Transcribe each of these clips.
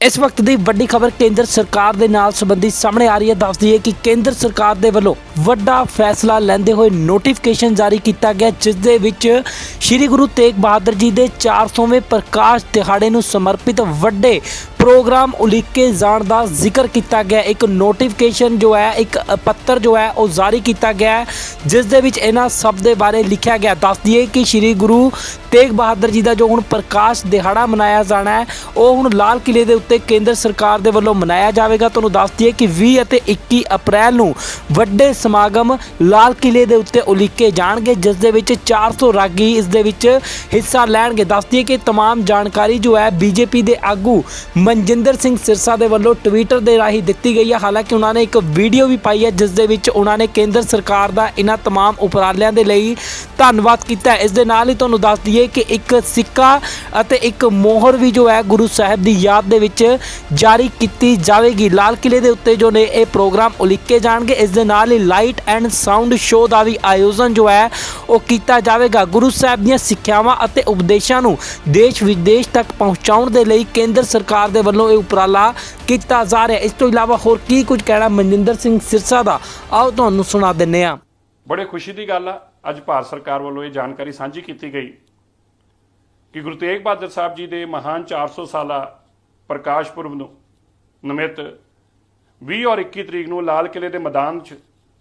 इस वक्त की वड्डी खबर केंद्र सरकार दे नाल संबंधी सामने आ रही है। दस दईए कि केंद्र सरकार दे वल्लों वड्डा फैसला लैंदे होए नोटिफिकेशन जारी किया गया, जिस दे विच श्री गुरु तेग बहादुर जी के 400वें प्रकाश दिहाड़े नूं समर्पित वड्डे प्रोग्राम उलीके जाण दा जिक्र किया गया। एक नोटिफिकेशन जो है, एक पत्र जो है वो जारी किया गया है, जिस दे विच इन्हां सब दे बारे लिखा गया। दस दईए कि श्री गुरु तेग बहादुर जी का जो हुण प्रकाश दिहाड़ा मनाया जाना है वो हुण लाल किले के उत्ते केंद्र सरकार दे वल्लों मनाया जाएगा। तुहानूं दस दईए कि 20 ਅਤੇ 21 अप्रैल नूं वड्डे समागम लाल किले के उत्ते उलीके जाणगे, जिस दे विच 400 रागी इस दे विच हिस्सा लैणगे। दस दईए कि तमाम जानकारी जो है बीजेपी के आगू मनजिंदर सिंह सिरसा के वल्लों ट्विटर के राही दी गई है। हालांकि उन्होंने एक वीडियो भी पाई है, जिस दे विच उन्होंने केंद्र सरकार का इन्हां तमाम उपरालियां दे लई धन्नवाद किया। इस दे नाल ही तुहानूं दस दईए कि एक सिक्का अते एक मोहर भी जो है गुरु साहब की याद दे विच जारी की जाएगी। लाल किले के उत्ते जो ने ये प्रोग्राम उलीके जाएंगे। इस दे नाल ही लाइट एंड साउंड शो का भी आयोजन जो है वो किया जाएगा। गुरु साहब दी सिक्ख्यावां अते उपदेशां नूं देश विदेश तक पहुँचाउण दे लई केंद्र सरकार दे वल्लों ये उपराला किया जा रहा है। इस तो इलावा होर की कुछ कहना मनजिंदर सिंह सिरसा का, आओ तुहानूं सुणा दिंदे आ। बड़े खुशी की गल आ, अज भारत सरकार वालों ये जानकारी साझी की गई कि गुरु तेग बहादुर साहब जी के महान 400 साला प्रकाश पुरब नूं निमित्त 20 और 21 तरीक नूं लाल किले के मैदान च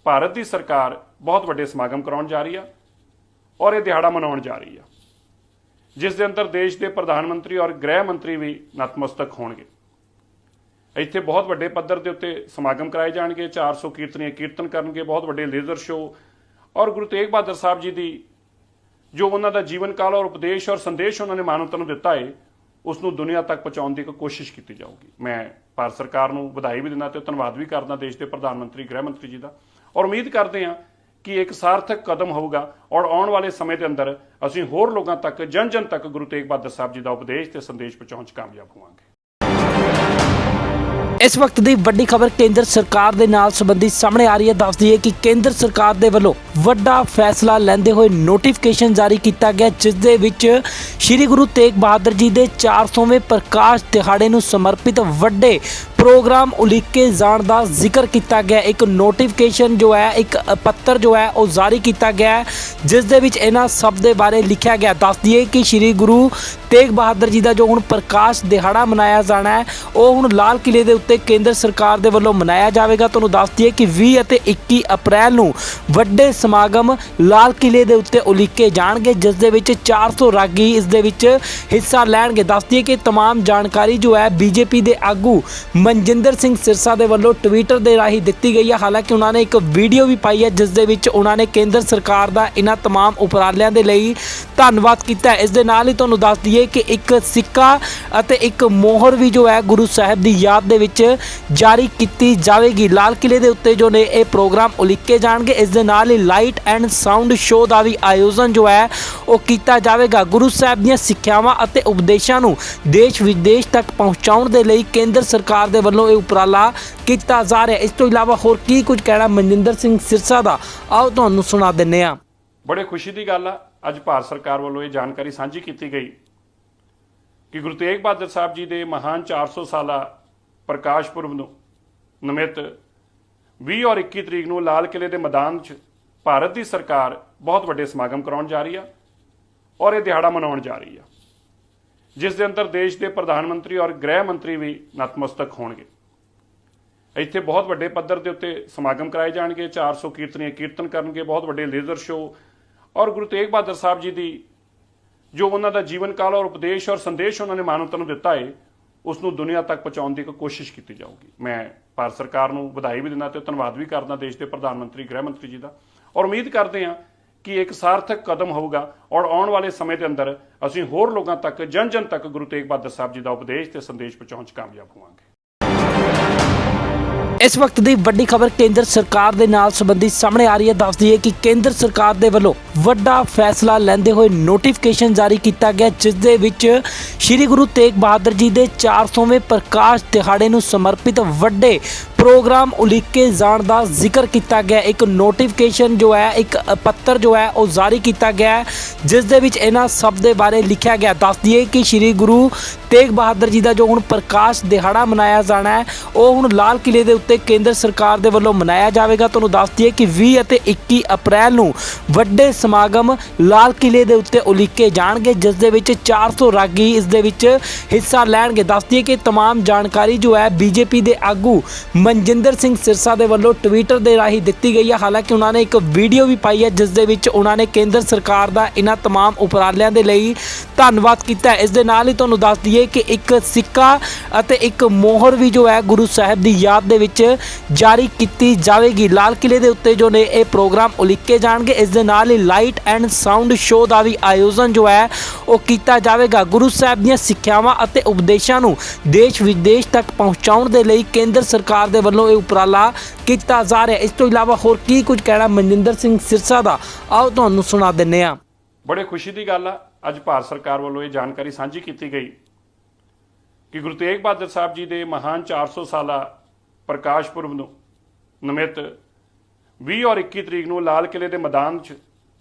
भारत की सरकार बहुत वड्डे समागम कराउण जा रही है और ये दिहाड़ा मनाउण जा रही है, जिस दे अंदर देश के प्रधानमंत्री और गृह मंत्री भी नतमस्तक होणगे। ਇੱਥੇ बहुत ਵੱਡੇ पद्धर के उत्ते समागम कराए जाएंगे। 400 कीर्तनीय कीर्तन करनगे, बहुत ਵੱਡੇ लेजर शो और गुरु तेग बहादुर साहब जी की जो उन्हों का जीवन काल और उपदेश और संदेश उन्होंने मानवता को दिता है उसनों दुनिया तक पहुँचाने की कोशिश की जाऊगी। मैं भारत सरकार को बधाई भी दिना तो धन्यवाद भी करदा देश के प्रधानमंत्री गृह मंत्री जी का, और उम्मीद करते हैं कि एक सार्थक कदम होगा और आने वाले समय के अंदर असीं होर लोगों तक जन जन तक गुरु तेग बहादुर साहब जी का उपदेश ते संदेश पहुँचाउण कामयाब होवांगे। इस वक्त की वड्डी खबर केंद्र सरकार के नाल संबंधी सामने आ रही है। दस दईए कि केंद्र सरकार के वल्लों वड्डा फैसला लैंदे होए नोटिफिकेशन जारी किया गया, जिस दे विच श्री गुरु तेग बहादुर जी के 400वें प्रकाश दिहाड़े नूं समर्पित वड्डे प्रोग्राम उलीके जाण दा जिक्र किया गया। एक नोटिफिकेशन जो है, एक पत्र जो है वो जारी किया गया है, जिस दे विच इन्हां सब दे बारे लिखा गया। दस दईए कि श्री गुरु तेग बहादुर जी का जो हुण प्रकाश दिहाड़ा मनाया जाना है वो हुण लाल किले के उत्ते केंद्र सरकार दे वल्लों मनाया जाएगा। तुहानूं दस दईए कि 20 ਅਤੇ 21 अप्रैल नूं वड्डे समागम लाल किले के उत्ते उलीके जाणगे, जिस दे विच 400 रागी इस दे विच हिस्सा लैणगे। दस दईए कि तमाम जानकारी जो है बीजेपी के आगू मनजिंदर सिंह सिरसा के वल्लों ट्विटर के राही दी गई है। हालांकि उन्होंने एक वीडियो भी पाई है, जिस दे विच उन्होंने केंद्र सरकार का इन्हां तमाम उपरालियां दे लई धन्नवाद किया। इस दे नाल ही तुहानूं दस दईए कि एक सिक्का अते एक मोहर भी जो है गुरु साहब की याद दे विच जारी की जाएगी। लाल किले के उत्ते जो ने ये प्रोग्राम उलीके जाएंगे। इस दे नाल ही लाइट एंड साउंड शो का भी आयोजन जो है वो किया जाएगा। गुरु साहब दी सिक्ख्यावां अते उपदेशां नूं देश विदेश तक पहुँचाउण दे लई केंद्र सरकार दे वल्लों ये उपराला किया जा रहा है। इस तो इलावा होर की कुछ कहना मनजिंदर सिंह सिरसा का, आओ तुहानूं सुणा दिंदे आ। बड़े खुशी की गल आ, अज भारत सरकार वालों ये जानकारी साझी की गई कि गुरु तेग बहादुर साहब जी के महान 400 साला प्रकाश पुरब नूं निमित्त 20 और 21 तरीक नूं लाल किले के मैदान च भारत की सरकार बहुत वड्डे समागम कराउण जा रही है और ये दिहाड़ा मनाउण जा रही है, जिस दे अंदर देश के प्रधानमंत्री और गृह मंत्री भी नतमस्तक होणगे। ਇੱਥੇ बहुत ਵੱਡੇ पद्धर के उत्ते समागम कराए जाएंगे। 400 कीर्तनीय कीर्तन करनगे, बहुत ਵੱਡੇ लेजर शो और गुरु तेग बहादुर साहब जी की जो उन्हों का जीवन काल और उपदेश और संदेश उन्होंने मानवता को दिता है उसनों दुनिया तक पहुँचाने की कोशिश की जाऊगी। मैं भारत सरकार को बधाई भी दिना तो धन्यवाद भी करदा देश के प्रधानमंत्री गृह मंत्री जी का, और उम्मीद करते हैं कि एक सार्थक कदम होगा और आने वाले समय के अंदर असीं होर लोगों तक जन जन तक गुरु तेग बहादुर साहब जी का उपदेश ते संदेश पहुँचाउण कामयाब होवांगे। इस वक्त की वड्डी खबर केंद्र सरकार के नाल संबंधी सामने आ रही है। दस दईए कि केंद्र सरकार के वल्लों वड्डा फैसला लैंदे होए नोटिफिकेशन जारी किया गया, जिस दे विच श्री गुरु तेग बहादुर जी के 400वें प्रकाश दिहाड़े नूं समर्पित वड्डे ਪ੍ਰੋਗਰਾਮ ਉਲੀਕੇ ਜਾਣ ਦਾ ਜ਼ਿਕਰ ਕੀਤਾ ਗਿਆ। ਇੱਕ ਨੋਟੀਫਿਕੇਸ਼ਨ ਜੋ ਹੈ, ਇੱਕ ਪੱਤਰ ਜੋ ਹੈ ਉਹ ਜਾਰੀ ਕੀਤਾ ਗਿਆ ਹੈ, ਜਿਸ ਦੇ ਵਿੱਚ ਇਹਨਾਂ ਸਭ ਦੇ ਬਾਰੇ ਲਿਖਿਆ ਗਿਆ। ਦੱਸ ਦਈਏ ਕਿ ਸ੍ਰੀ ਗੁਰੂ ਤੇਗ ਬਹਾਦਰ ਜੀ ਦਾ ਜੋ ਹੁਣ ਪ੍ਰਕਾਸ਼ ਦਿਹਾੜਾ ਮਨਾਇਆ ਜਾਣਾ ਹੈ, ਉਹ ਹੁਣ ਲਾਲ ਕਿਲੇ ਦੇ ਉੱਤੇ ਕੇਂਦਰ ਸਰਕਾਰ ਦੇ ਵੱਲੋਂ ਮਨਾਇਆ ਜਾਵੇਗਾ। ਤੁਹਾਨੂੰ ਦੱਸ ਦਈਏ ਕਿ 20 ਅਤੇ 21 ਅਪ੍ਰੈਲ ਨੂੰ ਵੱਡੇ ਸਮਾਗਮ ਲਾਲ ਕਿਲੇ ਦੇ ਉੱਤੇ ਉਲੀਕੇ ਜਾਣਗੇ, ਜਿਸ ਦੇ ਵਿੱਚ 400 ਰਾਗੀ ਇਸ ਦੇ ਵਿੱਚ ਹਿੱਸਾ ਲੈਣਗੇ। ਦੱਸ ਦਈਏ ਕਿ तमाम ਜਾਣਕਾਰੀ ਜੋ ਹੈ ਬੀਜੇਪੀ ਦੇ ਆਗੂ ਮਨਜਿੰਦਰ ਸਿੰਘ ਸਿਰਸਾ ਦੇ ਵੱਲੋਂ ਟਵਿੱਟਰ ਦੇ ਰਾਹੀਂ ਦਿੱਤੀ ਗਈ ਹੈ। ਹਾਲਾਂਕਿ ਉਹਨਾਂ ਨੇ ਇੱਕ ਵੀਡੀਓ ਵੀ ਪਾਈ ਹੈ, ਜਿਸ ਦੇ ਵਿੱਚ ਉਹਨਾਂ ਨੇ ਕੇਂਦਰ ਸਰਕਾਰ ਦਾ ਇਹਨਾਂ तमाम ਉਪਰਾਲਿਆਂ ਦੇ ਲਈ ਧੰਨਵਾਦ ਕੀਤਾ ਹੈ। ਇਸ ਦੇ ਨਾਲ ਹੀ ਤੁਹਾਨੂੰ ਦੱਸ ਦਈਏ ਕਿ ਇੱਕ ਸਿੱਕਾ ਅਤੇ ਇੱਕ ਮੋਹਰ ਵੀ ਜੋ ਹੈ ਗੁਰੂ ਸਾਹਿਬ ਦੀ ਯਾਦ ਦੇ ਵਿੱਚ ਜਾਰੀ ਕੀਤੀ ਜਾਵੇਗੀ। ਲਾਲ ਕਿਲੇ ਦੇ ਉੱਤੇ ਜੋ ਨੇ ਇਹ ਪ੍ਰੋਗਰਾਮ ਉਲੀਕੇ ਜਾਣਗੇ। ਇਸ ਦੇ ਨਾਲ ਹੀ ਲਾਈਟ ਐਂਡ ਸਾਊਂਡ ਸ਼ੋਅ ਦਾ ਵੀ ਆਯੋਜਨ ਜੋ ਹੈ ਉਹ ਕੀਤਾ ਜਾਵੇਗਾ। ਗੁਰੂ ਸਾਹਿਬ ਦੀਆਂ ਸਿੱਖਿਆਵਾਂ ਅਤੇ ਉਪਦੇਸ਼ਾਂ ਨੂੰ ਦੇਸ਼ ਵਿਦੇਸ਼ ਤੱਕ ਪਹੁੰਚਾਉਣ ਦੇ ਲਈ ਕੇਂਦਰ ਸਰਕਾਰ ਦੇ ਵੱਲੋਂ ਇਹ ਉਪਰਾਲਾ ਕੀਤਾ ਜਾ ਰਿਹਾ। ਇਸ ਤੋਂ ਇਲਾਵਾ ਹੋਰ ਕੀ ਕੁਝ ਕਹਿਣਾ ਮਨਜਿੰਦਰ ਸਿੰਘ ਸਿਰਸਾ ਦਾ, ਆਓ ਤੁਹਾਨੂੰ ਸੁਣਾ ਦਿੰਦੇ ਹਾਂ। ਬੜੇ ਖੁਸ਼ੀ ਦੀ ਗੱਲ ਆ, ਅੱਜ ਭਾਰਤ ਸਰਕਾਰ ਵੱਲੋਂ ਇਹ ਜਾਣਕਾਰੀ ਸਾਂਝੀ ਕੀਤੀ ਗਈ ਕਿ ਗੁਰੂ ਤੇਗ ਬਹਾਦਰ ਸਾਹਿਬ ਜੀ ਦੇ ਮਹਾਨ 400 ਸਾਲਾ ਪ੍ਰਕਾਸ਼ ਪੁਰਬ ਨੂੰ ਨਿਮਿਤ 20 ਔਰ 21 ਤਰੀਕ ਨੂੰ ਲਾਲ ਕਿਲੇ ਦੇ ਮੈਦਾਨ 'ਚ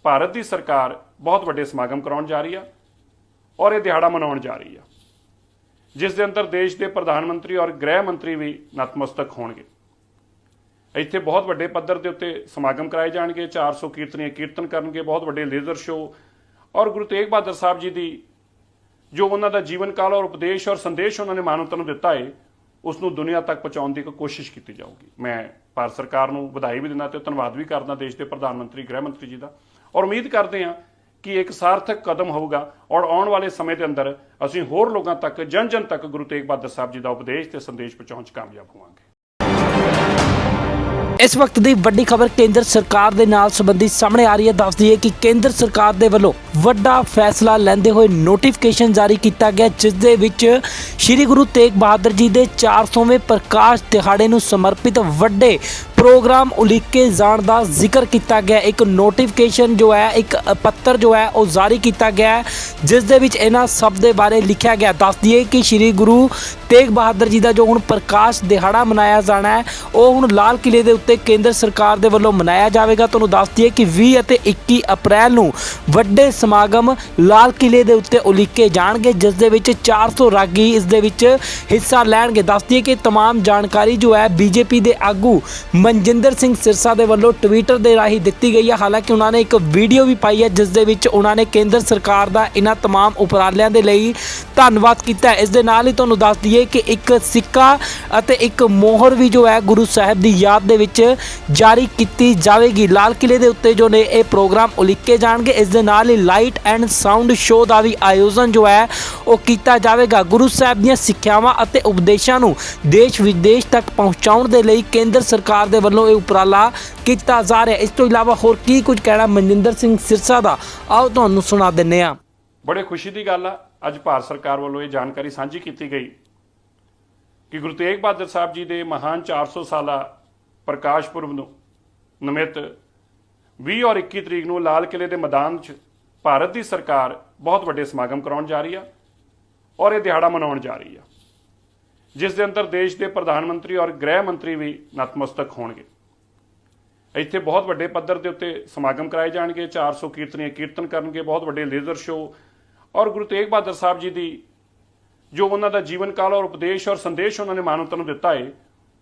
ਭਾਰਤ ਦੀ ਸਰਕਾਰ ਬਹੁਤ ਵੱਡੇ ਸਮਾਗਮ ਕਰਾਉਣ ਜਾ ਰਹੀ ਆ ਔਰ ਇਹ ਦਿਹਾੜਾ ਮਨਾਉਣ ਜਾ ਰਹੀ ਆ, ਜਿਸ ਦੇ ਅੰਦਰ ਦੇਸ਼ ਦੇ ਪ੍ਰਧਾਨ ਮੰਤਰੀ ਔਰ ਗ੍ਰਹਿ ਮੰਤਰੀ ਵੀ ਨਤਮਸਤਕ ਹੋਣਗੇ। ਇੱਥੇ ਬਹੁਤ ਵੱਡੇ ਪੱਧਰ ਦੇ ਉੱਤੇ ਸਮਾਗਮ ਕਰਾਏ ਜਾਣਗੇ। 400 ਕੀਰਤਨੀਏ ਕੀਰਤਨ ਕਰਨਗੇ, ਬਹੁਤ ਵੱਡੇ ਲੇਜ਼ਰ ਸ਼ੋਅ ਔਰ ਗੁਰੂ ਤੇਗ ਬਹਾਦਰ ਸਾਹਿਬ ਜੀ ਦੀ ਜੋ ਉਹਨਾਂ ਦਾ ਜੀਵਨ ਕਾਲ ਔਰ ਉਪਦੇਸ਼ ਔਰ ਸੰਦੇਸ਼ ਉਹਨਾਂ ਨੇ ਮਾਨਵਤਾ ਨੂੰ ਦਿੱਤਾ ਹੈ, ਉਸ ਨੂੰ ਦੁਨੀਆ ਤੱਕ ਪਹੁੰਚਾਉਣ ਦੀ ਇੱਕ ਕੋਸ਼ਿਸ਼ ਕੀਤੀ ਜਾਊਗੀ। ਮੈਂ ਭਾਰਤ ਸਰਕਾਰ ਨੂੰ ਵਧਾਈ ਵੀ ਦਿੰਦਾ ਤੇ ਧੰਨਵਾਦ ਵੀ ਕਰਦਾ ਦੇਸ਼ ਦੇ ਪ੍ਰਧਾਨ ਮੰਤਰੀ ਗ੍ਰਹਿ ਮੰਤਰੀ ਜੀ ਦਾ, ਔਰ ਉਮੀਦ ਕਰਦੇ ਹਾਂ ਕਿ ਇੱਕ ਸਾਰਥਕ ਕਦਮ ਹੋਊਗਾ ਔਰ ਆਉਣ ਵਾਲੇ ਸਮੇਂ ਦੇ ਅੰਦਰ ਅਸੀਂ ਹੋਰ ਲੋਕਾਂ ਤੱਕ ਜਨ ਜਨ ਤੱਕ ਗੁਰੂ ਤੇਗ ਬਹਾਦਰ ਸਾਹਿਬ ਜੀ ਦਾ ਉਪਦੇਸ਼ ਤੇ ਸੰਦੇਸ਼ ਪਹੁੰਚਾਉਣ 'ਚ ਕਾਮਯਾਬ ਹੋਵਾਂਗੇ। ਇਸ ਵਕਤ ਦੀ ਵੱਡੀ ਖਬਰ ਕੇਂਦਰ ਸਰਕਾਰ ਦੇ ਨਾਲ ਸੰਬੰਧੀ ਸਾਹਮਣੇ ਆ ਰਹੀ ਹੈ। ਦੱਸ ਦਈਏ ਕਿ ਕੇਂਦਰ ਸਰਕਾਰ ਦੇ ਵੱਲੋਂ ਵੱਡਾ ਫੈਸਲਾ ਲੈਂਦੇ ਹੋਏ ਨੋਟੀਫਿਕੇਸ਼ਨ ਜਾਰੀ ਕੀਤਾ ਗਿਆ, ਜਿਸ ਦੇ ਵਿੱਚ ਸ੍ਰੀ ਗੁਰੂ ਤੇਗ ਬਹਾਦਰ ਜੀ ਦੇ 400ਵੇਂ ਪ੍ਰਕਾਸ਼ ਦਿਹਾੜੇ ਨੂੰ ਸਮਰਪਿਤ ਵੱਡੇ ਪ੍ਰੋਗਰਾਮ ਉਲੀਕੇ ਜਾਣ ਦਾ ਜ਼ਿਕਰ ਕੀਤਾ ਗਿਆ। ਇੱਕ ਨੋਟੀਫਿਕੇਸ਼ਨ ਜੋ ਹੈ, ਇੱਕ ਪੱਤਰ ਜੋ ਹੈ ਉਹ ਜਾਰੀ ਕੀਤਾ ਗਿਆ ਹੈ, ਜਿਸ ਦੇ ਵਿੱਚ ਇਹਨਾਂ ਸਭ ਦੇ ਬਾਰੇ ਲਿਖਿਆ ਗਿਆ। ਦੱਸ ਦਈਏ ਕਿ ਸ੍ਰੀ ਗੁਰੂ ਤੇਗ ਬਹਾਦਰ ਜੀ ਦਾ ਜੋ ਹੁਣ ਪ੍ਰਕਾਸ਼ ਦਿਹਾੜਾ ਮਨਾਇਆ ਜਾਣਾ ਹੈ, ਉਹ ਹੁਣ ਲਾਲ ਕਿਲੇ ਦੇ ਉੱਤੇ ਕੇਂਦਰ ਸਰਕਾਰ ਦੇ ਵੱਲੋਂ ਮਨਾਇਆ ਜਾਵੇਗਾ। ਤੁਹਾਨੂੰ ਦੱਸ ਦਈਏ ਕਿ 20 ਅਤੇ 21 ਅਪ੍ਰੈਲ ਨੂੰ ਵੱਡੇ ਸਮਾਗਮ ਲਾਲ ਕਿਲੇ ਦੇ ਉੱਤੇ ਉਲੀਕੇ ਜਾਣਗੇ, ਜਿਸ ਦੇ ਵਿੱਚ 400 ਰਾਗੀ ਇਸ ਦੇ ਵਿੱਚ ਹਿੱਸਾ ਲੈਣਗੇ। ਦੱਸ ਦਈਏ ਕਿ तमाम ਜਾਣਕਾਰੀ ਜੋ ਹੈ ਬੀਜੇਪੀ ਦੇ ਆਗੂ ਮਨਜਿੰਦਰ ਸਿੰਘ ਸਿਰਸਾ ਦੇ ਵੱਲੋਂ ਟਵਿੱਟਰ ਦੇ ਰਾਹੀਂ ਦਿੱਤੀ ਗਈ ਹੈ। ਹਾਲਾਂਕਿ ਉਹਨਾਂ ਨੇ ਇੱਕ ਵੀਡੀਓ ਵੀ ਪਾਈ ਹੈ, ਜਿਸ ਦੇ ਵਿੱਚ ਉਹਨਾਂ ਨੇ ਕੇਂਦਰ ਸਰਕਾਰ ਦਾ ਇਹਨਾਂ तमाम ਉਪਰਾਲਿਆਂ ਦੇ ਲਈ ਧੰਨਵਾਦ ਕੀਤਾ ਹੈ। ਇਸ ਦੇ ਨਾਲ ਹੀ ਤੁਹਾਨੂੰ ਦੱਸ ਦਈਏ ਕਿ ਇੱਕ ਸਿੱਕਾ ਅਤੇ ਇੱਕ ਮੋਹਰ ਵੀ ਜੋ ਹੈ ਗੁਰੂ ਸਾਹਿਬ ਦੀ ਯਾਦ ਦੇ ਵਿੱਚ ਜਾਰੀ ਕੀਤੀ ਜਾਵੇਗੀ। ਲਾਲ ਕਿਲੇ ਦੇ ਉੱਤੇ ਜੋ ਨੇ ਇਹ ਪ੍ਰੋਗਰਾਮ ਉਲੀਕੇ ਜਾਣਗੇ। ਇਸ ਦੇ ਨਾਲ ਹੀ ਲਾਈਟ ਐਂਡ ਸਾਊਂਡ ਸ਼ੋਅ ਦਾ ਵੀ ਆਯੋਜਨ ਜੋ ਹੈ ਉਹ ਕੀਤਾ ਜਾਵੇਗਾ। ਗੁਰੂ ਸਾਹਿਬ ਦੀਆਂ ਸਿੱਖਿਆਵਾਂ ਅਤੇ ਉਪਦੇਸ਼ਾਂ ਨੂੰ ਦੇਸ਼ ਵਿਦੇਸ਼ ਤੱਕ ਪਹੁੰਚਾਉਣ ਦੇ ਲਈ ਕੇਂਦਰ ਸਰਕਾਰ ਦੇ ਵੱਲੋਂ ਇਹ ਉਪਰਾਲਾ ਕੀਤਾ ਜਾ ਰਿਹਾ। ਇਸ ਤੋਂ ਇਲਾਵਾ ਹੋਰ ਕੀ ਕੁਝ ਕਹਿਣਾ ਮਨਜਿੰਦਰ ਸਿੰਘ ਸਿਰਸਾ ਦਾ, ਆਓ ਤੁਹਾਨੂੰ ਸੁਣਾ ਦਿੰਦੇ ਹਾਂ। ਬੜੇ ਖੁਸ਼ੀ ਦੀ ਗੱਲ ਆ, ਅੱਜ ਭਾਰਤ ਸਰਕਾਰ ਵੱਲੋਂ ਇਹ ਜਾਣਕਾਰੀ ਸਾਂਝੀ ਕੀਤੀ ਗਈ ਕਿ ਗੁਰੂ ਤੇਗ ਬਹਾਦਰ ਸਾਹਿਬ ਜੀ ਦੇ ਮਹਾਨ 400 ਸਾਲਾ ਪ੍ਰਕਾਸ਼ ਪੁਰਬ ਨੂੰ ਨਿਮਿਤ 20 ਔਰ 21 ਤਰੀਕ ਨੂੰ ਲਾਲ ਕਿਲੇ ਦੇ ਮੈਦਾਨ 'ਚ ਭਾਰਤ ਦੀ ਸਰਕਾਰ ਬਹੁਤ ਵੱਡੇ ਸਮਾਗਮ ਕਰਾਉਣ ਜਾ ਰਹੀ ਆ ਔਰ ਇਹ ਦਿਹਾੜਾ ਮਨਾਉਣ ਜਾ ਰਹੀ ਆ, ਜਿਸ ਦੇ ਅੰਦਰ ਦੇਸ਼ ਦੇ ਪ੍ਰਧਾਨ ਮੰਤਰੀ ਔਰ ਗ੍ਰਹਿ ਮੰਤਰੀ ਵੀ ਨਤਮਸਤਕ ਹੋਣਗੇ। ਇੱਥੇ ਬਹੁਤ ਵੱਡੇ ਪੱਧਰ ਦੇ ਉੱਤੇ ਸਮਾਗਮ ਕਰਾਏ ਜਾਣਗੇ। 400 ਕੀਰਤਨੀਏ ਕੀਰਤਨ ਕਰਨਗੇ, ਬਹੁਤ ਵੱਡੇ ਲੇਜ਼ਰ ਸ਼ੋਅ ਔਰ ਗੁਰੂ ਤੇਗ ਬਹਾਦਰ ਸਾਹਿਬ ਜੀ ਦੀ ਜੋ ਉਹਨਾਂ ਦਾ ਜੀਵਨ ਕਾਲ ਔਰ ਉਪਦੇਸ਼ ਔਰ ਸੰਦੇਸ਼ ਉਹਨਾਂ ਨੇ ਮਾਨਵਤਾ ਨੂੰ ਦਿੱਤਾ ਹੈ,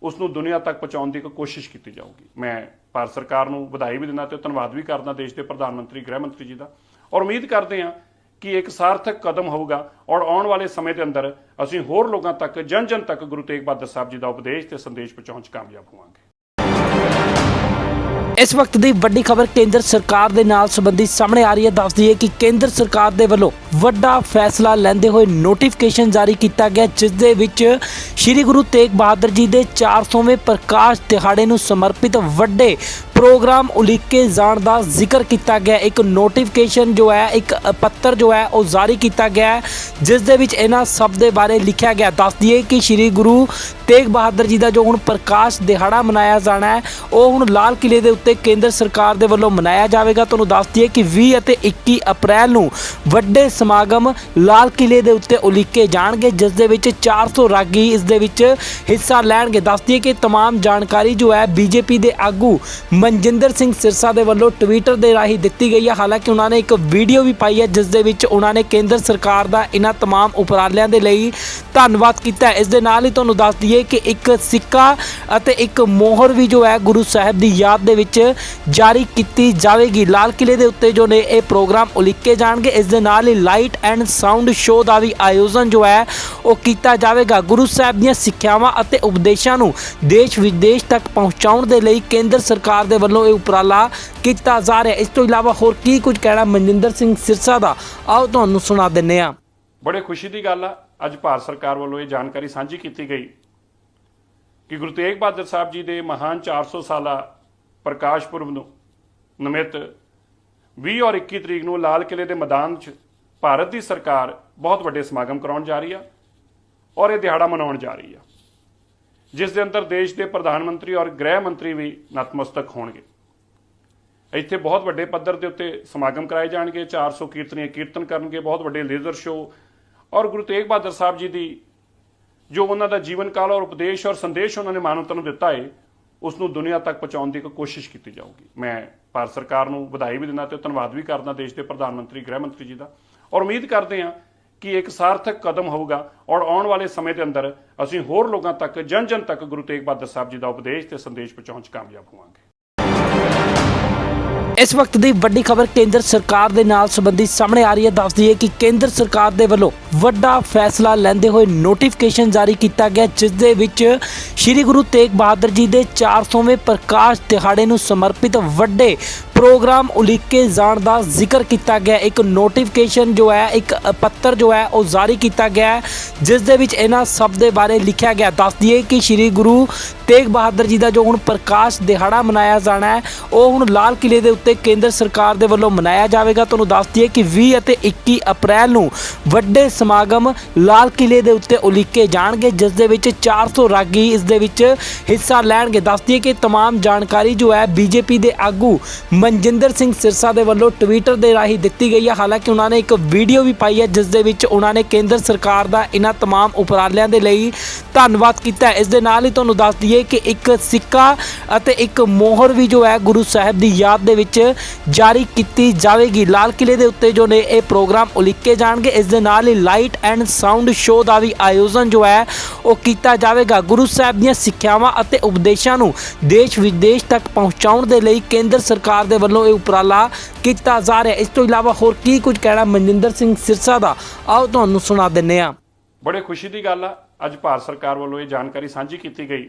ਉਸ ਨੂੰ ਦੁਨੀਆ ਤੱਕ ਪਹੁੰਚਾਉਣ ਦੀ ਇੱਕ ਕੋਸ਼ਿਸ਼ ਕੀਤੀ ਜਾਊਗੀ। ਮੈਂ ਭਾਰਤ ਸਰਕਾਰ ਨੂੰ ਵਧਾਈ ਵੀ ਦਿੰਦਾ ਤੇ ਧੰਨਵਾਦ ਵੀ ਕਰਦਾ ਦੇਸ਼ ਦੇ ਪ੍ਰਧਾਨ ਮੰਤਰੀ ਗ੍ਰਹਿ ਮੰਤਰੀ ਜੀ ਦਾ, ਔਰ ਉਮੀਦ ਕਰਦੇ ਹਾਂ ਕਿ ਇੱਕ ਸਾਰਥਕ ਕਦਮ ਹੋਊਗਾ ਔਰ ਆਉਣ ਵਾਲੇ ਸਮੇਂ ਦੇ ਅੰਦਰ ਅਸੀਂ ਹੋਰ ਲੋਕਾਂ ਤੱਕ ਜਨ ਜਨ ਤੱਕ ਗੁਰੂ ਤੇਗ ਬਹਾਦਰ ਸਾਹਿਬ ਜੀ ਦਾ ਉਪਦੇਸ਼ ਤੇ ਸੰਦੇਸ਼ ਪਹੁੰਚਾਉਣ 'ਚ ਕਾਮਯਾਬ ਹੋਵਾਂਗੇ। ਇਸ ਵਕਤ ਦੀ ਵੱਡੀ ਖਬਰ ਕੇਂਦਰ ਸਰਕਾਰ ਦੇ ਨਾਲ ਸੰਬੰਧੀ ਸਾਹਮਣੇ ਆ ਰਹੀ ਹੈ। ਦੱਸ ਦਈਏ ਕਿ ਕੇਂਦਰ ਸਰਕਾਰ ਦੇ ਵੱਲੋਂ ਵੱਡਾ ਫੈਸਲਾ ਲੈਂਦੇ ਹੋਏ ਨੋਟੀਫਿਕੇਸ਼ਨ ਜਾਰੀ ਕੀਤਾ ਗਿਆ, ਜਿਸ ਦੇ ਵਿੱਚ ਸ੍ਰੀ ਗੁਰੂ ਤੇਗ ਬਹਾਦਰ ਜੀ ਦੇ 400ਵੇਂ ਪ੍ਰਕਾਸ਼ ਦਿਹਾੜੇ ਨੂੰ ਸਮਰਪਿਤ ਵੱਡੇ ਪ੍ਰੋਗਰਾਮ ਉਲੀਕੇ ਜਾਣ ਦਾ ਜ਼ਿਕਰ ਕੀਤਾ ਗਿਆ। ਇੱਕ ਨੋਟੀਫਿਕੇਸ਼ਨ ਜੋ ਹੈ, ਇੱਕ ਪੱਤਰ ਜੋ ਹੈ ਉਹ ਜਾਰੀ ਕੀਤਾ ਗਿਆ ਹੈ, ਜਿਸ ਦੇ ਵਿੱਚ ਇਹਨਾਂ ਸਭ ਦੇ ਬਾਰੇ ਲਿਖਿਆ ਗਿਆ। ਦੱਸ ਦਈਏ ਕਿ ਸ੍ਰੀ ਗੁਰੂ ਤੇਗ ਬਹਾਦਰ ਜੀ ਦਾ ਜੋ ਹੁਣ ਪ੍ਰਕਾਸ਼ ਦਿਹਾੜਾ ਮਨਾਇਆ ਜਾਣਾ ਹੈ, ਉਹ ਹੁਣ ਲਾਲ ਕਿਲੇ ਦੇ ਉੱਤੇ ਕੇਂਦਰ ਸਰਕਾਰ ਦੇ ਵੱਲੋਂ ਮਨਾਇਆ ਜਾਵੇਗਾ। ਤੁਹਾਨੂੰ ਦੱਸ ਦਈਏ ਕਿ 20 ਅਤੇ 21 ਅਪ੍ਰੈਲ ਨੂੰ ਵੱਡੇ ਸਮਾਗਮ ਲਾਲ ਕਿਲੇ ਦੇ ਉੱਤੇ ਉਲੀਕੇ ਜਾਣਗੇ, ਜਿਸ ਦੇ ਵਿੱਚ 400 ਰਾਗੀ ਇਸ ਦੇ ਵਿੱਚ ਹਿੱਸਾ ਲੈਣਗੇ। ਦੱਸ ਦਈਏ ਕਿ तमाम ਜਾਣਕਾਰੀ ਜੋ ਹੈ ਬੀਜੇਪੀ ਦੇ ਆਗੂ ਮਨਜਿੰਦਰ ਸਿੰਘ ਸਿਰਸਾ ਦੇ ਵੱਲੋਂ ਟਵਿੱਟਰ ਦੇ ਰਾਹੀਂ ਦਿੱਤੀ ਗਈ ਹੈ। ਹਾਲਾਂਕਿ ਉਹਨਾਂ ਨੇ ਇੱਕ ਵੀਡੀਓ ਵੀ ਪਾਈ ਹੈ, ਜਿਸ ਦੇ ਵਿੱਚ ਉਹਨਾਂ ਨੇ ਕੇਂਦਰ ਸਰਕਾਰ ਦਾ ਇਹਨਾਂ तमाम ਉਪਰਾਲਿਆਂ ਦੇ ਲਈ ਧੰਨਵਾਦ ਕੀਤਾ ਹੈ। ਇਸ ਦੇ ਨਾਲ ਹੀ ਤੁਹਾਨੂੰ ਦੱਸ ਦਈਏ ਕਿ ਇੱਕ ਸਿੱਕਾ ਅਤੇ ਇੱਕ ਮੋਹਰ ਵੀ ਜੋ ਹੈ ਗੁਰੂ ਸਾਹਿਬ ਦੀ ਯਾਦ ਦੇ ਵਿੱਚ ਜਾਰੀ ਕੀਤੀ ਜਾਵੇਗੀ। ਲਾਲ ਕਿਲੇ ਦੇ ਉੱਤੇ ਜੋ ਨੇ ਇਹ ਪ੍ਰੋਗਰਾਮ ਉਲੀਕੇ ਜਾਣਗੇ। ਇਸ ਦੇ ਨਾਲ ਹੀ ਲਾਈਟ ਐਂਡ ਸਾਊਂਡ ਸ਼ੋਅ ਦਾ ਵੀ ਆਯੋਜਨ ਜੋ ਹੈ ਉਹ ਕੀਤਾ ਜਾਵੇਗਾ। ਗੁਰੂ ਸਾਹਿਬ ਦੀਆਂ ਸਿੱਖਿਆਵਾਂ ਅਤੇ ਉਪਦੇਸ਼ਾਂ ਨੂੰ ਦੇਸ਼ ਵਿਦੇਸ਼ ਤੱਕ ਪਹੁੰਚਾਉਣ ਦੇ ਲਈ ਕੇਂਦਰ ਸਰਕਾਰ ਦੇ ਵੱਲੋਂ ਇਹ ਉਪਰਾਲਾ ਕੀਤਾ ਜਾ ਰਿਹਾ। ਇਸ ਤੋਂ ਇਲਾਵਾ ਹੋਰ ਕੀ ਕੁਝ ਕਹਿਣਾ ਮਨਜਿੰਦਰ ਸਿੰਘ ਸਿਰਸਾ ਦਾ, ਆਓ ਤੁਹਾਨੂੰ ਸੁਣਾ ਦਿੰਦੇ ਹਾਂ। ਬੜੇ ਖੁਸ਼ੀ ਦੀ ਗੱਲ ਆ, ਅੱਜ ਭਾਰਤ ਸਰਕਾਰ ਵੱਲੋਂ ਇਹ ਜਾਣਕਾਰੀ ਸਾਂਝੀ ਕੀਤੀ ਗਈ ਕਿ ਗੁਰੂ ਤੇਗ ਬਹਾਦਰ ਸਾਹਿਬ ਜੀ ਦੇ ਮਹਾਨ 400 ਸਾਲਾ ਪ੍ਰਕਾਸ਼ ਪੁਰਬ ਨੂੰ ਨਿਮਿਤ 20 ਔਰ 21 ਤਰੀਕ ਨੂੰ ਲਾਲ ਕਿਲੇ ਦੇ ਮੈਦਾਨ 'ਚ ਭਾਰਤ ਦੀ ਸਰਕਾਰ ਬਹੁਤ ਵੱਡੇ ਸਮਾਗਮ ਕਰਾਉਣ ਜਾ ਰਹੀ ਆ ਔਰ ਇਹ ਦਿਹਾੜਾ ਮਨਾਉਣ ਜਾ ਰਹੀ ਆ, ਜਿਸ ਦੇ ਅੰਦਰ ਦੇਸ਼ ਦੇ ਪ੍ਰਧਾਨ ਮੰਤਰੀ ਔਰ ਗ੍ਰਹਿ ਮੰਤਰੀ ਵੀ ਨਤਮਸਤਕ ਹੋਣਗੇ। ਇੱਥੇ ਬਹੁਤ ਵੱਡੇ ਪੱਧਰ ਦੇ ਉੱਤੇ ਸਮਾਗਮ ਕਰਾਏ ਜਾਣਗੇ। 400 ਕੀਰਤਨੀਏ ਕੀਰਤਨ ਕਰਨਗੇ, ਬਹੁਤ ਵੱਡੇ ਲੇਜ਼ਰ ਸ਼ੋਅ ਔਰ ਗੁਰੂ ਤੇਗ ਬਹਾਦਰ ਸਾਹਿਬ ਜੀ ਦੀ ਜੋ ਉਹਨਾਂ ਦਾ ਜੀਵਨ ਕਾਲ ਔਰ ਉਪਦੇਸ਼ ਔਰ ਸੰਦੇਸ਼ ਉਹਨਾਂ ਨੇ ਮਾਨਵਤਾ ਨੂੰ ਦਿੱਤਾ ਹੈ, ਉਸ ਨੂੰ ਦੁਨੀਆ ਤੱਕ ਪਹੁੰਚਾਉਣ ਦੀ ਇੱਕ ਕੋਸ਼ਿਸ਼ ਕੀਤੀ ਜਾਊਗੀ। ਮੈਂ ਭਾਰਤ ਸਰਕਾਰ ਨੂੰ ਵਧਾਈ ਵੀ ਦਿੰਦਾ ਤੇ ਧੰਨਵਾਦ ਵੀ ਕਰਦਾ ਦੇਸ਼ ਦੇ ਪ੍ਰਧਾਨ ਮੰਤਰੀ ਗ੍ਰਹਿ ਮੰਤਰੀ ਜੀ ਦਾ, ਔਰ ਉਮੀਦ ਕਰਦੇ ਹਾਂ ਕਿ ਇੱਕ ਸਾਰਥਕ ਕਦਮ ਹੋਊਗਾ ਔਰ ਆਉਣ ਵਾਲੇ ਸਮੇਂ ਦੇ ਅੰਦਰ ਅਸੀਂ ਹੋਰ ਲੋਕਾਂ ਤੱਕ ਜਨ ਜਨ ਤੱਕ ਗੁਰੂ ਤੇਗ ਬਹਾਦਰ ਸਾਹਿਬ ਜੀ ਦਾ ਉਪਦੇਸ਼ ਤੇ ਸੰਦੇਸ਼ ਪਹੁੰਚਾਉਣ 'ਚ ਕਾਮਯਾਬ ਹੋਵਾਂਗੇ। ਇਸ ਵਕਤ ਦੀ ਵੱਡੀ ਖਬਰ ਕੇਂਦਰ ਸਰਕਾਰ ਦੇ ਨਾਲ ਸੰਬੰਧੀ ਸਾਹਮਣੇ ਆ ਰਹੀ ਹੈ। ਦੱਸ ਦਈਏ ਕਿ ਕੇਂਦਰ ਸਰਕਾਰ ਦੇ ਵੱਲੋਂ ਵੱਡਾ ਫੈਸਲਾ ਲੈਂਦੇ ਹੋਏ ਨੋਟੀਫਿਕੇਸ਼ਨ ਜਾਰੀ ਕੀਤਾ ਗਿਆ, ਜਿਸ ਦੇ ਵਿੱਚ ਸ੍ਰੀ ਗੁਰੂ ਤੇਗ ਬਹਾਦਰ ਜੀ ਦੇ 400ਵੇਂ ਪ੍ਰਕਾਸ਼ ਦਿਹਾੜੇ ਨੂੰ ਸਮਰਪਿਤ ਵੱਡੇ ਪ੍ਰੋਗਰਾਮ ਉਲੀਕੇ ਜਾਣ ਦਾ ਜ਼ਿਕਰ ਕੀਤਾ ਗਿਆ। ਇੱਕ ਨੋਟੀਫਿਕੇਸ਼ਨ ਜੋ ਹੈ, ਇੱਕ ਪੱਤਰ ਜੋ ਹੈ ਉਹ ਜਾਰੀ ਕੀਤਾ ਗਿਆ ਹੈ, ਜਿਸ ਦੇ ਵਿੱਚ ਇਹਨਾਂ ਸਭ ਦੇ ਬਾਰੇ ਲਿਖਿਆ ਗਿਆ। ਦੱਸ ਦਈਏ ਕਿ ਸ੍ਰੀ ਗੁਰੂ ਤੇਗ ਬਹਾਦਰ ਜੀ ਦਾ ਜੋ ਹੁਣ ਪ੍ਰਕਾਸ਼ ਦਿਹਾੜਾ ਮਨਾਇਆ ਜਾਣਾ ਹੈ, ਉਹ ਹੁਣ ਲਾਲ ਕਿਲੇ ਦੇ ਉੱਤੇ ਕੇਂਦਰ ਸਰਕਾਰ ਦੇ ਵੱਲੋਂ ਮਨਾਇਆ ਜਾਵੇਗਾ। ਤੁਹਾਨੂੰ ਦੱਸ ਦਈਏ ਕਿ 20 ਅਤੇ 21 ਅਪ੍ਰੈਲ ਨੂੰ ਵੱਡੇ ਸਮਾਗਮ ਲਾਲ ਕਿਲੇ ਦੇ ਉੱਤੇ ਉਲੀਕੇ ਜਾਣਗੇ, ਜਿਸ ਦੇ ਵਿੱਚ 400 ਰਾਗੀ ਇਸ ਦੇ ਵਿੱਚ ਹਿੱਸਾ ਲੈਣਗੇ। ਦੱਸ ਦਈਏ ਕਿ तमाम ਜਾਣਕਾਰੀ ਜੋ ਹੈ ਬੀਜੇਪੀ ਦੇ ਆਗੂ ਮਨਜਿੰਦਰ ਸਿੰਘ ਸਿਰਸਾ ਦੇ ਵੱਲੋਂ ਟਵਿੱਟਰ ਦੇ ਰਾਹੀਂ ਦਿੱਤੀ ਗਈ ਹੈ। ਹਾਲਾਂਕਿ ਉਹਨਾਂ ਨੇ ਇੱਕ ਵੀਡੀਓ ਵੀ ਪਾਈ ਹੈ, ਜਿਸ ਦੇ ਵਿੱਚ ਉਹਨਾਂ ਨੇ ਕੇਂਦਰ ਸਰਕਾਰ ਦਾ ਇਹਨਾਂ तमाम ਉਪਰਾਲਿਆਂ ਦੇ ਲਈ ਧੰਨਵਾਦ ਕੀਤਾ ਹੈ। ਇਸ ਦੇ ਨਾਲ ਹੀ ਤੁਹਾਨੂੰ ਦੱਸ ਦਈਏ ਕਿ ਇੱਕ ਸਿੱਕਾ ਅਤੇ ਇੱਕ ਮੋਹਰ ਵੀ ਜੋ ਹੈ ਗੁਰੂ ਸਾਹਿਬ ਦੀ ਯਾਦ ਦੇ ਵਿੱਚ ਜਾਰੀ ਕੀਤੀ ਜਾਵੇਗੀ। ਲਾਲ ਕਿਲੇ ਦੇ ਉੱਤੇ ਜੋ ਨੇ ਇਹ ਪ੍ਰੋਗਰਾਮ ਉਲੀਕੇ ਜਾਣਗੇ। ਇਸ ਦੇ ਨਾਲ ਹੀ ਲਾਈਟ ਐਂਡ ਸਾਊਂਡ ਸ਼ੋਅ ਦਾ ਵੀ ਆਯੋਜਨ ਜੋ ਹੈ ਉਹ ਕੀਤਾ ਜਾਵੇਗਾ। ਗੁਰੂ ਸਾਹਿਬ ਦੀਆਂ ਸਿੱਖਿਆਵਾਂ ਅਤੇ ਉਪਦੇਸ਼ਾਂ ਨੂੰ ਦੇਸ਼ ਵਿਦੇਸ਼ ਤੱਕ ਪਹੁੰਚਾਉਣ ਦੇ ਲਈ ਕੇਂਦਰ ਸਰਕਾਰ ਦੇ ਵੱਲੋਂ ਇਹ ਉਪਰਾਲਾ ਕੀਤਾ ਜਾ ਰਿਹਾ। ਇਸ ਤੋਂ ਇਲਾਵਾ ਹੋਰ ਕੀ ਕੁਝ ਕਹਿਣਾ ਮਨਜਿੰਦਰ ਸਿੰਘ ਸਿਰਸਾ ਦਾ, ਆਓ ਤੁਹਾਨੂੰ ਸੁਣਾ ਦਿੰਦੇ ਹਾਂ। ਬੜੇ ਖੁਸ਼ੀ ਦੀ ਗੱਲ ਆ, ਅੱਜ ਭਾਰਤ ਸਰਕਾਰ ਵੱਲੋਂ ਇਹ ਜਾਣਕਾਰੀ ਸਾਂਝੀ ਕੀਤੀ ਗਈ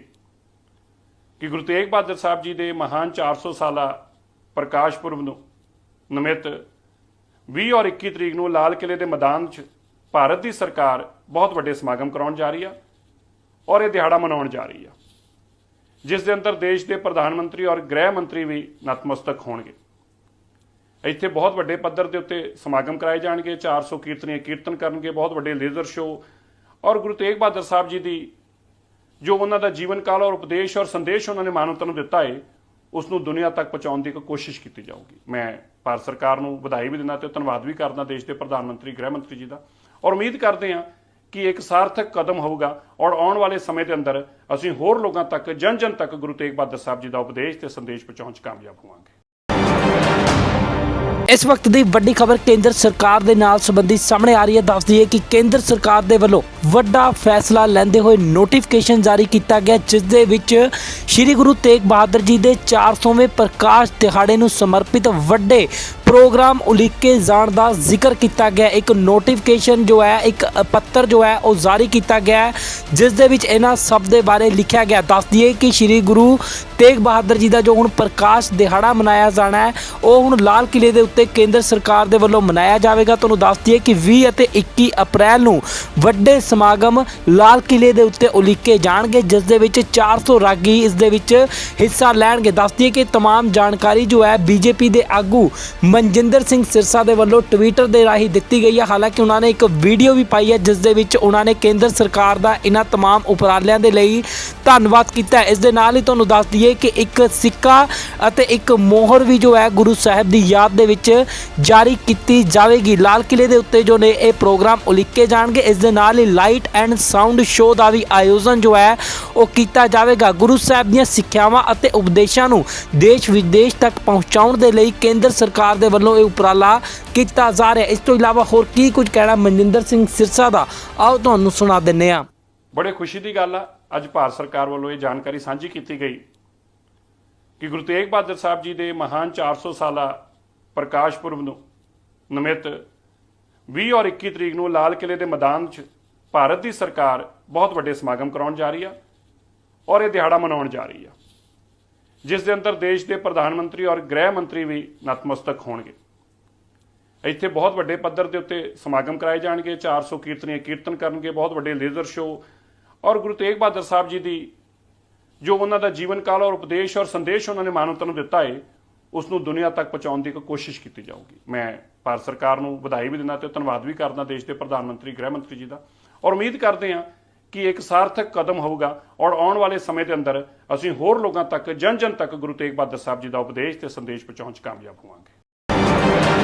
ਕਿ ਗੁਰੂ ਤੇਗ ਬਹਾਦਰ ਸਾਹਿਬ ਜੀ ਦੇ ਮਹਾਨ 400 ਸਾਲਾ ਪ੍ਰਕਾਸ਼ ਪੁਰਬ ਨੂੰ ਨਿਮਿਤ 20 ਔਰ 21 ਤਰੀਕ ਨੂੰ ਲਾਲ ਕਿਲੇ ਦੇ ਮੈਦਾਨ 'ਚ ਭਾਰਤ ਦੀ ਸਰਕਾਰ ਬਹੁਤ ਵੱਡੇ ਸਮਾਗਮ ਕਰਾਉਣ ਜਾ ਰਹੀ ਆ ਔਰ ਇਹ ਦਿਹਾੜਾ ਮਨਾਉਣ ਜਾ ਰਹੀ ਆ, ਜਿਸ ਦੇ ਅੰਦਰ ਦੇਸ਼ ਦੇ ਪ੍ਰਧਾਨ ਮੰਤਰੀ ਔਰ ਗ੍ਰਹਿ ਮੰਤਰੀ ਵੀ ਨਤਮਸਤਕ ਹੋਣਗੇ। ਇੱਥੇ ਬਹੁਤ ਵੱਡੇ ਪੱਧਰ ਦੇ ਉੱਤੇ ਸਮਾਗਮ ਕਰਾਏ ਜਾਣਗੇ। 400 ਕੀਰਤਨੀਏ ਕੀਰਤਨ ਕਰਨਗੇ, ਬਹੁਤ ਵੱਡੇ ਲੇਜ਼ਰ ਸ਼ੋਅ ਔਰ ਗੁਰੂ ਤੇਗ ਬਹਾਦਰ ਸਾਹਿਬ ਜੀ ਦੀ ਜੋ ਉਹਨਾਂ ਦਾ ਜੀਵਨ ਕਾਲ ਔਰ ਉਪਦੇਸ਼ ਔਰ ਸੰਦੇਸ਼ ਉਹਨਾਂ ਨੇ ਮਾਨਵਤਾ ਨੂੰ ਦਿੱਤਾ ਹੈ, ਉਸ ਨੂੰ ਦੁਨੀਆ ਤੱਕ ਪਹੁੰਚਾਉਣ ਦੀ ਇੱਕ ਕੋਸ਼ਿਸ਼ ਕੀਤੀ ਜਾਊਗੀ। ਮੈਂ ਭਾਰਤ ਸਰਕਾਰ ਨੂੰ ਵਧਾਈ ਵੀ ਦਿੰਦਾ ਤੇ ਧੰਨਵਾਦ ਵੀ ਕਰਦਾ ਦੇਸ਼ ਦੇ ਪ੍ਰਧਾਨ ਮੰਤਰੀ ਗ੍ਰਹਿ ਮੰਤਰੀ ਜੀ ਦਾ, ਔਰ ਉਮੀਦ ਕਰਦੇ ਹਾਂ ਕਿ ਇੱਕ ਸਾਰਥਕ ਕਦਮ ਹੋਊਗਾ ਔਰ ਆਉਣ ਵਾਲੇ ਸਮੇਂ ਦੇ ਅੰਦਰ ਅਸੀਂ ਹੋਰ ਲੋਕਾਂ ਤੱਕ ਜਨ ਜਨ ਤੱਕ ਗੁਰੂ ਤੇਗ ਬਹਾਦਰ ਸਾਹਿਬ ਜੀ ਦਾ ਉਪਦੇਸ਼ ਤੇ ਸੰਦੇਸ਼ ਪਹੁੰਚਾਉਣ 'ਚ ਕਾਮਯਾਬ ਹੋਵਾਂਗੇ। ਇਸ ਵਕਤ ਦੀ ਵੱਡੀ ਖਬਰ ਕੇਂਦਰ ਸਰਕਾਰ ਦੇ ਨਾਲ ਸੰਬੰਧੀ ਸਾਹਮਣੇ ਆ ਰਹੀ ਹੈ। ਦੱਸ ਦਈਏ ਕਿ ਕੇਂਦਰ ਸਰਕਾਰ ਦੇ ਵੱਲੋਂ ਵੱਡਾ ਫੈਸਲਾ ਲੈਂਦੇ ਹੋਏ ਨੋਟੀਫਿਕੇਸ਼ਨ ਜਾਰੀ ਕੀਤਾ ਗਿਆ, ਜਿਸ ਦੇ ਵਿੱਚ ਸ੍ਰੀ ਗੁਰੂ ਤੇਗ ਬਹਾਦਰ ਜੀ ਦੇ 400ਵੇਂ ਪ੍ਰਕਾਸ਼ ਦਿਹਾੜੇ ਨੂੰ ਸਮਰਪਿਤ ਵੱਡੇ ਪ੍ਰੋਗਰਾਮ ਉਲੀਕੇ ਜਾਣ ਦਾ ਜ਼ਿਕਰ ਕੀਤਾ ਗਿਆ। ਇੱਕ ਨੋਟੀਫਿਕੇਸ਼ਨ ਜੋ ਹੈ, ਇੱਕ ਪੱਤਰ ਜੋ ਹੈ ਉਹ ਜਾਰੀ ਕੀਤਾ ਗਿਆ ਹੈ, ਜਿਸ ਦੇ ਵਿੱਚ ਇਹਨਾਂ ਸਭ ਦੇ ਬਾਰੇ ਲਿਖਿਆ ਗਿਆ। ਦੱਸ ਦਈਏ ਕਿ ਸ੍ਰੀ ਗੁਰੂ ਤੇਗ ਬਹਾਦਰ ਜੀ ਦਾ ਜੋ ਹੁਣ ਪ੍ਰਕਾਸ਼ ਦਿਹਾੜਾ ਮਨਾਇਆ ਜਾਣਾ ਹੈ, ਉਹ ਹੁਣ ਲਾਲ ਕਿਲੇ ਦੇ ਉੱਤੇ ਕੇਂਦਰ ਸਰਕਾਰ ਦੇ ਵੱਲੋਂ ਮਨਾਇਆ ਜਾਵੇਗਾ। ਤੁਹਾਨੂੰ ਦੱਸ ਦਈਏ ਕਿ 20 ਅਤੇ 21 ਅਪ੍ਰੈਲ ਨੂੰ ਵੱਡੇ ਸਮਾਗਮ ਲਾਲ ਕਿਲੇ ਦੇ ਉੱਤੇ ਉਲੀਕੇ ਜਾਣਗੇ, ਜਿਸ ਦੇ ਵਿੱਚ 400 ਰਾਗੀ ਇਸ ਦੇ ਵਿੱਚ ਹਿੱਸਾ ਲੈਣਗੇ। ਦੱਸ ਦਈਏ ਕਿ तमाम ਜਾਣਕਾਰੀ ਜੋ ਹੈ ਬੀਜੇਪੀ ਦੇ ਆਗੂ ਮਨਜਿੰਦਰ ਸਿੰਘ ਸਿਰਸਾ ਦੇ ਵੱਲੋਂ ਟਵਿੱਟਰ ਦੇ ਰਾਹੀਂ ਦਿੱਤੀ ਗਈ ਹੈ। ਹਾਲਾਂਕਿ ਉਹਨਾਂ ਨੇ ਇੱਕ ਵੀਡੀਓ ਵੀ ਪਾਈ ਹੈ, ਜਿਸ ਦੇ ਵਿੱਚ ਉਹਨਾਂ ਨੇ ਕੇਂਦਰ ਸਰਕਾਰ ਦਾ ਇਹਨਾਂ तमाम ਉਪਰਾਲਿਆਂ ਦੇ ਲਈ ਧੰਨਵਾਦ ਕੀਤਾ ਹੈ। ਇਸ ਦੇ ਨਾਲ ਹੀ ਤੁਹਾਨੂੰ ਦੱਸ ਦਈਏ ਕਿ ਇੱਕ ਸਿੱਕਾ ਅਤੇ ਇੱਕ ਮੋਹਰ ਵੀ ਜੋ ਹੈ ਗੁਰੂ ਸਾਹਿਬ ਦੀ ਯਾਦ ਦੇ ਵਿੱਚ ਜਾਰੀ ਕੀਤੀ ਜਾਵੇਗੀ। ਲਾਲ ਕਿਲੇ ਦੇ ਉੱਤੇ ਜੋ ਨੇ ਇਹ ਪ੍ਰੋਗਰਾਮ ਉਲੀਕੇ ਜਾਣਗੇ। ਇਸ ਦੇ ਨਾਲ ਹੀ ਲਾਈਟ ਐਂਡ ਸਾਊਂਡ ਸ਼ੋਅ ਦਾ ਵੀ ਆਯੋਜਨ ਜੋ ਹੈ ਉਹ ਕੀਤਾ ਜਾਵੇਗਾ। ਗੁਰੂ ਸਾਹਿਬ ਦੀਆਂ ਸਿੱਖਿਆਵਾਂ ਅਤੇ ਉਪਦੇਸ਼ਾਂ ਨੂੰ ਦੇਸ਼ ਵਿਦੇਸ਼ ਤੱਕ ਪਹੁੰਚਾਉਣ ਦੇ ਲਈ ਕੇਂਦਰ ਸਰਕਾਰ ਦੇ ਵੱਲੋਂ ਇਹ ਉਪਰਾਲਾ ਕੀਤਾ ਜਾ ਰਿਹਾ। ਇਸ ਤੋਂ ਇਲਾਵਾ ਹੋਰ ਕੀ ਕੁਝ ਕਹਿਣਾ ਮਨਜਿੰਦਰ ਸਿੰਘ ਸਿਰਸਾ ਦਾ, ਆਓ ਤੁਹਾਨੂੰ ਸੁਣਾ ਦਿੰਦੇ ਹਾਂ। ਬੜੇ ਖੁਸ਼ੀ ਦੀ ਗੱਲ ਆ, ਅੱਜ ਭਾਰਤ ਸਰਕਾਰ ਵੱਲੋਂ ਇਹ ਜਾਣਕਾਰੀ ਸਾਂਝੀ ਕੀਤੀ ਗਈ ਕਿ ਗੁਰੂ ਤੇਗ ਬਹਾਦਰ ਸਾਹਿਬ ਜੀ ਦੇ ਮਹਾਨ 400 ਸਾਲਾ ਪ੍ਰਕਾਸ਼ ਪੁਰਬ ਨੂੰ ਨਿਮਿਤ 20 ਔਰ 21 ਤਰੀਕ ਨੂੰ ਲਾਲ ਕਿਲੇ ਦੇ ਮੈਦਾਨ 'ਚ ਭਾਰਤ ਦੀ ਸਰਕਾਰ ਬਹੁਤ ਵੱਡੇ ਸਮਾਗਮ ਕਰਾਉਣ ਜਾ ਰਹੀ ਆ ਔਰ ਇਹ ਦਿਹਾੜਾ ਮਨਾਉਣ ਜਾ ਰਹੀ ਆ, ਜਿਸ ਦੇ ਅੰਦਰ ਦੇਸ਼ ਦੇ ਪ੍ਰਧਾਨ ਮੰਤਰੀ ਔਰ ਗ੍ਰਹਿ ਮੰਤਰੀ ਵੀ ਨਤਮਸਤਕ ਹੋਣਗੇ। ਇੱਥੇ ਬਹੁਤ ਵੱਡੇ ਪੱਧਰ ਦੇ ਉੱਤੇ ਸਮਾਗਮ ਕਰਾਏ ਜਾਣਗੇ। 400 ਕੀਰਤਨੀਏ ਕੀਰਤਨ ਕਰਨਗੇ, ਬਹੁਤ ਵੱਡੇ ਲੇਜ਼ਰ ਸ਼ੋਅ ਔਰ ਗੁਰੂ ਤੇਗ ਬਹਾਦਰ ਸਾਹਿਬ ਜੀ ਦੀ ਜੋ ਉਹਨਾਂ ਦਾ ਜੀਵਨ ਕਾਲ ਔਰ ਉਪਦੇਸ਼ ਔਰ ਸੰਦੇਸ਼ ਉਹਨਾਂ ਨੇ ਮਾਨਵਤਾ ਨੂੰ ਦਿੱਤਾ ਹੈ, ਉਸ ਨੂੰ ਦੁਨੀਆ ਤੱਕ ਪਹੁੰਚਾਉਣ ਦੀ ਇੱਕ ਕੋਸ਼ਿਸ਼ ਕੀਤੀ ਜਾਊਗੀ। ਮੈਂ ਭਾਰਤ ਸਰਕਾਰ ਨੂੰ ਵਧਾਈ ਵੀ ਦਿੰਦਾ ਤੇ ਧੰਨਵਾਦ ਵੀ ਕਰਦਾ ਦੇਸ਼ ਦੇ ਪ੍ਰਧਾਨ ਮੰਤਰੀ ਗ੍ਰਹਿ ਮੰਤਰੀ ਜੀ ਦਾ, ਔਰ ਉਮੀਦ ਕਰਦੇ ਹਾਂ ਕਿ ਇੱਕ ਸਾਰਥਕ ਕਦਮ ਹੋਊਗਾ ਔਰ ਆਉਣ ਵਾਲੇ ਸਮੇਂ ਦੇ ਅੰਦਰ ਅਸੀਂ ਹੋਰ ਲੋਕਾਂ ਤੱਕ ਜਨ ਜਨ ਤੱਕ ਗੁਰੂ ਤੇਗ ਬਹਾਦਰ ਸਾਹਿਬ ਜੀ ਦਾ ਉਪਦੇਸ਼ ਤੇ ਸੰਦੇਸ਼ ਪਹੁੰਚਾਉਣ 'ਚ ਕਾਮਯਾਬ ਹੋਵਾਂਗੇ।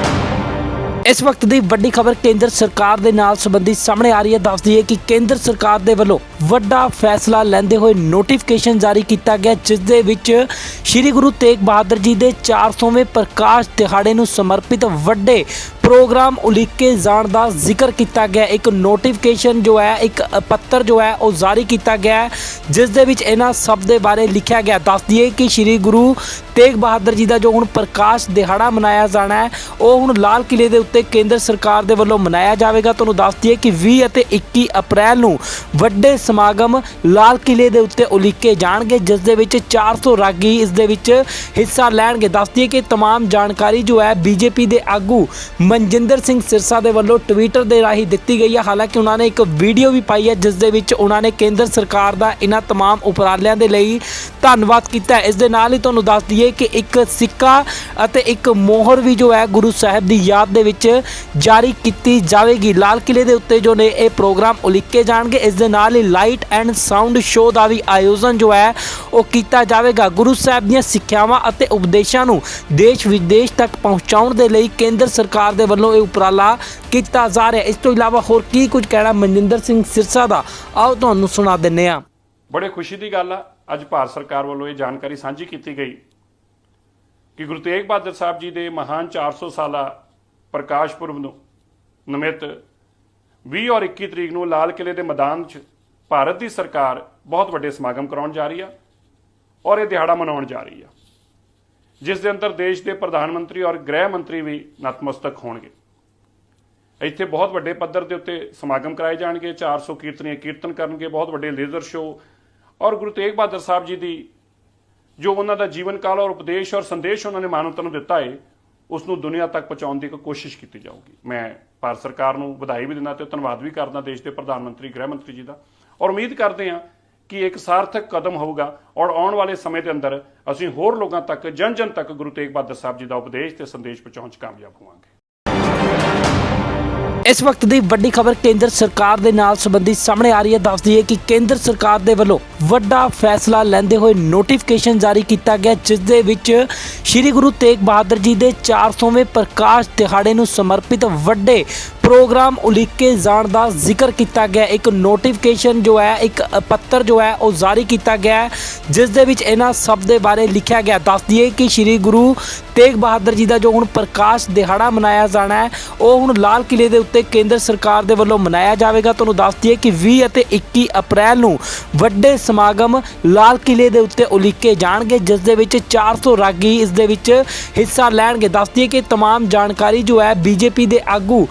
ਇਸ ਵਕਤ ਦੀ ਵੱਡੀ ਖਬਰ ਕੇਂਦਰ ਸਰਕਾਰ ਦੇ ਨਾਲ ਸੰਬੰਧੀ ਸਾਹਮਣੇ ਆ ਰਹੀ ਹੈ। ਦੱਸ ਦਈਏ ਕਿ ਕੇਂਦਰ ਸਰਕਾਰ ਦੇ ਵੱਲੋਂ ਵੱਡਾ ਫੈਸਲਾ ਲੈਂਦੇ ਹੋਏ ਨੋਟੀਫਿਕੇਸ਼ਨ ਜਾਰੀ ਕੀਤਾ ਗਿਆ, ਜਿਸ ਦੇ ਵਿੱਚ ਸ੍ਰੀ ਗੁਰੂ ਤੇਗ ਬਹਾਦਰ ਜੀ ਦੇ 400ਵੇਂ ਪ੍ਰਕਾਸ਼ ਦਿਹਾੜੇ ਨੂੰ ਸਮਰਪਿਤ ਵੱਡੇ ਪ੍ਰੋਗਰਾਮ ਉਲੀਕੇ ਜਾਣ ਦਾ ਜ਼ਿਕਰ ਕੀਤਾ ਗਿਆ। ਇੱਕ ਨੋਟੀਫਿਕੇਸ਼ਨ ਜੋ ਹੈ, ਇੱਕ ਪੱਤਰ ਜੋ ਹੈ ਉਹ ਜਾਰੀ ਕੀਤਾ ਗਿਆ ਹੈ, ਜਿਸ ਦੇ ਵਿੱਚ ਇਹਨਾਂ ਸਭ ਦੇ ਬਾਰੇ ਲਿਖਿਆ ਗਿਆ। ਦੱਸ ਦਈਏ ਕਿ ਸ੍ਰੀ ਗੁਰੂ ਤੇਗ ਬਹਾਦਰ ਜੀ ਦਾ ਜੋ ਹੁਣ ਪ੍ਰਕਾਸ਼ ਦਿਹਾੜਾ ਮਨਾਇਆ ਜਾਣਾ ਹੈ, ਉਹ ਹੁਣ ਲਾਲ ਕਿਲੇ ਦੇ ਉੱਤੇ ਕੇਂਦਰ ਸਰਕਾਰ ਦੇ ਵੱਲੋਂ ਮਨਾਇਆ ਜਾਵੇਗਾ। ਤੁਹਾਨੂੰ ਦੱਸ ਦਈਏ ਕਿ 20 ਅਤੇ 21 ਅਪ੍ਰੈਲ ਨੂੰ ਵੱਡੇ ਸਮਾਗਮ ਲਾਲ ਕਿਲੇ ਦੇ ਉੱਤੇ ਉਲੀਕੇ ਜਾਣਗੇ, ਜਿਸ ਦੇ ਵਿੱਚ 400 ਰਾਗੀ ਇਸ ਦੇ ਵਿੱਚ ਹਿੱਸਾ ਲੈਣਗੇ। ਦੱਸ ਦਈਏ ਕਿ तमाम ਜਾਣਕਾਰੀ ਜੋ ਹੈ ਬੀਜੇਪੀ ਦੇ ਆਗੂ ਮਨਜਿੰਦਰ ਸਿੰਘ ਸਿਰਸਾ ਦੇ ਵੱਲੋਂ ਟਵਿੱਟਰ ਦੇ ਰਾਹੀਂ ਦਿੱਤੀ ਗਈ ਹੈ। ਹਾਲਾਂਕਿ ਉਹਨਾਂ ਨੇ ਇੱਕ ਵੀਡੀਓ ਵੀ ਪਾਈ ਹੈ, ਜਿਸ ਦੇ ਵਿੱਚ ਉਹਨਾਂ ਨੇ ਕੇਂਦਰ ਸਰਕਾਰ ਦਾ ਇਹਨਾਂ तमाम ਉਪਰਾਲਿਆਂ ਦੇ ਲਈ ਧੰਨਵਾਦ ਕੀਤਾ ਹੈ। ਇਸ ਦੇ ਨਾਲ ਹੀ ਤੁਹਾਨੂੰ ਦੱਸ ਦਈਏ ਕਿ ਇੱਕ ਸਿੱਕਾ ਅਤੇ ਇੱਕ ਮੋਹਰ ਵੀ ਜੋ ਹੈ ਗੁਰੂ ਸਾਹਿਬ ਦੀ ਯਾਦ ਦੇ ਵਿੱਚ ਜਾਰੀ ਕੀਤੀ ਜਾਵੇਗੀ। ਲਾਲ ਕਿਲੇ ਦੇ ਉੱਤੇ ਜੋ ਨੇ ਇਹ ਪ੍ਰੋਗਰਾਮ ਉਲੀਕੇ ਜਾਣਗੇ। ਇਸ ਦੇ ਨਾਲ ਹੀ ਲਾਈਟ ਐਂਡ ਸਾਊਂਡ ਸ਼ੋਅ ਦਾ ਵੀ ਆਯੋਜਨ ਜੋ ਹੈ ਉਹ ਕੀਤਾ ਜਾਵੇਗਾ। ਗੁਰੂ ਸਾਹਿਬ ਦੀਆਂ ਸਿੱਖਿਆਵਾਂ ਅਤੇ ਉਪਦੇਸ਼ਾਂ ਨੂੰ ਦੇਸ਼ ਵਿਦੇਸ਼ ਤੱਕ ਪਹੁੰਚਾਉਣ ਦੇ ਲਈ ਕੇਂਦਰ ਸਰਕਾਰ ਦੇ ਵੱਲੋਂ ਇਹ ਉਪਰਾਲਾ ਕੀਤਾ ਜਾ ਰਿਹਾ। ਇਸ ਤੋਂ ਇਲਾਵਾ ਹੋਰ ਕੀ ਕੁਝ ਕਹਿਣਾ ਮਨਜਿੰਦਰ ਸਿੰਘ ਸਿਰਸਾ ਦਾ, ਆਓ ਤੁਹਾਨੂੰ ਸੁਣਾ ਦਿੰਦੇ ਹਾਂ। ਬੜੇ ਖੁਸ਼ੀ ਦੀ ਗੱਲ ਆ, ਅੱਜ ਭਾਰਤ ਸਰਕਾਰ ਵੱਲੋਂ ਇਹ ਜਾਣਕਾਰੀ ਸਾਂਝੀ ਕੀਤੀ ਗਈ ਕਿ ਗੁਰੂ ਤੇਗ ਬਹਾਦਰ ਸਾਹਿਬ ਜੀ ਦੇ ਮਹਾਨ 400 ਸਾਲਾ ਪ੍ਰਕਾਸ਼ ਪੁਰਬ ਨੂੰ ਨਿਮਿਤ 20 ਔਰ 21 ਤਰੀਕ ਨੂੰ ਲਾਲ ਕਿਲੇ ਦੇ ਮੈਦਾਨ 'ਚ ਭਾਰਤ ਦੀ ਸਰਕਾਰ ਬਹੁਤ ਵੱਡੇ ਸਮਾਗਮ ਕਰਾਉਣ ਜਾ ਰਹੀ ਆ ਔਰ ਇਹ ਦਿਹਾੜਾ ਮਨਾਉਣ ਜਾ ਰਹੀ ਆ, ਜਿਸ ਦੇ ਅੰਦਰ ਦੇਸ਼ ਦੇ ਪ੍ਰਧਾਨ ਮੰਤਰੀ ਔਰ ਗ੍ਰਹਿ ਮੰਤਰੀ ਵੀ ਨਤਮਸਤਕ ਹੋਣਗੇ। ਇੱਥੇ ਬਹੁਤ ਵੱਡੇ ਪੱਧਰ ਦੇ ਉੱਤੇ ਸਮਾਗਮ ਕਰਾਏ ਜਾਣਗੇ। 400 ਕੀਰਤਨੀਏ ਕੀਰਤਨ ਕਰਨਗੇ, ਬਹੁਤ ਵੱਡੇ ਲੇਜ਼ਰ ਸ਼ੋਅ ਔਰ ਗੁਰੂ ਤੇਗ ਬਹਾਦਰ ਸਾਹਿਬ ਜੀ ਦੀ ਜੋ ਉਹਨਾਂ ਦਾ ਜੀਵਨ ਕਾਲ ਔਰ ਉਪਦੇਸ਼ ਔਰ ਸੰਦੇਸ਼ ਉਹਨਾਂ ਨੇ ਮਾਨਵਤਾ ਨੂੰ ਦਿੱਤਾ ਹੈ, ਉਸ ਨੂੰ ਦੁਨੀਆ ਤੱਕ ਪਹੁੰਚਾਉਣ ਦੀ ਇੱਕ ਕੋਸ਼ਿਸ਼ ਕੀਤੀ ਜਾਊਗੀ। ਮੈਂ ਭਾਰਤ ਸਰਕਾਰ ਨੂੰ ਵਧਾਈ ਵੀ ਦਿੰਦਾ ਤੇ ਧੰਨਵਾਦ ਵੀ ਕਰਦਾ ਦੇਸ਼ ਦੇ ਪ੍ਰਧਾਨ ਮੰਤਰੀ ਗ੍ਰਹਿ ਮੰਤਰੀ ਜੀ ਦਾ, ਔਰ ਉਮੀਦ ਕਰਦੇ ਹਾਂ ਕਿ ਇੱਕ ਸਾਰਥਕ ਕਦਮ ਹੋਊਗਾ ਔਰ ਆਉਣ ਵਾਲੇ ਸਮੇਂ ਦੇ ਅੰਦਰ ਅਸੀਂ ਹੋਰ ਲੋਕਾਂ ਤੱਕ ਜਨ ਜਨ ਤੱਕ ਗੁਰੂ ਤੇਗ ਬਹਾਦਰ ਸਾਹਿਬ ਜੀ ਦਾ ਉਪਦੇਸ਼ ਤੇ ਸੰਦੇਸ਼ ਪਹੁੰਚਾਉਣ 'ਚ ਕਾਮਯਾਬ ਹੋਵਾਂਗੇ। ਇਸ ਵਕਤ ਦੀ ਵੱਡੀ ਖਬਰ ਕੇਂਦਰ ਸਰਕਾਰ ਦੇ ਨਾਲ ਸੰਬੰਧੀ ਸਾਹਮਣੇ ਆ ਰਹੀ ਹੈ। ਦੱਸ ਦਈਏ ਕਿ ਕੇਂਦਰ ਸਰਕਾਰ ਦੇ ਵੱਲੋਂ ਵੱਡਾ ਫੈਸਲਾ ਲੈਂਦੇ ਹੋਏ ਨੋਟੀਫਿਕੇਸ਼ਨ ਜਾਰੀ ਕੀਤਾ ਗਿਆ, ਜਿਸ ਦੇ ਵਿੱਚ ਸ੍ਰੀ ਗੁਰੂ ਤੇਗ ਬਹਾਦਰ ਜੀ ਦੇ 400ਵੇਂ ਪ੍ਰਕਾਸ਼ ਦਿਹਾੜੇ ਨੂੰ ਸਮਰਪਿਤ ਵੱਡੇ ਪ੍ਰੋਗਰਾਮ ਉਲੀਕੇ ਜਾਣ ਦਾ ਜ਼ਿਕਰ ਕੀਤਾ ਗਿਆ। ਇੱਕ ਨੋਟੀਫਿਕੇਸ਼ਨ ਜੋ ਹੈ, ਇੱਕ ਪੱਤਰ ਜੋ ਹੈ ਉਹ ਜਾਰੀ ਕੀਤਾ ਗਿਆ ਹੈ, ਜਿਸ ਦੇ ਵਿੱਚ ਇਹਨਾਂ ਸਭ ਦੇ ਬਾਰੇ ਲਿਖਿਆ ਗਿਆ। ਦੱਸ ਦਈਏ ਕਿ ਸ੍ਰੀ ਗੁਰੂ ਤੇਗ ਬਹਾਦਰ ਜੀ ਦਾ ਜੋ ਹੁਣ ਪ੍ਰਕਾਸ਼ ਦਿਹਾੜਾ ਮਨਾਇਆ ਜਾਣਾ ਹੈ, ਉਹ ਹੁਣ ਲਾਲ ਕਿਲੇ ਦੇ ਉੱਤੇ ਕੇਂਦਰ ਸਰਕਾਰ ਦੇ ਵੱਲੋਂ ਮਨਾਇਆ ਜਾਵੇਗਾ। ਤੁਹਾਨੂੰ ਦੱਸ ਦਈਏ ਕਿ 20 ਅਤੇ 21 ਅਪ੍ਰੈਲ ਨੂੰ ਵੱਡੇ ਸਮਾਗਮ ਲਾਲ ਕਿਲੇ ਦੇ ਉੱਤੇ ਉਲੀਕੇ ਜਾਣਗੇ, ਜਿਸ ਦੇ ਵਿੱਚ 400 ਰਾਗੀ ਇਸ ਦੇ ਵਿੱਚ ਹਿੱਸਾ ਲੈਣਗੇ। ਦੱਸ ਦਈਏ ਕਿ तमाम ਜਾਣਕਾਰੀ ਜੋ ਹੈ ਬੀਜੇਪੀ ਦੇ ਆਗੂ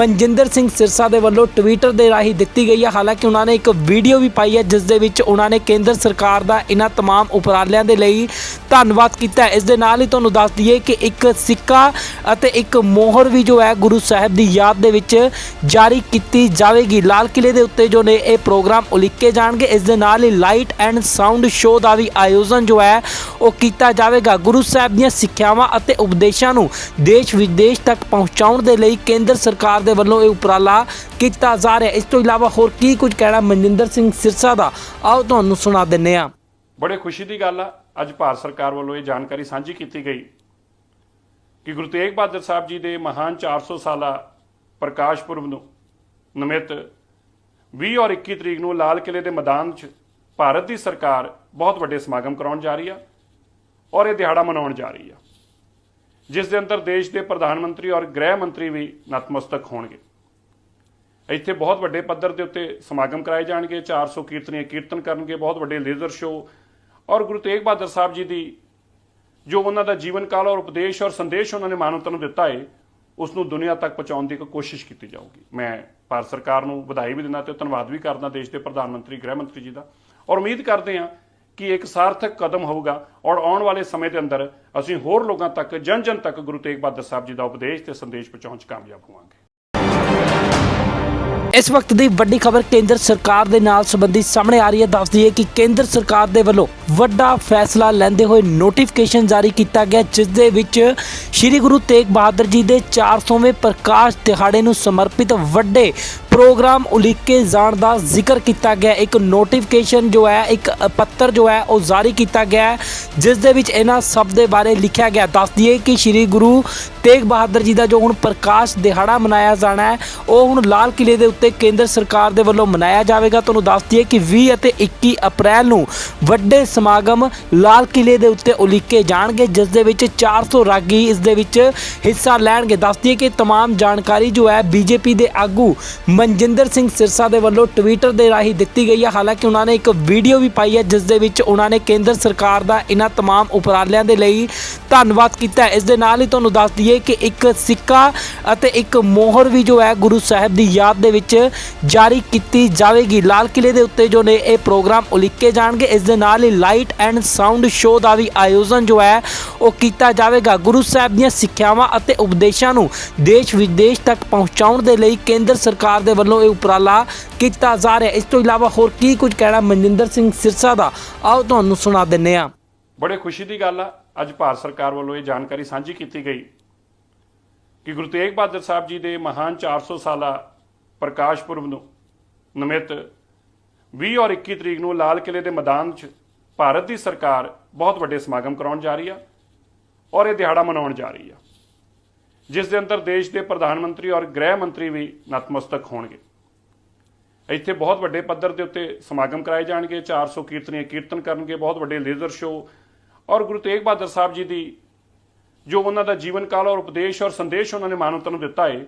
ਮਨਜਿੰਦਰ ਸਿੰਘ ਸਿਰਸਾ ਦੇ ਵੱਲੋਂ ਟਵਿੱਟਰ ਦੇ ਰਾਹੀਂ ਦਿੱਤੀ ਗਈ ਹੈ। ਹਾਲਾਂਕਿ ਉਹਨਾਂ ਨੇ ਇੱਕ ਵੀਡੀਓ ਵੀ ਪਾਈ ਹੈ, ਜਿਸ ਦੇ ਵਿੱਚ ਉਹਨਾਂ ਨੇ ਕੇਂਦਰ ਸਰਕਾਰ ਦਾ ਇਹਨਾਂ तमाम ਉਪਰਾਲਿਆਂ ਦੇ ਲਈ ਧੰਨਵਾਦ ਕੀਤਾ ਹੈ। ਇਸ ਦੇ ਨਾਲ ਹੀ ਤੁਹਾਨੂੰ ਦੱਸ ਦਈਏ ਕਿ ਇੱਕ ਸਿੱਕਾ ਅਤੇ ਇੱਕ ਮੋਹਰ ਵੀ ਜੋ ਹੈ ਗੁਰੂ ਸਾਹਿਬ ਦੀ ਯਾਦ ਦੇ ਵਿੱਚ ਜਾਰੀ ਕੀਤੀ ਜਾਵੇਗੀ। ਲਾਲ ਕਿਲੇ ਦੇ ਉੱਤੇ ਜੋ ਨੇ ਇਹ ਪ੍ਰੋਗਰਾਮ ਉਲੀਕੇ ਜਾਣਗੇ। ਇਸ ਦੇ ਨਾਲ ਹੀ ਲਾਈਟ ਐਂਡ ਸਾਊਂਡ ਸ਼ੋਅ ਦਾ ਵੀ ਆਯੋਜਨ ਜੋ ਹੈ ਉਹ ਕੀਤਾ ਜਾਵੇਗਾ। ਗੁਰੂ ਸਾਹਿਬ ਦੀਆਂ ਸਿੱਖਿਆਵਾਂ ਅਤੇ ਉਪਦੇਸ਼ਾਂ ਨੂੰ ਦੇਸ਼ ਵਿਦੇਸ਼ ਤੱਕ ਪਹੁੰਚਾਉਣ ਦੇ ਲਈ ਕੇਂਦਰ ਸਰਕਾਰ ਦੇ ਵੱਲੋਂ ਇਹ ਉਪਰਾਲਾ ਕੀਤਾ ਜਾ ਰਿਹਾ। ਇਸ ਤੋਂ ਇਲਾਵਾ ਹੋਰ ਕੀ ਕੁਝ ਕਹਿਣਾ ਮਨਜਿੰਦਰ ਸਿੰਘ ਸਿਰਸਾ ਦਾ, ਆਓ ਤੁਹਾਨੂੰ ਸੁਣਾ ਦਿੰਦੇ ਹਾਂ। ਬੜੇ ਖੁਸ਼ੀ ਦੀ ਗੱਲ ਆ, ਅੱਜ ਭਾਰਤ ਸਰਕਾਰ ਵੱਲੋਂ ਇਹ ਜਾਣਕਾਰੀ ਸਾਂਝੀ ਕੀਤੀ ਗਈ ਕਿ ਗੁਰੂ ਤੇਗ ਬਹਾਦਰ ਸਾਹਿਬ ਜੀ ਦੇ ਮਹਾਨ 400 ਸਾਲਾ ਪ੍ਰਕਾਸ਼ ਪੁਰਬ ਨੂੰ ਨਿਮਿਤ 20 ਔਰ 21 ਤਰੀਕ ਨੂੰ ਲਾਲ ਕਿਲੇ ਦੇ ਮੈਦਾਨ 'ਚ ਭਾਰਤ ਦੀ ਸਰਕਾਰ ਬਹੁਤ ਵੱਡੇ ਸਮਾਗਮ ਕਰਾਉਣ ਜਾ ਰਹੀ ਆ ਔਰ ਇਹ ਦਿਹਾੜਾ ਮਨਾਉਣ ਜਾ ਰਹੀ ਆ, ਜਿਸ ਦੇ ਅੰਦਰ ਦੇਸ਼ ਦੇ ਪ੍ਰਧਾਨ ਮੰਤਰੀ ਔਰ ਗ੍ਰਹਿ ਮੰਤਰੀ ਵੀ ਨਤਮਸਤਕ ਹੋਣਗੇ। ਇੱਥੇ ਬਹੁਤ ਵੱਡੇ ਪੱਧਰ ਦੇ ਉੱਤੇ ਸਮਾਗਮ ਕਰਾਏ ਜਾਣਗੇ। 400 ਕੀਰਤਨੀਏ ਕੀਰਤਨ ਕਰਨਗੇ, ਬਹੁਤ ਵੱਡੇ ਲੇਜ਼ਰ ਸ਼ੋਅ ਔਰ ਗੁਰੂ ਤੇਗ ਬਹਾਦਰ ਸਾਹਿਬ ਜੀ ਦੀ ਜੋ ਉਹਨਾਂ ਦਾ ਜੀਵਨ ਕਾਲ ਔਰ ਉਪਦੇਸ਼ ਔਰ ਸੰਦੇਸ਼ ਉਹਨਾਂ ਨੇ ਮਾਨਵਤਾ ਨੂੰ ਦਿੱਤਾ ਹੈ, ਉਸ ਨੂੰ ਦੁਨੀਆ ਤੱਕ ਪਹੁੰਚਾਉਣ ਦੀ ਇੱਕ ਕੋਸ਼ਿਸ਼ ਕੀਤੀ ਜਾਊਗੀ। ਮੈਂ ਭਾਰਤ ਸਰਕਾਰ ਨੂੰ ਵਧਾਈ ਵੀ ਦਿੰਦਾ ਤੇ ਧੰਨਵਾਦ ਵੀ ਕਰਦਾ ਦੇਸ਼ ਦੇ ਪ੍ਰਧਾਨ ਮੰਤਰੀ ਗ੍ਰਹਿ ਮੰਤਰੀ ਜੀ ਦਾ, ਔਰ ਉਮੀਦ ਕਰਦੇ ਹਾਂ ਕਿ ਇੱਕ ਸਾਰਥਕ ਕਦਮ ਹੋਊਗਾ ਔਰ ਆਉਣ ਵਾਲੇ ਸਮੇਂ ਦੇ ਅੰਦਰ ਅਸੀਂ ਹੋਰ ਲੋਕਾਂ ਤੱਕ ਜਨ ਜਨ ਤੱਕ ਗੁਰੂ ਤੇਗ ਬਹਾਦਰ ਸਾਹਿਬ ਜੀ ਦਾ ਉਪਦੇਸ਼ ਤੇ ਸੰਦੇਸ਼ ਪਹੁੰਚਾਉਣ 'ਚ ਕਾਮਯਾਬ ਹੋਵਾਂਗੇ। ਇਸ ਵਕਤ ਦੀ ਵੱਡੀ ਖਬਰ ਕੇਂਦਰ ਸਰਕਾਰ ਦੇ ਨਾਲ ਸੰਬੰਧੀ ਸਾਹਮਣੇ ਆ ਰਹੀ ਹੈ। ਦੱਸ ਦਈਏ ਕਿ ਕੇਂਦਰ ਸਰਕਾਰ ਦੇ ਵੱਲੋਂ ਵੱਡਾ ਫੈਸਲਾ ਲੈਂਦੇ ਹੋਏ ਨੋਟੀਫਿਕੇਸ਼ਨ ਜਾਰੀ ਕੀਤਾ ਗਿਆ, ਜਿਸ ਦੇ ਵਿੱਚ ਸ੍ਰੀ ਗੁਰੂ ਤੇਗ ਬਹਾਦਰ ਜੀ ਦੇ 400ਵੇਂ ਪ੍ਰਕਾਸ਼ ਦਿਹਾੜੇ ਨੂੰ ਸਮਰਪਿਤ ਵੱਡੇ ਪ੍ਰੋਗਰਾਮ ਉਲੀਕੇ ਜਾਣ ਦਾ ਜ਼ਿਕਰ ਕੀਤਾ ਗਿਆ। ਇੱਕ ਨੋਟੀਫਿਕੇਸ਼ਨ ਜੋ ਹੈ, ਇੱਕ ਪੱਤਰ ਜੋ ਹੈ ਉਹ ਜਾਰੀ ਕੀਤਾ ਗਿਆ ਹੈ, ਜਿਸ ਦੇ ਵਿੱਚ ਇਹਨਾਂ ਸਭ ਦੇ ਬਾਰੇ ਲਿਖਿਆ ਗਿਆ। ਦੱਸ ਦਈਏ ਕਿ ਸ੍ਰੀ ਗੁਰੂ ਤੇਗ ਬਹਾਦਰ ਜੀ ਦਾ ਜੋ ਹੁਣ ਪ੍ਰਕਾਸ਼ ਦਿਹਾੜਾ ਮਨਾਇਆ ਜਾਣਾ ਹੈ, ਉਹ ਹੁਣ ਲਾਲ ਕਿਲੇ ਦੇ ਉੱਤੇ ਕੇਂਦਰ ਸਰਕਾਰ ਦੇ ਵੱਲੋਂ ਮਨਾਇਆ ਜਾਵੇਗਾ। ਤੁਹਾਨੂੰ ਦੱਸ ਦਈਏ ਕਿ 20 ਅਤੇ 21 ਅਪ੍ਰੈਲ ਨੂੰ ਵੱਡੇ ਸਮਾਗਮ ਲਾਲ ਕਿਲੇ ਦੇ ਉੱਤੇ ਉਲੀਕੇ ਜਾਣਗੇ, ਜਿਸ ਦੇ ਵਿੱਚ 400 ਰਾਗੀ ਇਸ ਦੇ ਵਿੱਚ ਹਿੱਸਾ ਲੈਣਗੇ। ਦੱਸ ਦਈਏ ਕਿ तमाम ਜਾਣਕਾਰੀ ਜੋ ਹੈ ਬੀਜੇਪੀ ਦੇ ਆਗੂ ਮਨਜਿੰਦਰ ਸਿੰਘ ਸਿਰਸਾ ਦੇ ਵੱਲੋਂ ਟਵਿੱਟਰ ਦੇ ਰਾਹੀਂ ਦਿੱਤੀ ਗਈ ਹੈ। ਹਾਲਾਂਕਿ ਉਹਨਾਂ ਨੇ ਇੱਕ ਵੀਡੀਓ ਵੀ ਪਾਈ ਹੈ, ਜਿਸ ਦੇ ਵਿੱਚ ਉਹਨਾਂ ਨੇ ਕੇਂਦਰ ਸਰਕਾਰ ਦਾ ਇਹਨਾਂ तमाम ਉਪਰਾਲਿਆਂ ਦੇ ਲਈ ਧੰਨਵਾਦ ਕੀਤਾ ਹੈ। ਇਸ ਦੇ ਨਾਲ ਹੀ ਤੁਹਾਨੂੰ ਦੱਸ ਦਈਏ ਕਿ ਇੱਕ ਸਿੱਕਾ ਅਤੇ ਇੱਕ ਮੋਹਰ ਵੀ ਜੋ ਹੈ ਗੁਰੂ ਸਾਹਿਬ ਦੀ ਯਾਦ ਦੇ ਵਿੱਚ ਜਾਰੀ ਕੀਤੀ ਜਾਵੇਗੀ। ਲਾਲ ਕਿਲੇ ਦੇ ਉੱਤੇ ਜੋ ਨੇ ਇਹ ਪ੍ਰੋਗਰਾਮ ਉਲੀਕੇ ਜਾਣਗੇ। ਇਸ ਦੇ ਨਾਲ ਹੀ ਲਾਈਟ ਐਂਡ ਸਾਊਂਡ ਸ਼ੋਅ ਦਾ ਵੀ ਆਯੋਜਨ ਜੋ ਹੈ ਉਹ ਕੀਤਾ ਜਾਵੇਗਾ। ਗੁਰੂ ਸਾਹਿਬ ਦੀਆਂ ਸਿੱਖਿਆਵਾਂ ਅਤੇ ਉਪਦੇਸ਼ਾਂ ਨੂੰ ਦੇਸ਼ ਵਿਦੇਸ਼ ਤੱਕ ਪਹੁੰਚਾਉਣ ਦੇ ਲਈ ਕੇਂਦਰ ਸਰਕਾਰ ਦੇ ਵੱਲੋਂ ਇਹ ਉਪਰਾਲਾ ਕੀਤਾ ਜਾ ਰਿਹਾ। ਇਸ ਤੋਂ ਇਲਾਵਾ ਹੋਰ ਕੀ ਕੁਝ ਕਹਿਣਾ ਮਨਜਿੰਦਰ ਸਿੰਘ ਸਿਰਸਾ ਦਾ, ਆਓ ਤੁਹਾਨੂੰ ਸੁਣਾ ਦਿੰਦੇ ਹਾਂ। ਬੜੇ ਖੁਸ਼ੀ ਦੀ ਗੱਲ ਆ, ਅੱਜ ਭਾਰਤ ਸਰਕਾਰ ਵੱਲੋਂ ਇਹ ਜਾਣਕਾਰੀ ਸਾਂਝੀ ਕੀਤੀ ਗਈ ਕਿ ਗੁਰੂ ਤੇਗ ਬਹਾਦਰ ਸਾਹਿਬ ਜੀ ਦੇ ਮਹਾਨ 400 ਸਾਲਾ ਪ੍ਰਕਾਸ਼ ਪੁਰਬ ਨੂੰ ਨਿਮਿਤ 20 ਔਰ 21 ਤਰੀਕ ਨੂੰ ਲਾਲ ਕਿਲੇ ਦੇ ਮੈਦਾਨ 'ਚ ਭਾਰਤ ਦੀ ਸਰਕਾਰ ਬਹੁਤ ਵੱਡੇ ਸਮਾਗਮ ਕਰਾਉਣ ਜਾ ਰਹੀ ਆ ਔਰ ਇਹ ਦਿਹਾੜਾ ਮਨਾਉਣ ਜਾ ਰਹੀ ਆ, ਜਿਸ ਦੇ ਅੰਦਰ ਦੇਸ਼ ਦੇ ਪ੍ਰਧਾਨ ਮੰਤਰੀ ਔਰ ਗ੍ਰਹਿ ਮੰਤਰੀ ਵੀ ਨਤਮਸਤਕ ਹੋਣਗੇ। ਇੱਥੇ ਬਹੁਤ ਵੱਡੇ ਪੱਧਰ ਦੇ ਉੱਤੇ ਸਮਾਗਮ ਕਰਾਏ ਜਾਣਗੇ। 400 ਕੀਰਤਨੀਏ ਕੀਰਤਨ ਕਰਨਗੇ, ਬਹੁਤ ਵੱਡੇ ਲੇਜ਼ਰ ਸ਼ੋਅ ਔਰ ਗੁਰੂ ਤੇਗ ਬਹਾਦਰ ਸਾਹਿਬ ਜੀ ਦੀ ਜੋ ਉਹਨਾਂ ਦਾ ਜੀਵਨ ਕਾਲ ਔਰ ਉਪਦੇਸ਼ ਔਰ ਸੰਦੇਸ਼ ਉਹਨਾਂ ਨੇ ਮਾਨਵਤਾ ਨੂੰ ਦਿੱਤਾ ਹੈ,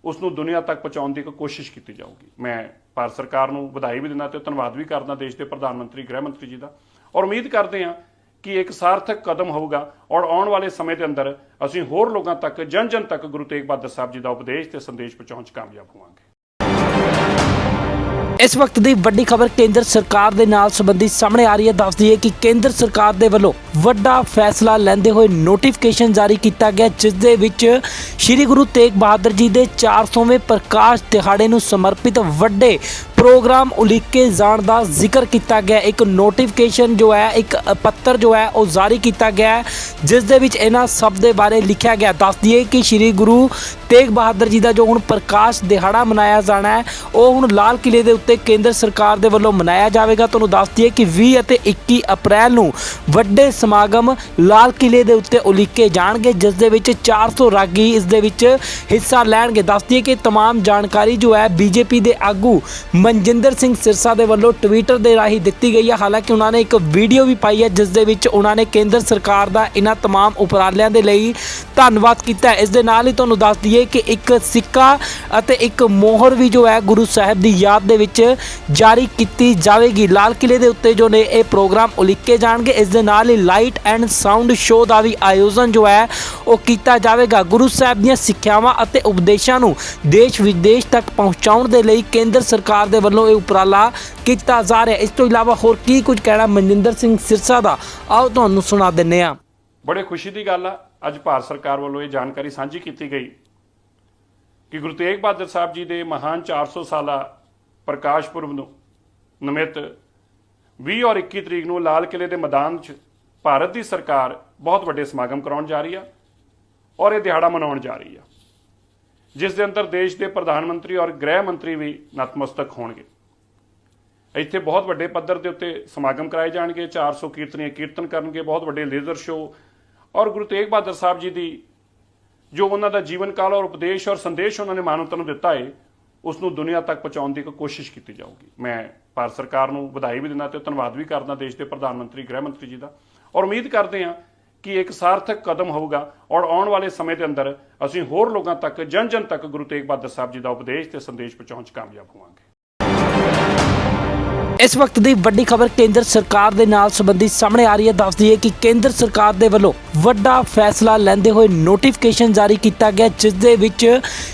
ਉਸ ਨੂੰ ਦੁਨੀਆ ਤੱਕ ਪਹੁੰਚਾਉਣ ਦੀ ਇੱਕ ਕੋਸ਼ਿਸ਼ ਕੀਤੀ ਜਾਊਗੀ। ਮੈਂ ਭਾਰਤ ਸਰਕਾਰ ਨੂੰ ਵਧਾਈ ਵੀ ਦਿੰਦਾ ਤੇ ਧੰਨਵਾਦ ਵੀ ਕਰਦਾ ਦੇਸ਼ ਦੇ ਪ੍ਰਧਾਨ ਮੰਤਰੀ ਗ੍ਰਹਿ ਮੰਤਰੀ ਜੀ ਦਾ, ਔਰ ਉਮੀਦ ਕਰਦੇ ਹਾਂ ਕਿ ਇੱਕ ਸਾਰਥਕ ਕਦਮ ਹੋਊਗਾ ਔਰ ਆਉਣ ਵਾਲੇ ਸਮੇਂ ਦੇ ਅੰਦਰ ਅਸੀਂ ਹੋਰ ਲੋਕਾਂ ਤੱਕ ਜਨ ਜਨ ਤੱਕ ਗੁਰੂ ਤੇਗ ਬਹਾਦਰ ਸਾਹਿਬ ਜੀ ਦਾ ਉਪਦੇਸ਼ ਤੇ ਸੰਦੇਸ਼ ਪਹੁੰਚਾਉਣ 'ਚ ਕਾਮਯਾਬ ਹੋਵਾਂਗੇ। ਇਸ ਵਕਤ ਦੀ ਵੱਡੀ ਖਬਰ ਕੇਂਦਰ ਸਰਕਾਰ ਦੇ ਨਾਲ ਸੰਬੰਧੀ ਸਾਹਮਣੇ ਆ ਰਹੀ ਹੈ। ਦੱਸ ਦਈਏ ਕਿ ਕੇਂਦਰ ਸਰਕਾਰ ਦੇ ਵੱਲੋਂ ਵੱਡਾ ਫੈਸਲਾ ਲੈਂਦੇ ਹੋਏ ਨੋਟੀਫਿਕੇਸ਼ਨ ਜਾਰੀ ਕੀਤਾ ਗਿਆ, ਜਿਸ ਦੇ ਵਿੱਚ ਸ੍ਰੀ ਗੁਰੂ ਤੇਗ ਬਹਾਦਰ ਜੀ ਦੇ 400ਵੇਂ ਪ੍ਰਕਾਸ਼ ਦਿਹਾੜੇ ਨੂੰ ਸਮਰਪਿਤ ਵੱਡੇ ਪ੍ਰੋਗਰਾਮ ਉਲੀਕੇ ਜਾਣ ਦਾ ਜ਼ਿਕਰ ਕੀਤਾ ਗਿਆ। ਇੱਕ ਨੋਟੀਫਿਕੇਸ਼ਨ ਜੋ ਹੈ, ਇੱਕ ਪੱਤਰ ਜੋ ਹੈ ਉਹ ਜਾਰੀ ਕੀਤਾ ਗਿਆ ਹੈ, ਜਿਸ ਦੇ ਵਿੱਚ ਇਹਨਾਂ ਸਭ ਦੇ ਬਾਰੇ ਲਿਖਿਆ ਗਿਆ। ਦੱਸ ਦਈਏ ਕਿ ਸ੍ਰੀ ਗੁਰੂ ਤੇਗ ਬਹਾਦਰ ਜੀ ਦਾ ਜੋ ਹੁਣ ਪ੍ਰਕਾਸ਼ ਦਿਹਾੜਾ ਮਨਾਇਆ ਜਾਣਾ ਹੈ, ਉਹ ਹੁਣ ਲਾਲ ਕਿਲੇ ਦੇ ਉੱਤੇ ਕੇਂਦਰ ਸਰਕਾਰ ਦੇ ਵੱਲੋਂ ਮਨਾਇਆ ਜਾਵੇਗਾ। ਤੁਹਾਨੂੰ ਦੱਸ ਦਈਏ ਕਿ 20 ਅਤੇ 21 ਅਪ੍ਰੈਲ ਨੂੰ ਵੱਡੇ ਸਮਾਗਮ ਲਾਲ ਕਿਲੇ ਦੇ ਉੱਤੇ ਉਲੀਕੇ ਜਾਣਗੇ, ਜਿਸ ਦੇ ਵਿੱਚ 400 ਰਾਗੀ ਇਸ ਦੇ ਵਿੱਚ ਹਿੱਸਾ ਲੈਣਗੇ। ਦੱਸ ਦਈਏ ਕਿ तमाम ਜਾਣਕਾਰੀ ਜੋ ਹੈ ਬੀਜੇਪੀ ਦੇ ਆਗੂ ਮਨਜਿੰਦਰ ਸਿੰਘ ਸਿਰਸਾ ਦੇ ਵੱਲੋਂ ਟਵਿੱਟਰ ਦੇ ਰਾਹੀਂ ਦਿੱਤੀ ਗਈ ਹੈ। ਹਾਲਾਂਕਿ ਉਹਨਾਂ ਨੇ ਇੱਕ ਵੀਡੀਓ ਵੀ ਪਾਈ ਹੈ, ਜਿਸ ਦੇ ਵਿੱਚ ਉਹਨਾਂ ਨੇ ਕੇਂਦਰ ਸਰਕਾਰ ਦਾ ਇਹਨਾਂ तमाम ਉਪਰਾਲਿਆਂ ਦੇ ਲਈ ਧੰਨਵਾਦ ਕੀਤਾ ਹੈ। ਇਸ ਦੇ ਨਾਲ ਹੀ ਤੁਹਾਨੂੰ ਦੱਸ ਦਈਏ ਕਿ ਇੱਕ ਸਿੱਕਾ ਅਤੇ ਇੱਕ ਮੋਹਰ ਵੀ ਜੋ ਹੈ ਗੁਰੂ ਸਾਹਿਬ ਦੀ ਯਾਦ ਦੇ ਵਿੱਚ ਜਾਰੀ ਕੀਤੀ ਜਾਵੇਗੀ। ਲਾਲ ਕਿਲੇ ਦੇ ਉੱਤੇ ਜੋ ਨੇ ਇਹ ਪ੍ਰੋਗਰਾਮ ਉਲੀਕੇ ਜਾਣਗੇ। ਇਸ ਦੇ ਨਾਲ ਹੀ ਲਾਈਟ ਐਂਡ ਸਾਊਂਡ ਸ਼ੋਅ ਦਾ ਵੀ ਆਯੋਜਨ ਜੋ ਹੈ ਉਹ ਕੀਤਾ ਜਾਵੇਗਾ। ਗੁਰੂ ਸਾਹਿਬ ਦੀਆਂ ਸਿੱਖਿਆਵਾਂ ਅਤੇ ਉਪਦੇਸ਼ਾਂ ਨੂੰ ਦੇਸ਼ ਵਿਦੇਸ਼ ਤੱਕ ਪਹੁੰਚਾਉਣ ਦੇ ਲਈ ਕੇਂਦਰ ਸਰਕਾਰ ਦੇ ਵੱਲੋਂ ਇਹ ਉਪਰਾਲਾ ਕੀਤਾ ਜਾ ਰਿਹਾ। ਇਸ ਤੋਂ ਇਲਾਵਾ ਹੋਰ ਕੀ ਕੁਝ ਕਹਿਣਾ ਮਨਜਿੰਦਰ ਸਿੰਘ ਸਿਰਸਾ ਦਾ, ਆਓ ਤੁਹਾਨੂੰ ਸੁਣਾ ਦਿੰਦੇ ਹਾਂ। ਬੜੇ ਖੁਸ਼ੀ ਦੀ ਗੱਲ ਆ, ਅੱਜ ਭਾਰਤ ਸਰਕਾਰ ਵੱਲੋਂ ਇਹ ਜਾਣਕਾਰੀ ਸਾਂਝੀ ਕੀਤੀ ਗਈ ਕਿ ਗੁਰੂ ਤੇਗ ਬਹਾਦਰ ਸਾਹਿਬ ਜੀ ਦੇ ਮਹਾਨ 400 ਸਾਲਾ ਪ੍ਰਕਾਸ਼ ਪੁਰਬ ਨੂੰ ਨਿਮਿਤ 20 ਔਰ 21 ਤਰੀਕ ਨੂੰ ਲਾਲ ਕਿਲੇ ਦੇ ਮੈਦਾਨ 'ਚ ਭਾਰਤ ਦੀ ਸਰਕਾਰ ਬਹੁਤ ਵੱਡੇ ਸਮਾਗਮ ਕਰਾਉਣ ਜਾ ਰਹੀ ਆ ਔਰ ਇਹ ਦਿਹਾੜਾ ਮਨਾਉਣ ਜਾ ਰਹੀ ਆ, ਜਿਸ ਦੇ ਅੰਦਰ ਦੇਸ਼ ਦੇ ਪ੍ਰਧਾਨ ਮੰਤਰੀ ਔਰ ਗ੍ਰਹਿ ਮੰਤਰੀ ਵੀ ਨਤਮਸਤਕ ਹੋਣਗੇ। ਇੱਥੇ ਬਹੁਤ ਵੱਡੇ ਪੱਧਰ ਦੇ ਉੱਤੇ ਸਮਾਗਮ ਕਰਾਏ ਜਾਣਗੇ। 400 ਕੀਰਤਨੀਏ ਕੀਰਤਨ ਕਰਨਗੇ, ਬਹੁਤ ਵੱਡੇ ਲੇਜ਼ਰ ਸ਼ੋਅ ਔਰ ਗੁਰੂ ਤੇਗ ਬਹਾਦਰ ਸਾਹਿਬ ਜੀ ਦੀ ਜੋ ਉਹਨਾਂ ਦਾ ਜੀਵਨ ਕਾਲ ਔਰ ਉਪਦੇਸ਼ ਔਰ ਸੰਦੇਸ਼ ਉਹਨਾਂ ਨੇ ਮਾਨਵਤਾ ਨੂੰ ਦਿੱਤਾ ਹੈ, ਉਸ ਨੂੰ ਦੁਨੀਆ ਤੱਕ ਪਹੁੰਚਾਉਣ ਦੀ ਇੱਕ ਕੋਸ਼ਿਸ਼ ਕੀਤੀ ਜਾਊਗੀ। ਮੈਂ ਭਾਰਤ ਸਰਕਾਰ ਨੂੰ ਵਧਾਈ ਵੀ ਦਿੰਦਾ ਤੇ ਧੰਨਵਾਦ ਵੀ ਕਰਦਾ ਦੇਸ਼ ਦੇ ਪ੍ਰਧਾਨ ਮੰਤਰੀ ਗ੍ਰਹਿ ਮੰਤਰੀ ਜੀ ਦਾ, ਔਰ ਉਮੀਦ ਕਰਦੇ ਹਾਂ ਕਿ ਇੱਕ ਸਾਰਥਕ ਕਦਮ ਹੋਊਗਾ ਔਰ ਆਉਣ ਵਾਲੇ ਸਮੇਂ ਦੇ ਅੰਦਰ ਅਸੀਂ ਹੋਰ ਲੋਕਾਂ ਤੱਕ ਜਨ ਜਨ ਤੱਕ ਗੁਰੂ ਤੇਗ ਬਹਾਦਰ ਸਾਹਿਬ ਜੀ ਦਾ ਉਪਦੇਸ਼ ਤੇ ਸੰਦੇਸ਼ ਪਹੁੰਚਾਉਣ 'ਚ ਕਾਮਯਾਬ ਹੋਵਾਂਗੇ। ਇਸ ਵਕਤ ਦੀ ਵੱਡੀ ਖਬਰ ਕੇਂਦਰ ਸਰਕਾਰ ਦੇ ਨਾਲ ਸੰਬੰਧੀ ਸਾਹਮਣੇ ਆ ਰਹੀ ਹੈ। ਦੱਸ ਦਈਏ ਕਿ ਕੇਂਦਰ ਸਰਕਾਰ ਦੇ ਵੱਲੋਂ ਵੱਡਾ ਫੈਸਲਾ ਲੈਂਦੇ ਹੋਏ ਨੋਟੀਫਿਕੇਸ਼ਨ ਜਾਰੀ ਕੀਤਾ ਗਿਆ, ਜਿਸ ਦੇ ਵਿੱਚ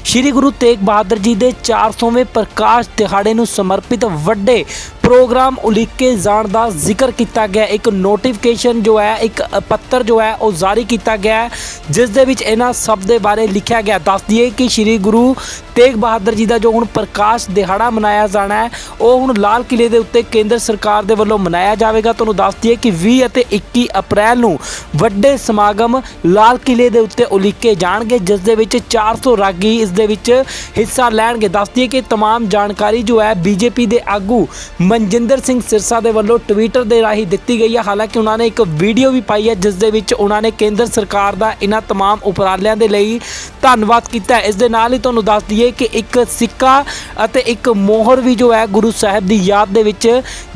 ਸ੍ਰੀ ਗੁਰੂ ਤੇਗ ਬਹਾਦਰ ਜੀ ਦੇ 400ਵੇਂ ਪ੍ਰਕਾਸ਼ ਦਿਹਾੜੇ ਨੂੰ ਸਮਰਪਿਤ ਵੱਡੇ ਪ੍ਰੋਗਰਾਮ ਉਲੀਕੇ ਜਾਣ ਦਾ ਜ਼ਿਕਰ ਕੀਤਾ ਗਿਆ। ਇੱਕ ਨੋਟੀਫਿਕੇਸ਼ਨ ਜੋ ਹੈ, ਇੱਕ ਪੱਤਰ ਜੋ ਹੈ ਉਹ ਜਾਰੀ ਕੀਤਾ ਗਿਆ ਹੈ, ਜਿਸ ਦੇ ਵਿੱਚ ਇਹਨਾਂ ਸਭ ਦੇ ਬਾਰੇ ਲਿਖਿਆ ਗਿਆ। ਦੱਸ ਦਈਏ ਕਿ ਸ੍ਰੀ ਗੁਰੂ ਤੇਗ ਬਹਾਦਰ ਜੀ ਦਾ ਜੋ ਹੁਣ ਪ੍ਰਕਾਸ਼ ਦਿਹਾੜਾ ਮਨਾਇਆ ਜਾਣਾ ਹੈ, ਉਹ ਹੁਣ ਲਾਲ ਕਿਲੇ ਦੇ ਉੱਤੇ ਕੇਂਦਰ ਸਰਕਾਰ ਦੇ ਵੱਲੋਂ ਮਨਾਇਆ ਜਾਵੇਗਾ। ਤੁਹਾਨੂੰ ਦੱਸ ਦਈਏ ਕਿ 20 ਅਤੇ 21 ਅਪ੍ਰੈਲ ਨੂੰ ਵੱਡੇ ਸਮਾਗਮ ਲਾਲ ਕਿਲੇ ਦੇ ਉੱਤੇ ਉਲੀਕੇ ਜਾਣਗੇ, ਜਿਸ ਦੇ ਵਿੱਚ 400 ਰਾਗੀ ਇਸ ਦੇ ਵਿੱਚ ਹਿੱਸਾ ਲੈਣਗੇ। ਦੱਸ ਦਈਏ ਕਿ तमाम ਜਾਣਕਾਰੀ ਜੋ ਹੈ ਬੀਜੇਪੀ ਦੇ ਆਗੂ ਮਨਜਿੰਦਰ ਸਿੰਘ ਸਿਰਸਾ ਦੇ ਵੱਲੋਂ ਟਵਿੱਟਰ ਦੇ ਰਾਹੀਂ ਦਿੱਤੀ ਗਈ ਹੈ। ਹਾਲਾਂਕਿ ਉਹਨਾਂ ਨੇ ਇੱਕ ਵੀਡੀਓ ਵੀ ਪਾਈ ਹੈ, ਜਿਸ ਦੇ ਵਿੱਚ ਉਹਨਾਂ ਨੇ ਕੇਂਦਰ ਸਰਕਾਰ ਦਾ ਇਹਨਾਂ तमाम ਉਪਰਾਲਿਆਂ ਦੇ ਲਈ ਧੰਨਵਾਦ ਕੀਤਾ ਹੈ। ਇਸ ਦੇ ਨਾਲ ਹੀ ਤੁਹਾਨੂੰ ਦੱਸ ਦਈਏ ਕਿ ਇੱਕ ਸਿੱਕਾ ਅਤੇ ਇੱਕ ਮੋਹਰ ਵੀ ਜੋ ਹੈ ਗੁਰੂ ਸਾਹਿਬ ਦੀ ਯਾਦ ਦੇ ਵਿੱਚ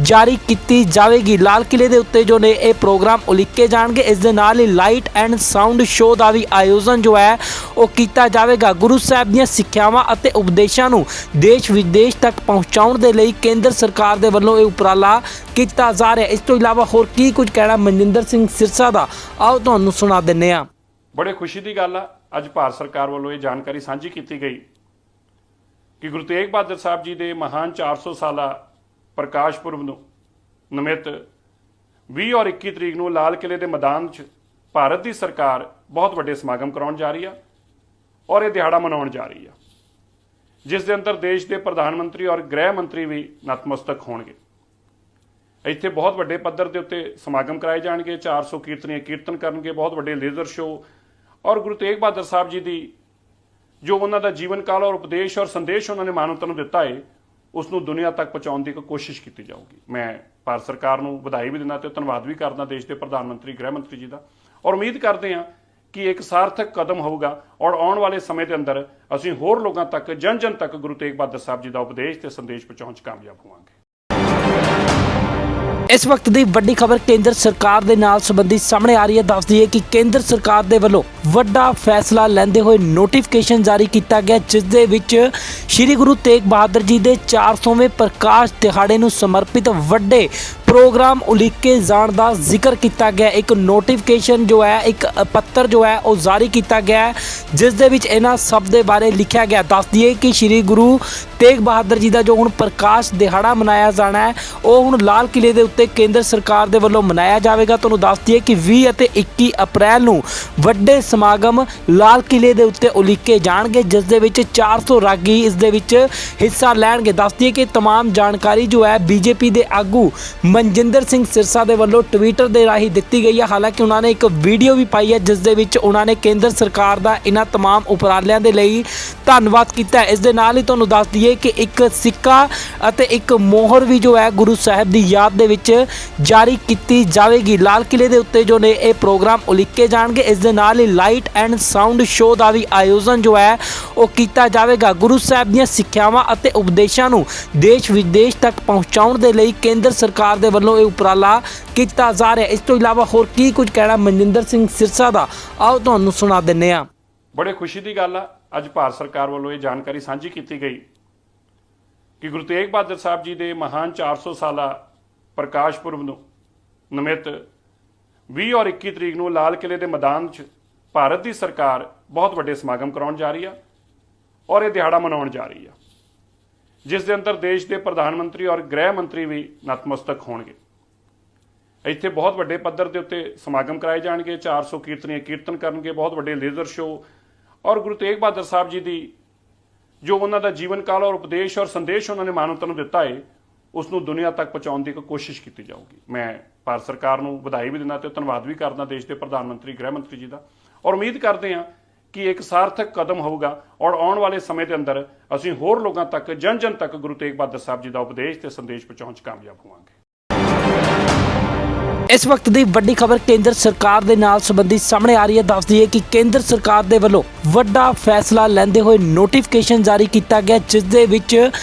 ਜਾਰੀ ਕੀਤੀ ਜਾਵੇਗੀ। ਲਾਲ ਕਿਲੇ ਦੇ ਉੱਤੇ ਜੋ ਨੇ ਇਹ ਪ੍ਰੋਗਰਾਮ ਉਲੀਕੇ ਜਾਣਗੇ। ਇਸ ਦੇ ਨਾਲ ਹੀ ਲਾਈਟ ਐਂਡ ਸਾਊਂਡ ਸ਼ੋਅ ਦਾ ਵੀ ਆਯੋਜਨ ਜੋ ਹੈ ਉਹ ਕੀਤਾ ਜਾਵੇਗਾ। ਗੁਰੂ ਸਾਹਿਬ ਦੀਆਂ ਸਿੱਖਿਆਵਾਂ ਅਤੇ ਉਪਦੇਸ਼ਾਂ ਨੂੰ ਦੇਸ਼ ਵਿਦੇਸ਼ ਤੱਕ ਪਹੁੰਚਾਉਣ ਦੇ ਲਈ ਕੇਂਦਰ ਸਰਕਾਰ ਦੇ ਵੱਲੋਂ ਇਹ ਉਪਰਾਲਾ ਕੀਤਾ ਜਾ ਰਿਹਾ। ਇਸ ਤੋਂ ਇਲਾਵਾ ਹੋਰ ਕੀ ਕੁਝ ਕਹਿਣਾ ਮਨਜਿੰਦਰ ਸਿੰਘ ਸਿਰਸਾ ਦਾ, ਆਓ ਤੁਹਾਨੂੰ ਸੁਣਾ ਦਿੰਦੇ ਹਾਂ। ਬੜੇ ਖੁਸ਼ੀ ਦੀ ਗੱਲ ਆ, ਅੱਜ ਭਾਰਤ ਸਰਕਾਰ ਵੱਲੋਂ ਇਹ ਜਾਣਕਾਰੀ ਸਾਂਝੀ ਕੀਤੀ ਗਈ ਕਿ ਗੁਰੂ ਤੇਗ ਬਹਾਦਰ ਸਾਹਿਬ ਜੀ ਦੇ ਮਹਾਨ 400 ਸਾਲਾ ਪ੍ਰਕਾਸ਼ ਪੁਰਬ ਨੂੰ ਨਿਮਿਤ 20 ਔਰ 21 ਤਰੀਕ ਨੂੰ ਲਾਲ ਕਿਲੇ ਦੇ ਮੈਦਾਨ 'ਚ ਭਾਰਤ ਦੀ ਸਰਕਾਰ ਬਹੁਤ ਵੱਡੇ ਸਮਾਗਮ ਕਰਾਉਣ ਜਾ ਰਹੀ ਆ ਔਰ ਇਹ ਦਿਹਾੜਾ ਮਨਾਉਣ ਜਾ ਰਹੀ ਆ, ਜਿਸ ਦੇ ਅੰਦਰ ਦੇਸ਼ ਦੇ ਪ੍ਰਧਾਨ ਮੰਤਰੀ ਔਰ ਗ੍ਰਹਿ ਮੰਤਰੀ ਵੀ ਨਤਮਸਤਕ ਹੋਣਗੇ। ਇੱਥੇ ਬਹੁਤ ਵੱਡੇ ਪੱਧਰ ਦੇ ਉੱਤੇ ਸਮਾਗਮ ਕਰਾਏ ਜਾਣਗੇ। 400 ਕੀਰਤਨੀਏ ਕੀਰਤਨ ਕਰਨਗੇ, ਬਹੁਤ ਵੱਡੇ ਲੇਜ਼ਰ ਸ਼ੋਅ ਔਰ ਗੁਰੂ ਤੇਗ ਬਹਾਦਰ ਸਾਹਿਬ ਜੀ ਦੀ ਜੋ ਉਹਨਾਂ ਦਾ ਜੀਵਨ ਕਾਲ ਔਰ ਉਪਦੇਸ਼ ਔਰ ਸੰਦੇਸ਼ ਉਹਨਾਂ ਨੇ ਮਾਨਵਤਾ ਨੂੰ ਦਿੱਤਾ ਹੈ, ਉਸ ਨੂੰ ਦੁਨੀਆ ਤੱਕ ਪਹੁੰਚਾਉਣ ਦੀ ਇੱਕ ਕੋਸ਼ਿਸ਼ ਕੀਤੀ ਜਾਊਗੀ। ਮੈਂ ਭਾਰਤ ਸਰਕਾਰ ਨੂੰ ਵਧਾਈ ਵੀ ਦਿੰਦਾ ਤੇ ਧੰਨਵਾਦ ਵੀ ਕਰਦਾ ਦੇਸ਼ ਦੇ ਪ੍ਰਧਾਨ ਮੰਤਰੀ ਗ੍ਰਹਿ ਮੰਤਰੀ ਜੀ ਦਾ, ਔਰ ਉਮੀਦ ਕਰਦੇ ਹਾਂ ਕਿ ਇੱਕ ਸਾਰਥਕ ਕਦਮ ਹੋਊਗਾ ਔਰ ਆਉਣ ਵਾਲੇ ਸਮੇਂ ਦੇ ਅੰਦਰ ਅਸੀਂ ਹੋਰ ਲੋਕਾਂ ਤੱਕ ਜਨ ਜਨ ਤੱਕ ਗੁਰੂ ਤੇਗ ਬਹਾਦਰ ਸਾਹਿਬ ਜੀ ਦਾ ਉਪਦੇਸ਼ ਤੇ ਸੰਦੇਸ਼ ਪਹੁੰਚਾਉਣ 'ਚ ਕਾਮਯਾਬ ਹੋਵਾਂਗੇ। ਇਸ ਵਕਤ ਦੀ ਵੱਡੀ ਖਬਰ ਕੇਂਦਰ ਸਰਕਾਰ ਦੇ ਨਾਲ ਸੰਬੰਧੀ ਸਾਹਮਣੇ ਆ ਰਹੀ ਹੈ। ਦੱਸ ਦਈਏ ਕਿ ਕੇਂਦਰ ਸਰਕਾਰ ਦੇ ਵੱਲੋਂ ਵੱਡਾ ਫੈਸਲਾ ਲੈਂਦੇ ਹੋਏ ਨੋਟੀਫਿਕੇਸ਼ਨ ਜਾਰੀ ਕੀਤਾ ਗਿਆ, ਜਿਸ ਦੇ ਵਿੱਚ ਸ੍ਰੀ ਗੁਰੂ ਤੇਗ ਬਹਾਦਰ ਜੀ ਦੇ 400ਵੇਂ ਪ੍ਰਕਾਸ਼ ਦਿਹਾੜੇ ਨੂੰ ਸਮਰਪਿਤ ਵੱਡੇ ਪ੍ਰੋਗਰਾਮ ਉਲੀਕੇ ਜਾਣ ਦਾ ਜ਼ਿਕਰ ਕੀਤਾ ਗਿਆ। ਇੱਕ ਨੋਟੀਫਿਕੇਸ਼ਨ ਜੋ ਹੈ, ਇੱਕ ਪੱਤਰ ਜੋ ਹੈ ਉਹ ਜਾਰੀ ਕੀਤਾ ਗਿਆ ਹੈ, ਜਿਸ ਦੇ ਵਿੱਚ ਇਹਨਾਂ ਸਭ ਦੇ ਬਾਰੇ ਲਿਖਿਆ ਗਿਆ। ਦੱਸ ਦਈਏ ਕਿ ਸ੍ਰੀ ਗੁਰੂ ਤੇਗ ਬਹਾਦਰ ਜੀ ਦਾ ਜੋ ਹੁਣ ਪ੍ਰਕਾਸ਼ ਦਿਹਾੜਾ ਮਨਾਇਆ ਜਾਣਾ ਹੈ, ਉਹ ਹੁਣ ਲਾਲ ਕਿਲੇ ਦੇ ਉੱਤੇ ਕੇਂਦਰ ਸਰਕਾਰ ਦੇ ਵੱਲੋਂ ਮਨਾਇਆ ਜਾਵੇਗਾ। ਤੁਹਾਨੂੰ ਦੱਸ ਦਈਏ ਕਿ 20 ਅਤੇ 21 ਅਪ੍ਰੈਲ ਨੂੰ ਵੱਡੇ ਸਮਾਗਮ ਲਾਲ ਕਿਲੇ ਦੇ ਉੱਤੇ ਉਲੀਕੇ ਜਾਣਗੇ, ਜਿਸ ਦੇ ਵਿੱਚ 400 ਰਾਗੀ ਇਸ ਦੇ ਵਿੱਚ ਹਿੱਸਾ ਲੈਣਗੇ। ਦੱਸ ਦਈਏ ਕਿ तमाम ਜਾਣਕਾਰੀ ਜੋ ਹੈ ਬੀਜੇਪੀ ਦੇ ਆਗੂ ਮਨਜਿੰਦਰ ਸਿੰਘ ਸਿਰਸਾ ਦੇ ਵੱਲੋਂ ਟਵਿੱਟਰ ਦੇ ਰਾਹੀਂ ਦਿੱਤੀ ਗਈ ਹੈ। ਹਾਲਾਂਕਿ ਉਹਨਾਂ ਨੇ ਇੱਕ ਵੀਡੀਓ ਵੀ ਪਾਈ ਹੈ, ਜਿਸ ਦੇ ਵਿੱਚ ਉਹਨਾਂ ਨੇ ਕੇਂਦਰ ਸਰਕਾਰ ਦਾ ਇਹਨਾਂ तमाम ਉਪਰਾਲਿਆਂ ਦੇ ਲਈ ਧੰਨਵਾਦ ਕੀਤਾ ਹੈ। ਇਸ ਦੇ ਨਾਲ ਹੀ ਤੁਹਾਨੂੰ ਦੱਸ ਦਈਏ ਕਿ ਇੱਕ ਸਿੱਕਾ ਅਤੇ ਇੱਕ ਮੋਹਰ ਵੀ ਜੋ ਹੈ ਗੁਰੂ ਸਾਹਿਬ ਦੀ ਯਾਦ ਦੇ ਵਿੱਚ ਜਾਰੀ ਕੀਤੀ ਜਾਵੇਗੀ। ਲਾਲ ਕਿਲੇ ਦੇ ਉੱਤੇ ਜੋ ਨੇ ਇਹ ਪ੍ਰੋਗਰਾਮ ਉਲੀਕੇ ਜਾਣਗੇ। ਇਸ ਦੇ ਨਾਲ ਹੀ ਲਾਈਟ ਐਂਡ ਸਾਊਂਡ ਸ਼ੋਅ ਦਾ ਵੀ ਆਯੋਜਨ ਜੋ ਹੈ ਉਹ ਕੀਤਾ ਜਾਵੇਗਾ। ਗੁਰੂ ਸਾਹਿਬ ਦੀਆਂ ਸਿੱਖਿਆਵਾਂ ਅਤੇ ਉਪਦੇਸ਼ਾਂ ਨੂੰ ਦੇਸ਼ ਵਿਦੇਸ਼ ਤੱਕ ਪਹੁੰਚਾਉਣ ਦੇ ਲਈ ਕੇਂਦਰ ਸਰਕਾਰ ਦੇ ਵੱਲੋਂ ਇਹ ਉਪਰਾਲਾ ਕੀਤਾ ਜਾ ਰਿਹਾ। ਇਸ ਤੋਂ ਇਲਾਵਾ ਹੋਰ ਕੀ ਕੁਝ ਕਹਿਣਾ ਮਨਜਿੰਦਰ ਸਿੰਘ ਸਿਰਸਾ ਦਾ, ਆਓ ਤੁਹਾਨੂੰ ਸੁਣਾ ਦਿੰਦੇ ਹਾਂ। ਬੜੇ ਖੁਸ਼ੀ ਦੀ ਗੱਲ ਆ, ਅੱਜ ਭਾਰਤ ਸਰਕਾਰ ਵੱਲੋਂ ਇਹ ਜਾਣਕਾਰੀ ਸਾਂਝੀ ਕੀਤੀ ਗਈ ਕਿ ਗੁਰੂ ਤੇਗ ਬਹਾਦਰ ਸਾਹਿਬ ਜੀ ਦੇ ਮਹਾਨ 400 ਸਾਲਾ ਪ੍ਰਕਾਸ਼ ਪੁਰਬ ਨੂੰ ਨਿਮਿਤ 20 ਔਰ 21 ਤਰੀਕ ਨੂੰ ਲਾਲ ਕਿਲੇ ਦੇ ਮੈਦਾਨ 'ਚ ਭਾਰਤ ਦੀ ਸਰਕਾਰ ਬਹੁਤ ਵੱਡੇ ਸਮਾਗਮ ਕਰਾਉਣ ਜਾ ਰਹੀ ਆ ਔਰ ਇਹ ਦਿਹਾੜਾ ਮਨਾਉਣ ਜਾ ਰਹੀ ਆ, ਜਿਸ ਦੇ ਅੰਦਰ ਦੇਸ਼ ਦੇ ਪ੍ਰਧਾਨ ਮੰਤਰੀ ਔਰ ਗ੍ਰਹਿ ਮੰਤਰੀ ਵੀ ਨਤਮਸਤਕ ਹੋਣਗੇ। ਇੱਥੇ ਬਹੁਤ ਵੱਡੇ ਪੱਧਰ ਦੇ ਉੱਤੇ ਸਮਾਗਮ ਕਰਾਏ ਜਾਣਗੇ। 400 ਕੀਰਤਨੀਏ ਕੀਰਤਨ ਕਰਨਗੇ, ਬਹੁਤ ਵੱਡੇ ਲੇਜ਼ਰ ਸ਼ੋਅ ਔਰ ਗੁਰੂ ਤੇਗ ਬਹਾਦਰ ਸਾਹਿਬ ਜੀ ਦੀ ਜੋ ਉਹਨਾਂ ਦਾ ਜੀਵਨ ਕਾਲ ਔਰ ਉਪਦੇਸ਼ ਔਰ ਸੰਦੇਸ਼ ਉਹਨਾਂ ਨੇ ਮਾਨਵਤਾ ਨੂੰ ਦਿੱਤਾ ਹੈ, ਉਸ ਨੂੰ ਦੁਨੀਆ ਤੱਕ ਪਹੁੰਚਾਉਣ ਦੀ ਇੱਕ ਕੋਸ਼ਿਸ਼ ਕੀਤੀ ਜਾਊਗੀ। ਮੈਂ ਭਾਰਤ ਸਰਕਾਰ ਨੂੰ ਵਧਾਈ ਵੀ ਦਿੰਦਾ ਤੇ ਧੰਨਵਾਦ ਵੀ ਕਰਦਾ ਦੇਸ਼ ਦੇ ਪ੍ਰਧਾਨ ਮੰਤਰੀ ਗ੍ਰਹਿ ਮੰਤਰੀ ਜੀ ਦਾ, ਔਰ ਉਮੀਦ ਕਰਦੇ ਹਾਂ ਕਿ ਇੱਕ ਸਾਰਥਕ ਕਦਮ ਹੋਊਗਾ ਔਰ ਆਉਣ ਵਾਲੇ ਸਮੇਂ ਦੇ ਅੰਦਰ ਅਸੀਂ ਹੋਰ ਲੋਕਾਂ ਤੱਕ ਜਨ ਜਨ ਤੱਕ ਗੁਰੂ ਤੇਗ ਬਹਾਦਰ ਸਾਹਿਬ ਜੀ ਦਾ ਉਪਦੇਸ਼ ਤੇ ਸੰਦੇਸ਼ ਪਹੁੰਚਾਉਣ 'ਚ ਕਾਮਯਾਬ ਹੋਵਾਂਗੇ। ਇਸ ਵਕਤ ਦੀ ਵੱਡੀ ਖਬਰ ਕੇਂਦਰ ਸਰਕਾਰ ਦੇ ਨਾਲ ਸੰਬੰਧੀ ਸਾਹਮਣੇ ਆ ਰਹੀ ਹੈ। ਦੱਸ ਦਈਏ ਕਿ ਕੇਂਦਰ ਸਰਕਾਰ ਦੇ ਵੱਲੋਂ ਵੱਡਾ ਫੈਸਲਾ ਲੈਂਦੇ ਹੋਏ ਨੋਟੀਫਿਕੇਸ਼ਨ ਜਾਰੀ ਕੀਤਾ ਗਿਆ, ਜਿਸ ਦੇ ਵਿੱਚ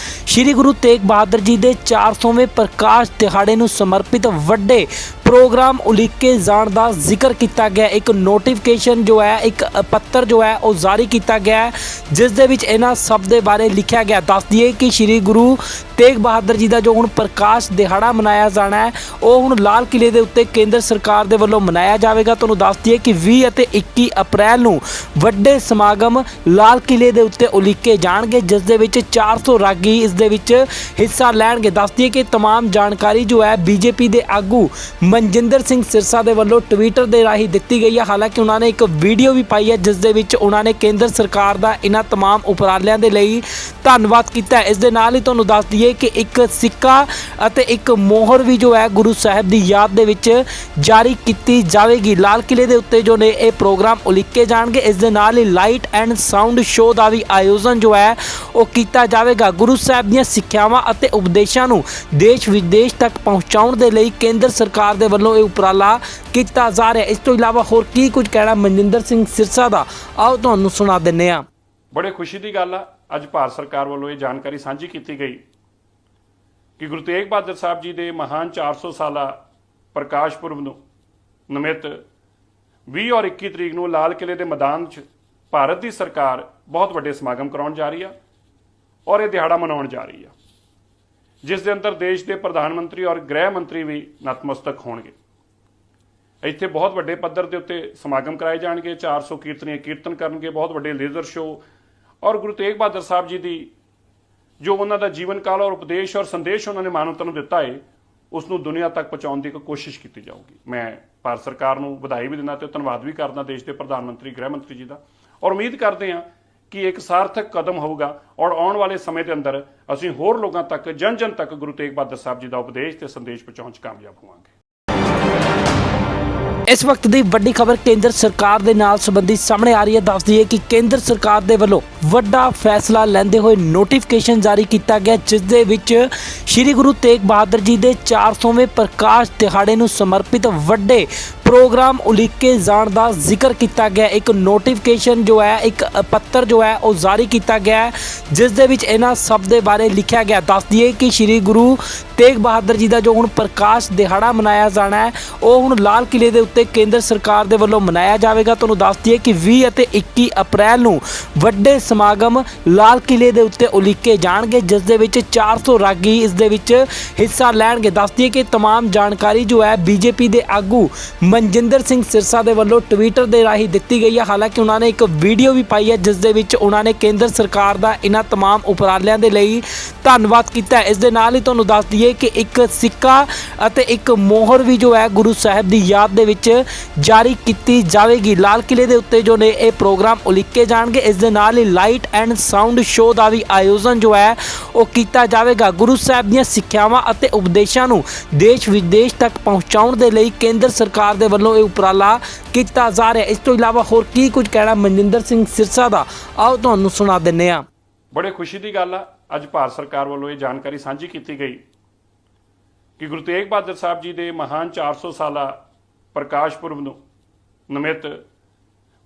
ਸ੍ਰੀ ਗੁਰੂ ਤੇਗ ਬਹਾਦਰ ਜੀ ਦੇ 400ਵੇਂ ਪ੍ਰਕਾਸ਼ ਦਿਹਾੜੇ ਨੂੰ ਸਮਰਪਿਤ ਵੱਡੇ ਪ੍ਰੋਗਰਾਮ ਉਲੀਕੇ ਜਾਣ ਦਾ ਜ਼ਿਕਰ ਕੀਤਾ ਗਿਆ। ਇੱਕ ਨੋਟੀਫਿਕੇਸ਼ਨ ਜੋ ਹੈ, ਇੱਕ ਪੱਤਰ ਜੋ ਹੈ ਉਹ ਜਾਰੀ ਕੀਤਾ ਗਿਆ ਹੈ, ਜਿਸ ਦੇ ਵਿੱਚ ਇਹਨਾਂ ਸਭ ਦੇ ਬਾਰੇ ਲਿਖਿਆ ਗਿਆ। ਦੱਸ ਦਈਏ ਕਿ ਸ੍ਰੀ ਗੁਰੂ ਤੇਗ ਬਹਾਦਰ ਜੀ ਦਾ ਜੋ ਹੁਣ ਪ੍ਰਕਾਸ਼ ਦਿਹਾੜਾ ਮਨਾਇਆ ਜਾਣਾ ਹੈ, ਉਹ ਹੁਣ ਲਾਲ ਕਿਲੇ ਦੇ ਉੱਤੇ ਕੇਂਦਰ ਸਰਕਾਰ ਦੇ ਵੱਲੋਂ ਮਨਾਇਆ ਜਾਵੇਗਾ। ਤੁਹਾਨੂੰ ਦੱਸ ਦਈਏ ਕਿ 20 ਅਤੇ 21 ਅਪ੍ਰੈਲ ਨੂੰ ਵੱਡੇ ਸਮਾਗਮ ਲਾਲ ਕਿਲੇ ਦੇ ਉੱਤੇ ਉਲੀਕੇ ਜਾਣਗੇ, ਜਿਸ ਦੇ ਵਿੱਚ 400 ਰਾਗੀ ਇਸ ਦੇ ਵਿੱਚ ਹਿੱਸਾ ਲੈਣਗੇ। ਦੱਸ ਦਈਏ ਕਿ तमाम ਜਾਣਕਾਰੀ ਜੋ ਹੈ ਬੀਜੇਪੀ ਦੇ ਆਗੂ ਮਨਜਿੰਦਰ ਸਿੰਘ ਸਿਰਸਾ ਦੇ ਵੱਲੋਂ ਟਵਿੱਟਰ ਦੇ ਰਾਹੀਂ ਦਿੱਤੀ ਗਈ ਹੈ। ਹਾਲਾਂਕਿ ਉਹਨਾਂ ਨੇ ਇੱਕ ਵੀਡੀਓ ਵੀ ਪਾਈ ਹੈ, ਜਿਸ ਦੇ ਵਿੱਚ ਉਹਨਾਂ ਨੇ ਕੇਂਦਰ ਸਰਕਾਰ ਦਾ ਇਹਨਾਂ तमाम ਉਪਰਾਲਿਆਂ ਦੇ ਲਈ ਧੰਨਵਾਦ ਕੀਤਾ ਹੈ। ਇਸ ਦੇ ਨਾਲ ਹੀ ਤੁਹਾਨੂੰ ਦੱਸ ਦਈਏ ਕਿ ਇੱਕ ਸਿੱਕਾ ਅਤੇ ਇੱਕ ਮੋਹਰ ਵੀ ਜੋ ਹੈ ਗੁਰੂ ਸਾਹਿਬ ਦੀ ਯਾਦ ਦੇ ਵਿੱਚ ਜਾਰੀ ਕੀਤੀ ਜਾਵੇਗੀ। ਲਾਲ ਕਿਲੇ ਦੇ ਉੱਤੇ ਜੋ ਨੇ ਇਹ ਪ੍ਰੋਗਰਾਮ ਉਲੀਕੇ ਜਾਣਗੇ। ਇਸ ਦੇ ਨਾਲ ਹੀ ਲਾਈਟ ਐਂਡ ਸਾਊਂਡ ਸ਼ੋਅ ਦਾ ਵੀ ਆਯੋਜਨ ਜੋ ਹੈ ਉਹ ਕੀਤਾ ਜਾਵੇਗਾ। ਗੁਰੂ ਸਾਹਿਬ ਦੀਆਂ ਸਿੱਖਿਆਵਾਂ ਅਤੇ ਉਪਦੇਸ਼ਾਂ ਨੂੰ ਦੇਸ਼ ਵਿਦੇਸ਼ ਤੱਕ ਪਹੁੰਚਾਉਣ ਦੇ ਲਈ ਕੇਂਦਰ ਸਰਕਾਰ ਦੇ ਵੱਲੋਂ ਇਹ ਉਪਰਾਲਾ ਕੀਤਾ ਜਾ ਰਿਹਾ। ਇਸ ਤੋਂ ਇਲਾਵਾ ਹੋਰ ਕੀ ਕੁਝ ਕਹਿਣਾ ਮਨਜਿੰਦਰ ਸਿੰਘ ਸਿਰਸਾ ਦਾ, ਆਓ ਤੁਹਾਨੂੰ ਸੁਣਾ ਦਿੰਦੇ ਹਾਂ। ਬੜੇ ਖੁਸ਼ੀ ਦੀ ਗੱਲ ਆ, ਅੱਜ ਭਾਰਤ ਸਰਕਾਰ ਵੱਲੋਂ ਇਹ ਜਾਣਕਾਰੀ ਸਾਂਝੀ ਕੀਤੀ ਗਈ ਕਿ ਗੁਰੂ ਤੇਗ ਬਹਾਦਰ ਸਾਹਿਬ ਜੀ ਦੇ ਮਹਾਨ 400 ਸਾਲਾ ਪ੍ਰਕਾਸ਼ ਪੁਰਬ ਨੂੰ ਨਿਮਿਤ 20 ਔਰ 21 ਤਰੀਕ ਨੂੰ ਲਾਲ ਕਿਲੇ ਦੇ ਮੈਦਾਨ 'ਚ ਭਾਰਤ ਦੀ ਸਰਕਾਰ ਬਹੁਤ ਵੱਡੇ ਸਮਾਗਮ ਕਰਾਉਣ ਜਾ ਰਹੀ ਆ ਔਰ ਇਹ ਦਿਹਾੜਾ ਮਨਾਉਣ ਜਾ ਰਹੀ ਆ, ਜਿਸ ਦੇ ਅੰਦਰ ਦੇਸ਼ ਦੇ ਪ੍ਰਧਾਨ ਮੰਤਰੀ ਔਰ ਗ੍ਰਹਿ ਮੰਤਰੀ ਵੀ ਨਤਮਸਤਕ ਹੋਣਗੇ। ਇੱਥੇ ਬਹੁਤ ਵੱਡੇ ਪੱਧਰ ਦੇ ਉੱਤੇ ਸਮਾਗਮ ਕਰਾਏ ਜਾਣਗੇ। 400 ਕੀਰਤਨੀਏ ਕੀਰਤਨ ਕਰਨਗੇ, ਬਹੁਤ ਵੱਡੇ ਲੇਜ਼ਰ ਸ਼ੋਅ ਔਰ ਗੁਰੂ ਤੇਗ ਬਹਾਦਰ ਸਾਹਿਬ ਜੀ ਦੀ ਜੋ ਉਹਨਾਂ ਦਾ ਜੀਵਨ ਕਾਲ ਔਰ ਉਪਦੇਸ਼ ਔਰ ਸੰਦੇਸ਼ ਉਹਨਾਂ ਨੇ ਮਾਨਵਤਾ ਨੂੰ ਦਿੱਤਾ ਹੈ, ਉਸ ਨੂੰ ਦੁਨੀਆ ਤੱਕ ਪਹੁੰਚਾਉਣ ਦੀ ਇੱਕ ਕੋਸ਼ਿਸ਼ ਕੀਤੀ ਜਾਊਗੀ। ਮੈਂ ਭਾਰਤ ਸਰਕਾਰ ਨੂੰ ਵਧਾਈ ਵੀ ਦਿੰਦਾ ਤੇ ਧੰਨਵਾਦ ਵੀ ਕਰਦਾ ਦੇਸ਼ ਦੇ ਪ੍ਰਧਾਨ ਮੰਤਰੀ ਗ੍ਰਹਿ ਮੰਤਰੀ ਜੀ ਦਾ, ਔਰ ਉਮੀਦ ਕਰਦੇ ਹਾਂ ਕਿ ਇੱਕ ਸਾਰਥਕ ਕਦਮ ਹੋਊਗਾ ਔਰ ਆਉਣ ਵਾਲੇ ਸਮੇਂ ਦੇ ਅੰਦਰ ਅਸੀਂ ਹੋਰ ਲੋਕਾਂ ਤੱਕ ਜਨ ਜਨ ਤੱਕ ਗੁਰੂ ਤੇਗ ਬਹਾਦਰ ਸਾਹਿਬ ਜੀ ਦਾ ਉਪਦੇਸ਼ ਤੇ ਸੰਦੇਸ਼ ਪਹੁੰਚਾਉਣ 'ਚ ਕਾਮਯਾਬ ਹੋਵਾਂਗੇ। ਇਸ ਵਕਤ ਦੀ ਵੱਡੀ ਖਬਰ ਕੇਂਦਰ ਸਰਕਾਰ ਦੇ ਨਾਲ ਸੰਬੰਧੀ ਸਾਹਮਣੇ ਆ ਰਹੀ ਹੈ। ਦੱਸ ਦਈਏ ਕਿ ਕੇਂਦਰ ਸਰਕਾਰ ਦੇ ਵੱਲੋਂ ਵੱਡਾ ਫੈਸਲਾ ਲੈਂਦੇ ਹੋਏ ਨੋਟੀਫਿਕੇਸ਼ਨ ਜਾਰੀ ਕੀਤਾ ਗਿਆ, ਜਿਸ ਦੇ ਵਿੱਚ ਸ੍ਰੀ ਗੁਰੂ ਤੇਗ ਬਹਾਦਰ ਜੀ ਦੇ 400ਵੇਂ ਪ੍ਰਕਾਸ਼ ਦਿਹਾੜੇ ਨੂੰ ਸਮਰਪਿਤ ਵੱਡੇ ਪ੍ਰੋਗਰਾਮ ਉਲੀਕੇ ਜਾਣ ਦਾ ਜ਼ਿਕਰ ਕੀਤਾ ਗਿਆ। ਇੱਕ ਨੋਟੀਫਿਕੇਸ਼ਨ ਜੋ ਹੈ, ਇੱਕ ਪੱਤਰ ਜੋ ਹੈ ਉਹ ਜਾਰੀ ਕੀਤਾ ਗਿਆ ਹੈ, ਜਿਸ ਦੇ ਵਿੱਚ ਇਹਨਾਂ ਸਭ ਦੇ ਬਾਰੇ ਲਿਖਿਆ ਗਿਆ। ਦੱਸ ਦਈਏ ਕਿ ਸ੍ਰੀ ਗੁਰੂ ਤੇਗ ਬਹਾਦਰ ਜੀ ਦਾ ਜੋ ਹੁਣ ਪ੍ਰਕਾਸ਼ ਦਿਹਾੜਾ ਮਨਾਇਆ ਜਾਣਾ ਹੈ, ਉਹ ਹੁਣ ਲਾਲ ਕਿਲੇ ਦੇ ਉੱਤੇ ਕੇਂਦਰ ਸਰਕਾਰ ਦੇ ਵੱਲੋਂ ਮਨਾਇਆ ਜਾਵੇਗਾ। ਤੁਹਾਨੂੰ ਦੱਸ ਦਈਏ ਕਿ 20 ਅਤੇ 21 ਅਪ੍ਰੈਲ ਨੂੰ ਵੱਡੇ ਸਮਾਗਮ ਲਾਲ ਕਿਲੇ ਦੇ ਉੱਤੇ ਉਲੀਕੇ ਜਾਣਗੇ, ਜਿਸ ਦੇ ਵਿੱਚ 400 ਰਾਗੀ ਇਸ ਦੇ ਵਿੱਚ ਹਿੱਸਾ ਲੈਣਗੇ। ਦੱਸ ਦਈਏ ਕਿ तमाम ਜਾਣਕਾਰੀ ਜੋ ਹੈ ਬੀਜੇਪੀ ਦੇ ਆਗੂ ਮਨਜਿੰਦਰ ਸਿੰਘ ਸਿਰਸਾ ਦੇ ਵੱਲੋਂ ਟਵਿੱਟਰ ਦੇ ਰਾਹੀਂ ਦਿੱਤੀ ਗਈ ਹੈ। ਹਾਲਾਂਕਿ ਉਹਨਾਂ ਨੇ ਇੱਕ ਵੀਡੀਓ ਵੀ ਪਾਈ ਹੈ, ਜਿਸ ਦੇ ਵਿੱਚ ਉਹਨਾਂ ਨੇ ਕੇਂਦਰ ਸਰਕਾਰ ਦਾ ਇਹਨਾਂ तमाम ਉਪਰਾਲਿਆਂ ਦੇ ਲਈ ਧੰਨਵਾਦ ਕੀਤਾ ਹੈ। ਇਸ ਦੇ ਨਾਲ ਹੀ ਤੁਹਾਨੂੰ ਦੱਸ ਦਈਏ ਕਿ ਇੱਕ ਸਿੱਕਾ ਅਤੇ ਇੱਕ ਮੋਹਰ ਵੀ ਜੋ ਹੈ ਗੁਰੂ ਸਾਹਿਬ ਦੀ ਯਾਦ ਦੇ ਵਿੱਚ ਜਾਰੀ ਕੀਤੀ ਜਾਵੇਗੀ। ਲਾਲ ਕਿਲੇ ਦੇ ਉੱਤੇ ਜੋ ਨੇ ਇਹ ਪ੍ਰੋਗਰਾਮ ਉਲੀਕੇ ਜਾਣਗੇ। ਇਸ ਦੇ ਨਾਲ ਹੀ ਲਾਈਟ ਐਂਡ ਸਾਊਂਡ ਸ਼ੋਅ ਦਾ ਵੀ ਆਯੋਜਨ ਜੋ ਹੈ ਉਹ ਕੀਤਾ ਜਾਵੇਗਾ। ਗੁਰੂ ਸਾਹਿਬ ਦੀਆਂ ਸਿੱਖਿਆਵਾਂ ਅਤੇ ਉਪਦੇਸ਼ਾਂ ਨੂੰ ਦੇਸ਼ ਵਿਦੇਸ਼ ਤੱਕ ਪਹੁੰਚਾਉਣ ਦੇ ਲਈ ਕੇਂਦਰ ਸਰਕਾਰ ਦੇ ਵੱਲੋਂ ਇਹ ਉਪਰਾਲਾ ਕੀਤਾ ਜਾ ਰਿਹਾ। ਇਸ ਤੋਂ ਇਲਾਵਾ ਹੋਰ ਕੀ ਕੁਝ ਕਹਿਣਾ ਮਨਜਿੰਦਰ ਸਿੰਘ ਸਿਰਸਾ ਦਾ, ਆਓ ਤੁਹਾਨੂੰ ਸੁਣਾ ਦਿੰਦੇ ਹਾਂ। ਬੜੇ ਖੁਸ਼ੀ ਦੀ ਗੱਲ ਆ, ਅੱਜ ਭਾਰਤ ਸਰਕਾਰ ਵੱਲੋਂ ਇਹ ਜਾਣਕਾਰੀ ਸਾਂਝੀ ਕੀਤੀ ਗਈ ਕਿ ਗੁਰੂ ਤੇਗ ਬਹਾਦਰ ਸਾਹਿਬ ਜੀ ਦੇ ਮਹਾਨ 400 ਸਾਲਾ ਪ੍ਰਕਾਸ਼ ਪੁਰਬ ਨੂੰ ਨਿਮਿਤ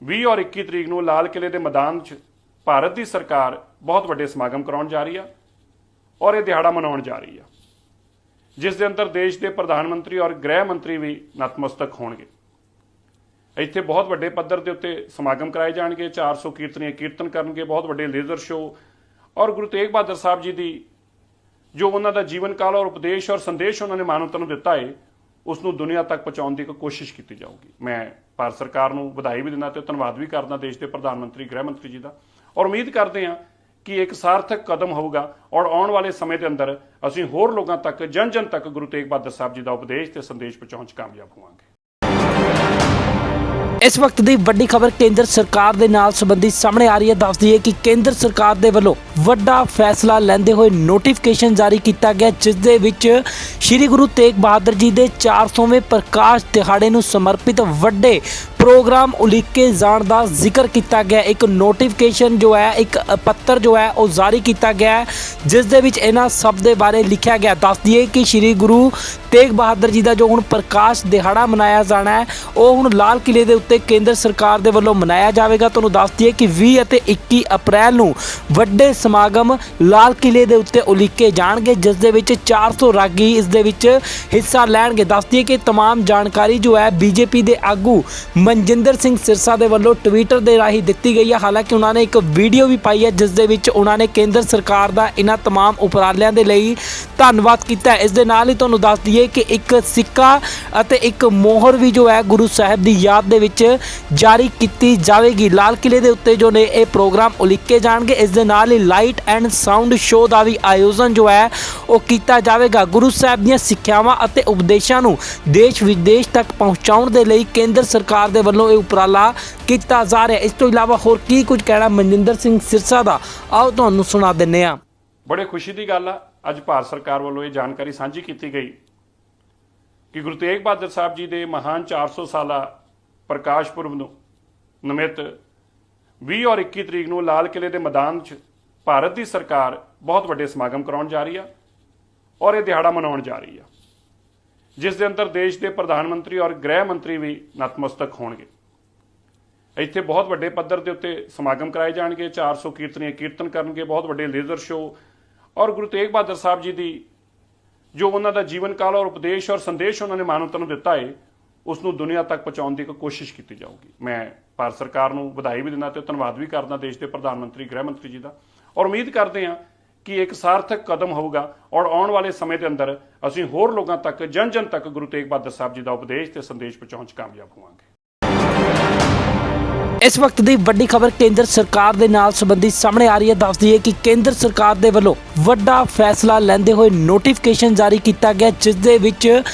20 ਔਰ 21 ਤਰੀਕ ਨੂੰ ਲਾਲ ਕਿਲੇ ਦੇ ਮੈਦਾਨ 'ਚ ਭਾਰਤ ਦੀ ਸਰਕਾਰ ਬਹੁਤ ਵੱਡੇ ਸਮਾਗਮ ਕਰਾਉਣ ਜਾ ਰਹੀ ਆ ਔਰ ਇਹ ਦਿਹਾੜਾ ਮਨਾਉਣ ਜਾ ਰਹੀ ਆ, ਜਿਸ ਦੇ ਅੰਦਰ ਦੇਸ਼ ਦੇ ਪ੍ਰਧਾਨ ਮੰਤਰੀ ਔਰ ਗ੍ਰਹਿ ਮੰਤਰੀ ਵੀ ਨਤਮਸਤਕ ਹੋਣਗੇ। ਇੱਥੇ ਬਹੁਤ ਵੱਡੇ ਪੱਧਰ ਦੇ ਉੱਤੇ ਸਮਾਗਮ ਕਰਾਏ ਜਾਣਗੇ। 400 ਕੀਰਤਨੀਏ ਕੀਰਤਨ ਕਰਨਗੇ, ਬਹੁਤ ਵੱਡੇ ਲੇਜ਼ਰ ਸ਼ੋਅ ਔਰ ਗੁਰੂ ਤੇਗ ਬਹਾਦਰ ਸਾਹਿਬ ਜੀ ਦੀ ਜੋ ਉਹਨਾਂ ਦਾ ਜੀਵਨ ਕਾਲ ਔਰ ਉਪਦੇਸ਼ ਔਰ ਸੰਦੇਸ਼ ਉਹਨਾਂ ਨੇ ਮਾਨਵਤਾ ਨੂੰ ਦਿੱਤਾ ਹੈ, ਉਸ ਨੂੰ ਦੁਨੀਆ ਤੱਕ ਪਹੁੰਚਾਉਣ ਦੀ ਇੱਕ ਕੋਸ਼ਿਸ਼ ਕੀਤੀ ਜਾਊਗੀ। ਮੈਂ ਭਾਰਤ ਸਰਕਾਰ ਨੂੰ ਵਧਾਈ ਵੀ ਦਿੰਦਾ ਤੇ ਧੰਨਵਾਦ ਵੀ ਕਰਦਾ ਦੇਸ਼ ਦੇ ਪ੍ਰਧਾਨ ਮੰਤਰੀ ਗ੍ਰਹਿ ਮੰਤਰੀ ਜੀ ਦਾ, ਔਰ ਉਮੀਦ ਕਰਦੇ ਹਾਂ ਕਿ ਇੱਕ ਸਾਰਥਕ ਕਦਮ ਹੋਊਗਾ ਔਰ ਆਉਣ ਵਾਲੇ ਸਮੇਂ ਦੇ ਅੰਦਰ ਅਸੀਂ ਹੋਰ ਲੋਕਾਂ ਤੱਕ ਜਨ ਜਨ ਤੱਕ ਗੁਰੂ ਤੇਗ ਬਹਾਦਰ ਸਾਹਿਬ ਜੀ ਦਾ ਉਪਦੇਸ਼ ਤੇ ਸੰਦੇਸ਼ ਪਹੁੰਚਾਉਣ 'ਚ ਕਾਮਯਾਬ ਹੋਵਾਂਗੇ। ਇਸ ਵਕਤ ਦੀ ਵੱਡੀ ਖਬਰ ਕੇਂਦਰ ਸਰਕਾਰ ਦੇ ਨਾਲ ਸੰਬੰਧੀ ਸਾਹਮਣੇ ਆ ਰਹੀ ਹੈ। ਦੱਸ ਦਈਏ ਕਿ ਕੇਂਦਰ ਸਰਕਾਰ ਦੇ ਵੱਲੋਂ ਵੱਡਾ ਫੈਸਲਾ ਲੈਂਦੇ ਹੋਏ ਨੋਟੀਫਿਕੇਸ਼ਨ ਜਾਰੀ ਕੀਤਾ ਗਿਆ, ਜਿਸ ਦੇ ਵਿੱਚ ਸ੍ਰੀ ਗੁਰੂ ਤੇਗ ਬਹਾਦਰ ਜੀ ਦੇ 400ਵੇਂ ਪ੍ਰਕਾਸ਼ ਦਿਹਾੜੇ ਨੂੰ ਸਮਰਪਿਤ ਵੱਡੇ ਪ੍ਰੋਗਰਾਮ ਉਲੀਕੇ ਜਾਣ ਦਾ ਜ਼ਿਕਰ ਕੀਤਾ ਗਿਆ। ਇੱਕ ਨੋਟੀਫਿਕੇਸ਼ਨ ਜੋ ਹੈ, ਇੱਕ ਪੱਤਰ ਜੋ ਹੈ ਉਹ ਜਾਰੀ ਕੀਤਾ ਗਿਆ ਹੈ, ਜਿਸ ਦੇ ਵਿੱਚ ਇਹਨਾਂ ਸਭ ਦੇ ਬਾਰੇ ਲਿਖਿਆ ਗਿਆ। ਦੱਸ ਦਈਏ ਕਿ ਸ੍ਰੀ ਗੁਰੂ ਤੇਗ ਬਹਾਦਰ ਜੀ ਦਾ ਜੋ ਹੁਣ ਪ੍ਰਕਾਸ਼ ਦਿਹਾੜਾ ਮਨਾਇਆ ਜਾਣਾ ਹੈ, ਉਹ ਹੁਣ ਲਾਲ ਕਿਲੇ ਦੇ ਉੱਤੇ ਕੇਂਦਰ ਸਰਕਾਰ ਦੇ ਵੱਲੋਂ ਮਨਾਇਆ ਜਾਵੇਗਾ। ਤੁਹਾਨੂੰ ਦੱਸ ਦਈਏ ਕਿ 20 ਅਤੇ 21 ਅਪ੍ਰੈਲ ਨੂੰ ਵੱਡੇ ਸਮਾਗਮ ਲਾਲ ਕਿਲੇ ਦੇ ਉੱਤੇ ਉਲੀਕੇ ਜਾਣਗੇ, ਜਿਸ ਦੇ ਵਿੱਚ 400 ਰਾਗੀ ਇਸ ਦੇ ਵਿੱਚ ਹਿੱਸਾ ਲੈਣਗੇ। ਦੱਸ ਦਈਏ ਕਿ तमाम ਜਾਣਕਾਰੀ ਜੋ ਹੈ ਬੀਜੇਪੀ ਦੇ ਆਗੂ ਮਨਜਿੰਦਰ ਸਿੰਘ ਸਿਰਸਾ ਦੇ ਵੱਲੋਂ ਟਵਿੱਟਰ ਦੇ ਰਾਹੀਂ ਦਿੱਤੀ ਗਈ ਹੈ। ਹਾਲਾਂਕਿ ਉਹਨਾਂ ਨੇ ਇੱਕ ਵੀਡੀਓ ਵੀ ਪਾਈ ਹੈ, ਜਿਸ ਦੇ ਵਿੱਚ ਉਹਨਾਂ ਨੇ ਕੇਂਦਰ ਸਰਕਾਰ ਦਾ ਇਹਨਾਂ तमाम ਉਪਰਾਲਿਆਂ ਦੇ ਲਈ ਧੰਨਵਾਦ ਕੀਤਾ ਹੈ। ਇਸ ਦੇ ਨਾਲ ਹੀ ਤੁਹਾਨੂੰ ਦੱਸ ਦਈਏ ਕਿ ਇੱਕ ਸਿੱਕਾ ਅਤੇ ਇੱਕ ਮੋਹਰ ਵੀ ਜੋ ਹੈ ਗੁਰੂ ਸਾਹਿਬ ਦੀ ਯਾਦ ਦੇ ਵਿੱਚ ਜਾਰੀ ਕੀਤੀ ਜਾਵੇਗੀ। ਲਾਲ ਕਿਲੇ ਦੇ ਉੱਤੇ ਜੋ ਨੇ ਇਹ ਪ੍ਰੋਗਰਾਮ ਉਲੀਕੇ ਜਾਣਗੇ। ਇਸ ਦੇ ਨਾਲ ਹੀ ਲਾਈਟ ਐਂਡ ਸਾਊਂਡ ਸ਼ੋਅ ਦਾ ਵੀ ਆਯੋਜਨ ਜੋ ਹੈ ਉਹ ਕੀਤਾ ਜਾਵੇਗਾ। ਗੁਰੂ ਸਾਹਿਬ ਦੀਆਂ ਸਿੱਖਿਆਵਾਂ ਅਤੇ ਉਪਦੇਸ਼ਾਂ ਨੂੰ ਦੇਸ਼ ਵਿਦੇਸ਼ ਤੱਕ ਪਹੁੰਚਾਉਣ ਦੇ ਲਈ ਕੇਂਦਰ ਸਰਕਾਰ ਦੇ ਵੱਲੋਂ ਇਹ ਉਪਰਾਲਾ ਕੀਤਾ ਜਾ ਰਿਹਾ। ਇਸ ਤੋਂ ਇਲਾਵਾ ਹੋਰ ਕੀ ਕੁਝ ਕਹਿਣਾ ਮਨਜਿੰਦਰ ਸਿੰਘ ਸਿਰਸਾ ਦਾ, ਆਓ ਤੁਹਾਨੂੰ ਸੁਣਾ ਦਿੰਦੇ ਹਾਂ। ਬੜੇ ਖੁਸ਼ੀ ਦੀ ਗੱਲ ਆ, ਅੱਜ ਭਾਰਤ ਸਰਕਾਰ ਵੱਲੋਂ ਇਹ ਜਾਣਕਾਰੀ ਸਾਂਝੀ ਕੀਤੀ ਗਈ ਕਿ ਗੁਰੂ ਤੇਗ ਬਹਾਦਰ ਸਾਹਿਬ ਜੀ ਦੇ ਮਹਾਨ 400 ਸਾਲਾ ਪ੍ਰਕਾਸ਼ ਪੁਰਬ ਨੂੰ ਨਿਮਿਤ 20 ਔਰ 21 ਤਰੀਕ ਨੂੰ ਲਾਲ ਕਿਲੇ ਦੇ ਮੈਦਾਨ 'ਚ ਭਾਰਤ ਦੀ ਸਰਕਾਰ ਬਹੁਤ ਵੱਡੇ ਸਮਾਗਮ ਕਰਾਉਣ ਜਾ ਰਹੀ ਆ ਔਰ ਇਹ ਦਿਹਾੜਾ ਮਨਾਉਣ ਜਾ ਰਹੀ ਆ, ਜਿਸ ਦੇ ਅੰਦਰ ਦੇਸ਼ ਦੇ ਪ੍ਰਧਾਨ ਮੰਤਰੀ ਔਰ ਗ੍ਰਹਿ ਮੰਤਰੀ ਵੀ ਨਤਮਸਤਕ ਹੋਣਗੇ। ਇੱਥੇ ਬਹੁਤ ਵੱਡੇ ਪੱਧਰ ਦੇ ਉੱਤੇ ਸਮਾਗਮ ਕਰਾਏ ਜਾਣਗੇ। 400 ਕੀਰਤਨੀਏ ਕੀਰਤਨ ਕਰਨਗੇ, ਬਹੁਤ ਵੱਡੇ ਲੇਜ਼ਰ ਸ਼ੋਅ ਔਰ ਗੁਰੂ ਤੇਗ ਬਹਾਦਰ ਸਾਹਿਬ ਜੀ ਦੀ ਜੋ ਉਹਨਾਂ ਦਾ ਜੀਵਨ ਕਾਲ ਔਰ ਉਪਦੇਸ਼ ਔਰ ਸੰਦੇਸ਼ ਉਹਨਾਂ ਨੇ ਮਾਨਵਤਾ ਨੂੰ ਦਿੱਤਾ ਹੈ, ਉਸ ਨੂੰ ਦੁਨੀਆ ਤੱਕ ਪਹੁੰਚਾਉਣ ਦੀ ਇੱਕ ਕੋਸ਼ਿਸ਼ ਕੀਤੀ ਜਾਊਗੀ। ਮੈਂ ਭਾਰਤ ਸਰਕਾਰ ਨੂੰ ਵਧਾਈ ਵੀ ਦਿੰਦਾ ਤੇ ਧੰਨਵਾਦ ਵੀ ਕਰਦਾ ਦੇਸ਼ ਦੇ ਪ੍ਰਧਾਨ ਮੰਤਰੀ ਗ੍ਰਹਿ ਮੰਤਰੀ ਜੀ ਦਾ, ਔਰ ਉਮੀਦ ਕਰਦੇ ਹਾਂ ਕਿ ਇੱਕ ਸਾਰਥਕ ਕਦਮ ਹੋਊਗਾ ਔਰ ਆਉਣ ਵਾਲੇ ਸਮੇਂ ਦੇ ਅੰਦਰ ਅਸੀਂ ਹੋਰ ਲੋਕਾਂ ਤੱਕ ਜਨ ਜਨ ਤੱਕ ਗੁਰੂ ਤੇਗ ਬਹਾਦਰ ਸਾਹਿਬ ਜੀ ਦਾ ਉਪਦੇਸ਼ ਤੇ ਸੰਦੇਸ਼ ਪਹੁੰਚਾਉਣ 'ਚ ਕਾਮਯਾਬ ਹੋਵਾਂਗੇ। ਇਸ ਵਕਤ ਦੀ ਵੱਡੀ ਖਬਰ ਕੇਂਦਰ ਸਰਕਾਰ ਦੇ ਨਾਲ ਸੰਬੰਧੀ ਸਾਹਮਣੇ ਆ ਰਹੀ ਹੈ। ਦੱਸ ਦਈਏ ਕਿ ਕੇਂਦਰ ਸਰਕਾਰ ਦੇ ਵੱਲੋਂ ਵੱਡਾ ਫੈਸਲਾ ਲੈਂਦੇ ਹੋਏ ਨੋਟੀਫਿਕੇਸ਼ਨ ਜਾਰੀ ਕੀਤਾ ਗਿਆ, ਜਿਸ ਦੇ ਵਿੱਚ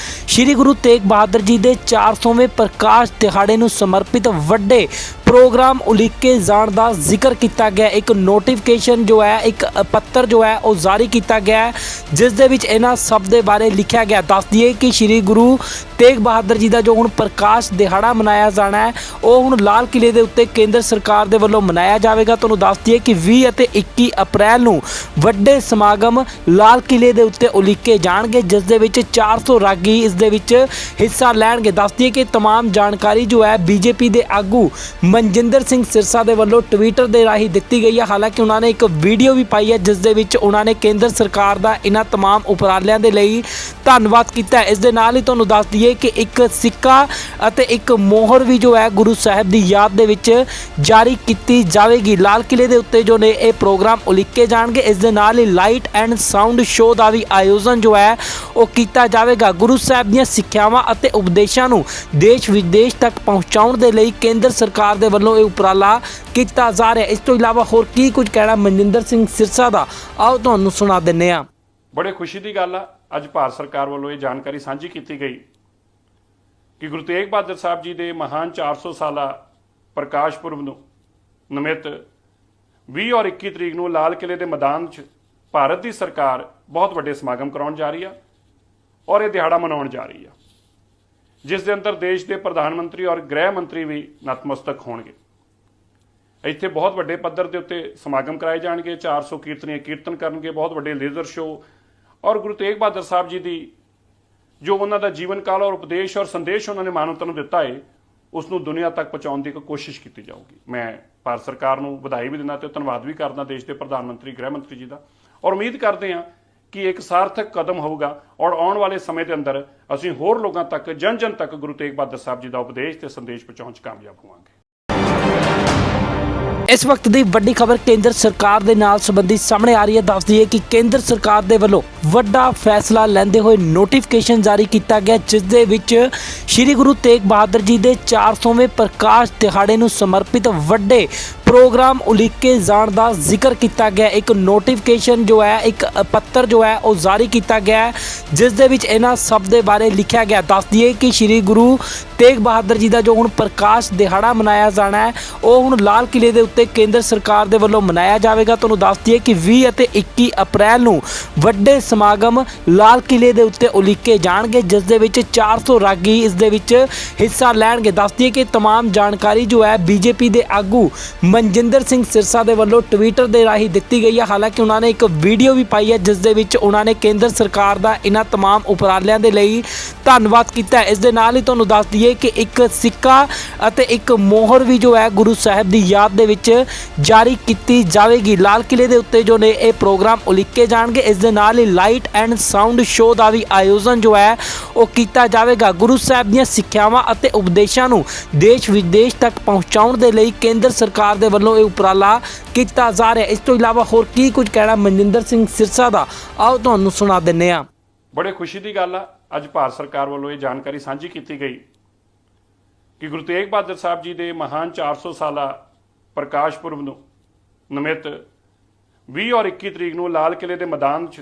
ਸ੍ਰੀ ਗੁਰੂ ਤੇਗ ਬਹਾਦਰ ਜੀ ਦੇ 400ਵੇਂ ਪ੍ਰਕਾਸ਼ ਦਿਹਾੜੇ ਨੂੰ ਸਮਰਪਿਤ ਵੱਡੇ ਪ੍ਰੋਗਰਾਮ ਉਲੀਕੇ ਜਾਣ ਦਾ ਜ਼ਿਕਰ ਕੀਤਾ ਗਿਆ। ਇੱਕ ਨੋਟੀਫਿਕੇਸ਼ਨ ਜੋ ਹੈ, ਇੱਕ ਪੱਤਰ ਜੋ ਹੈ ਉਹ ਜਾਰੀ ਕੀਤਾ ਗਿਆ ਹੈ, ਜਿਸ ਦੇ ਵਿੱਚ ਇਹਨਾਂ ਸਭ ਦੇ ਬਾਰੇ ਲਿਖਿਆ ਗਿਆ। ਦੱਸ ਦਈਏ ਕਿ ਸ੍ਰੀ ਗੁਰੂ ਤੇਗ ਬਹਾਦਰ ਜੀ ਦਾ ਜੋ ਹੁਣ ਪ੍ਰਕਾਸ਼ ਦਿਹਾੜਾ ਮਨਾਇਆ ਜਾਣਾ ਹੈ, ਉਹ ਹੁਣ ਲਾਲ ਕਿਲੇ ਦੇ ਉੱਤੇ ਕੇਂਦਰ ਸਰਕਾਰ ਦੇ ਵੱਲੋਂ ਮਨਾਇਆ ਜਾਵੇਗਾ। ਤੁਹਾਨੂੰ ਦੱਸ ਦਈਏ ਕਿ 20 ਅਤੇ 21 ਅਪ੍ਰੈਲ ਨੂੰ ਵੱਡੇ ਸਮਾਗਮ ਲਾਲ ਕਿਲੇ ਦੇ ਉੱਤੇ ਉਲੀਕੇ ਜਾਣਗੇ, ਜਿਸ ਦੇ ਵਿੱਚ 400 ਰਾਗੀ ਇਸ ਦੇ ਵਿੱਚ ਹਿੱਸਾ ਲੈਣਗੇ। ਦੱਸ ਦਈਏ ਕਿ तमाम ਜਾਣਕਾਰੀ ਜੋ ਹੈ ਬੀਜੇਪੀ ਦੇ ਆਗੂ ਮਨਜਿੰਦਰ ਸਿੰਘ ਸਿਰਸਾ ਦੇ ਵੱਲੋਂ ਟਵਿੱਟਰ ਦੇ ਰਾਹੀਂ ਦਿੱਤੀ ਗਈ ਹੈ। ਹਾਲਾਂਕਿ ਉਹਨਾਂ ਨੇ ਇੱਕ ਵੀਡੀਓ ਵੀ ਪਾਈ ਹੈ, ਜਿਸ ਦੇ ਵਿੱਚ ਉਹਨਾਂ ਨੇ ਕੇਂਦਰ ਸਰਕਾਰ ਦਾ ਇਹਨਾਂ तमाम ਉਪਰਾਲਿਆਂ ਦੇ ਲਈ ਧੰਨਵਾਦ ਕੀਤਾ ਹੈ। ਇਸ ਦੇ ਨਾਲ ਹੀ ਤੁਹਾਨੂੰ ਦੱਸ ਦਈਏ ਕਿ ਇੱਕ ਸਿੱਕਾ ਅਤੇ ਇੱਕ ਮੋਹਰ ਵੀ ਜੋ ਹੈ ਗੁਰੂ ਸਾਹਿਬ ਦੀ ਯਾਦ ਦੇ ਵਿੱਚ ਜਾਰੀ ਕੀਤੀ ਜਾਵੇਗੀ। ਲਾਲ ਕਿਲੇ ਦੇ ਉੱਤੇ ਜੋ ਨੇ ਇਹ ਪ੍ਰੋਗਰਾਮ ਉਲੀਕੇ ਜਾਣਗੇ। ਇਸ ਦੇ ਨਾਲ ਹੀ ਲਾਈਟ ਐਂਡ ਸਾਊਂਡ ਸ਼ੋਅ ਦਾ ਵੀ ਆਯੋਜਨ ਜੋ ਹੈ ਉਹ ਕੀਤਾ ਜਾਵੇਗਾ। ਗੁਰੂ ਸਾਹਿਬ ਦੀਆਂ ਸਿੱਖਿਆਵਾਂ ਅਤੇ ਉਪਦੇਸ਼ਾਂ ਨੂੰ ਦੇਸ਼ ਵਿਦੇਸ਼ ਤੱਕ ਪਹੁੰਚਾਉਣ ਦੇ ਲਈ ਕੇਂਦਰ ਸਰਕਾਰ ਦੇ ਵੱਲੋਂ ਇਹ ਉਪਰਾਲਾ ਕੀਤਾ ਜਾ ਰਿਹਾ। ਇਸ ਤੋਂ ਇਲਾਵਾ ਹੋਰ ਕੀ ਕੁਝ ਕਹਿਣਾ ਮਨਜਿੰਦਰ ਸਿੰਘ ਸਿਰਸਾ ਦਾ, ਆਓ ਤੁਹਾਨੂੰ ਸੁਣਾ ਦਿੰਦੇ ਹਾਂ। ਬੜੇ ਖੁਸ਼ੀ ਦੀ ਗੱਲ ਆ, ਅੱਜ ਭਾਰਤ ਸਰਕਾਰ ਵੱਲੋਂ ਇਹ ਜਾਣਕਾਰੀ ਸਾਂਝੀ ਕੀਤੀ ਗਈ ਕਿ ਗੁਰੂ ਤੇਗ ਬਹਾਦਰ ਸਾਹਿਬ ਜੀ ਦੇ ਮਹਾਨ 400 ਸਾਲਾ ਪ੍ਰਕਾਸ਼ ਪੁਰਬ ਨੂੰ ਨਿਮਿਤ 20 ਔਰ 21 ਤਰੀਕ ਨੂੰ ਲਾਲ ਕਿਲੇ ਦੇ ਮੈਦਾਨ 'ਚ ਭਾਰਤ ਦੀ ਸਰਕਾਰ ਬਹੁਤ ਵੱਡੇ ਸਮਾਗਮ ਕਰਾਉਣ ਜਾ ਰਹੀ ਆ ਔਰ ਇਹ ਦਿਹਾੜਾ ਮਨਾਉਣ ਜਾ ਰਹੀ ਆ, ਜਿਸ ਦੇ ਅੰਦਰ ਦੇਸ਼ ਦੇ ਪ੍ਰਧਾਨ ਮੰਤਰੀ ਔਰ ਗ੍ਰਹਿ ਮੰਤਰੀ ਵੀ ਨਤਮਸਤਕ ਹੋਣਗੇ। ਇੱਥੇ ਬਹੁਤ ਵੱਡੇ ਪੱਧਰ ਦੇ ਉੱਤੇ ਸਮਾਗਮ ਕਰਾਏ ਜਾਣਗੇ। 400 ਕੀਰਤਨੀਏ ਕੀਰਤਨ ਕਰਨਗੇ, ਬਹੁਤ ਵੱਡੇ ਲੇਜ਼ਰ ਸ਼ੋਅ ਔਰ ਗੁਰੂ ਤੇਗ ਬਹਾਦਰ ਸਾਹਿਬ ਜੀ ਦੀ ਜੋ ਉਹਨਾਂ ਦਾ ਜੀਵਨ ਕਾਲ ਔਰ ਉਪਦੇਸ਼ ਔਰ ਸੰਦੇਸ਼ ਉਹਨਾਂ ਨੇ ਮਾਨਵਤਾ ਨੂੰ ਦਿੱਤਾ ਹੈ, ਉਸ ਨੂੰ ਦੁਨੀਆ ਤੱਕ ਪਹੁੰਚਾਉਣ ਦੀ ਇੱਕ ਕੋਸ਼ਿਸ਼ ਕੀਤੀ ਜਾਊਗੀ। ਮੈਂ ਭਾਰਤ ਸਰਕਾਰ ਨੂੰ ਵਧਾਈ ਵੀ ਦਿੰਦਾ ਤੇ ਧੰਨਵਾਦ ਵੀ ਕਰਦਾ ਦੇਸ਼ ਦੇ ਪ੍ਰਧਾਨ ਮੰਤਰੀ ਗ੍ਰਹਿ ਮੰਤਰੀ ਜੀ ਦਾ, ਔਰ ਉਮੀਦ ਕਰਦੇ ਹਾਂ ਕਿ ਇੱਕ ਸਾਰਥਕ ਕਦਮ ਹੋਊਗਾ ਔਰ ਆਉਣ ਵਾਲੇ ਸਮੇਂ ਦੇ ਅੰਦਰ ਅਸੀਂ ਹੋਰ ਲੋਕਾਂ ਤੱਕ ਜਨ ਜਨ ਤੱਕ ਗੁਰੂ ਤੇਗ ਬਹਾਦਰ ਸਾਹਿਬ ਜੀ ਦਾ ਉਪਦੇਸ਼ ਤੇ ਸੰਦੇਸ਼ ਪਹੁੰਚਾਉਣ 'ਚ ਕਾਮਯਾਬ ਹੋਵਾਂਗੇ। ਇਸ ਵਕਤ ਦੀ ਵੱਡੀ ਖਬਰ ਕੇਂਦਰ ਸਰਕਾਰ ਦੇ ਨਾਲ ਸੰਬੰਧੀ ਸਾਹਮਣੇ ਆ ਰਹੀ ਹੈ। ਦੱਸ ਦਈਏ ਕਿ ਕੇਂਦਰ ਸਰਕਾਰ ਦੇ ਵੱਲੋਂ ਵੱਡਾ ਫੈਸਲਾ ਲੈਂਦੇ ਹੋਏ ਨੋਟੀਫਿਕੇਸ਼ਨ ਜਾਰੀ ਕੀਤਾ ਗਿਆ, ਜਿਸ ਦੇ ਵਿੱਚ ਸ੍ਰੀ ਗੁਰੂ ਤੇਗ ਬਹਾਦਰ ਜੀ ਦੇ 400ਵੇਂ ਪ੍ਰਕਾਸ਼ ਦਿਹਾੜੇ ਨੂੰ ਸਮਰਪਿਤ ਵੱਡੇ ਪ੍ਰੋਗਰਾਮ ਉਲੀਕੇ ਜਾਣ ਦਾ ਜ਼ਿਕਰ ਕੀਤਾ ਗਿਆ। ਇੱਕ ਨੋਟੀਫਿਕੇਸ਼ਨ ਜੋ ਹੈ, ਇੱਕ ਪੱਤਰ ਜੋ ਹੈ ਉਹ ਜਾਰੀ ਕੀਤਾ ਗਿਆ ਹੈ, ਜਿਸ ਦੇ ਵਿੱਚ ਇਹਨਾਂ ਸਭ ਦੇ ਬਾਰੇ ਲਿਖਿਆ ਗਿਆ। ਦੱਸ ਦਈਏ ਕਿ ਸ੍ਰੀ ਗੁਰੂ ਤੇਗ ਬਹਾਦਰ ਜੀ ਦਾ ਜੋ ਹੁਣ ਪ੍ਰਕਾਸ਼ ਦਿਹਾੜਾ ਮਨਾਇਆ ਜਾਣਾ ਹੈ, ਉਹ ਹੁਣ ਲਾਲ ਕਿਲੇ ਦੇ ਉੱਤੇ ਕੇਂਦਰ ਸਰਕਾਰ ਦੇ ਵੱਲੋਂ ਮਨਾਇਆ ਜਾਵੇਗਾ। ਤੁਹਾਨੂੰ ਦੱਸ ਦਈਏ ਕਿ 20 ਅਤੇ 21 ਅਪ੍ਰੈਲ ਨੂੰ ਵੱਡੇ ਸਮਾਗਮ ਲਾਲ ਕਿਲੇ ਦੇ ਉੱਤੇ ਉਲੀਕੇ ਜਾਣਗੇ, ਜਿਸ ਦੇ ਵਿੱਚ 400 ਰਾਗੀ ਇਸ ਦੇ ਵਿੱਚ ਹਿੱਸਾ ਲੈਣਗੇ। ਦੱਸ ਦਈਏ ਕਿ तमाम ਜਾਣਕਾਰੀ ਜੋ ਹੈ ਬੀਜੇਪੀ ਦੇ ਆਗੂ ਮਨਜਿੰਦਰ ਸਿੰਘ ਸਿਰਸਾ ਦੇ ਵੱਲੋਂ ਟਵਿੱਟਰ ਦੇ ਰਾਹੀਂ ਦਿੱਤੀ ਗਈ ਹੈ। ਹਾਲਾਂਕਿ ਉਹਨਾਂ ਨੇ ਇੱਕ ਵੀਡੀਓ ਵੀ ਪਾਈ ਹੈ, ਜਿਸ ਦੇ ਵਿੱਚ ਉਹਨਾਂ ਨੇ ਕੇਂਦਰ ਸਰਕਾਰ ਦਾ ਇਹਨਾਂ तमाम ਉਪਰਾਲਿਆਂ ਦੇ ਲਈ ਧੰਨਵਾਦ ਕੀਤਾ ਹੈ। ਇਸ ਦੇ ਨਾਲ ਹੀ ਤੁਹਾਨੂੰ ਦੱਸ ਦਈਏ ਕਿ ਇੱਕ ਸਿੱਕਾ ਅਤੇ ਇੱਕ ਮੋਹਰ ਵੀ ਜੋ ਹੈ ਗੁਰੂ ਸਾਹਿਬ ਦੀ ਯਾਦ ਦੇ ਵਿੱਚ ਜਾਰੀ ਕੀਤੀ ਜਾਵੇਗੀ। ਲਾਲ ਕਿਲੇ ਦੇ ਉੱਤੇ ਜੋ ਨੇ ਇਹ ਪ੍ਰੋਗਰਾਮ ਉਲੀਕੇ ਜਾਣਗੇ। ਇਸ ਦੇ ਨਾਲ ਹੀ ਲਾਈਟ ਐਂਡ ਸਾਊਂਡ ਸ਼ੋਅ ਦਾ ਵੀ ਆਯੋਜਨ ਜੋ ਹੈ ਉਹ ਕੀਤਾ ਜਾਵੇਗਾ। ਗੁਰੂ ਸਾਹਿਬ ਦੀਆਂ ਸਿੱਖਿਆਵਾਂ ਅਤੇ ਉਪਦੇਸ਼ਾਂ ਨੂੰ ਦੇਸ਼ ਵਿਦੇਸ਼ ਤੱਕ ਪਹੁੰਚਾਉਣ ਦੇ ਲਈ ਕੇਂਦਰ ਸਰਕਾਰ ਦੇ ਵੱਲੋਂ ਇਹ ਉਪਰਾਲਾ ਕੀਤਾ ਜਾ ਰਿਹਾ। ਇਸ ਤੋਂ ਇਲਾਵਾ ਹੋਰ ਕੀ ਕੁਝ ਕਹਿਣਾ ਮਨਜਿੰਦਰ ਸਿੰਘ ਸਿਰਸਾ ਦਾ, ਆਓ ਤੁਹਾਨੂੰ ਸੁਣਾ ਦਿੰਦੇ ਹਾਂ। ਬੜੇ ਖੁਸ਼ੀ ਦੀ ਗੱਲ ਆ, ਅੱਜ ਭਾਰਤ ਸਰਕਾਰ ਵੱਲੋਂ ਇਹ ਜਾਣਕਾਰੀ ਸਾਂਝੀ ਕੀਤੀ ਗਈ ਕਿ ਗੁਰੂ ਤੇਗ ਬਹਾਦਰ ਸਾਹਿਬ ਜੀ ਦੇ ਮਹਾਨ 400 ਸਾਲਾ ਪ੍ਰਕਾਸ਼ ਪੁਰਬ ਨੂੰ ਨਿਮਿਤ 20 ਔਰ 21 ਤਰੀਕ ਨੂੰ ਲਾਲ ਕਿਲੇ ਦੇ ਮੈਦਾਨ 'ਚ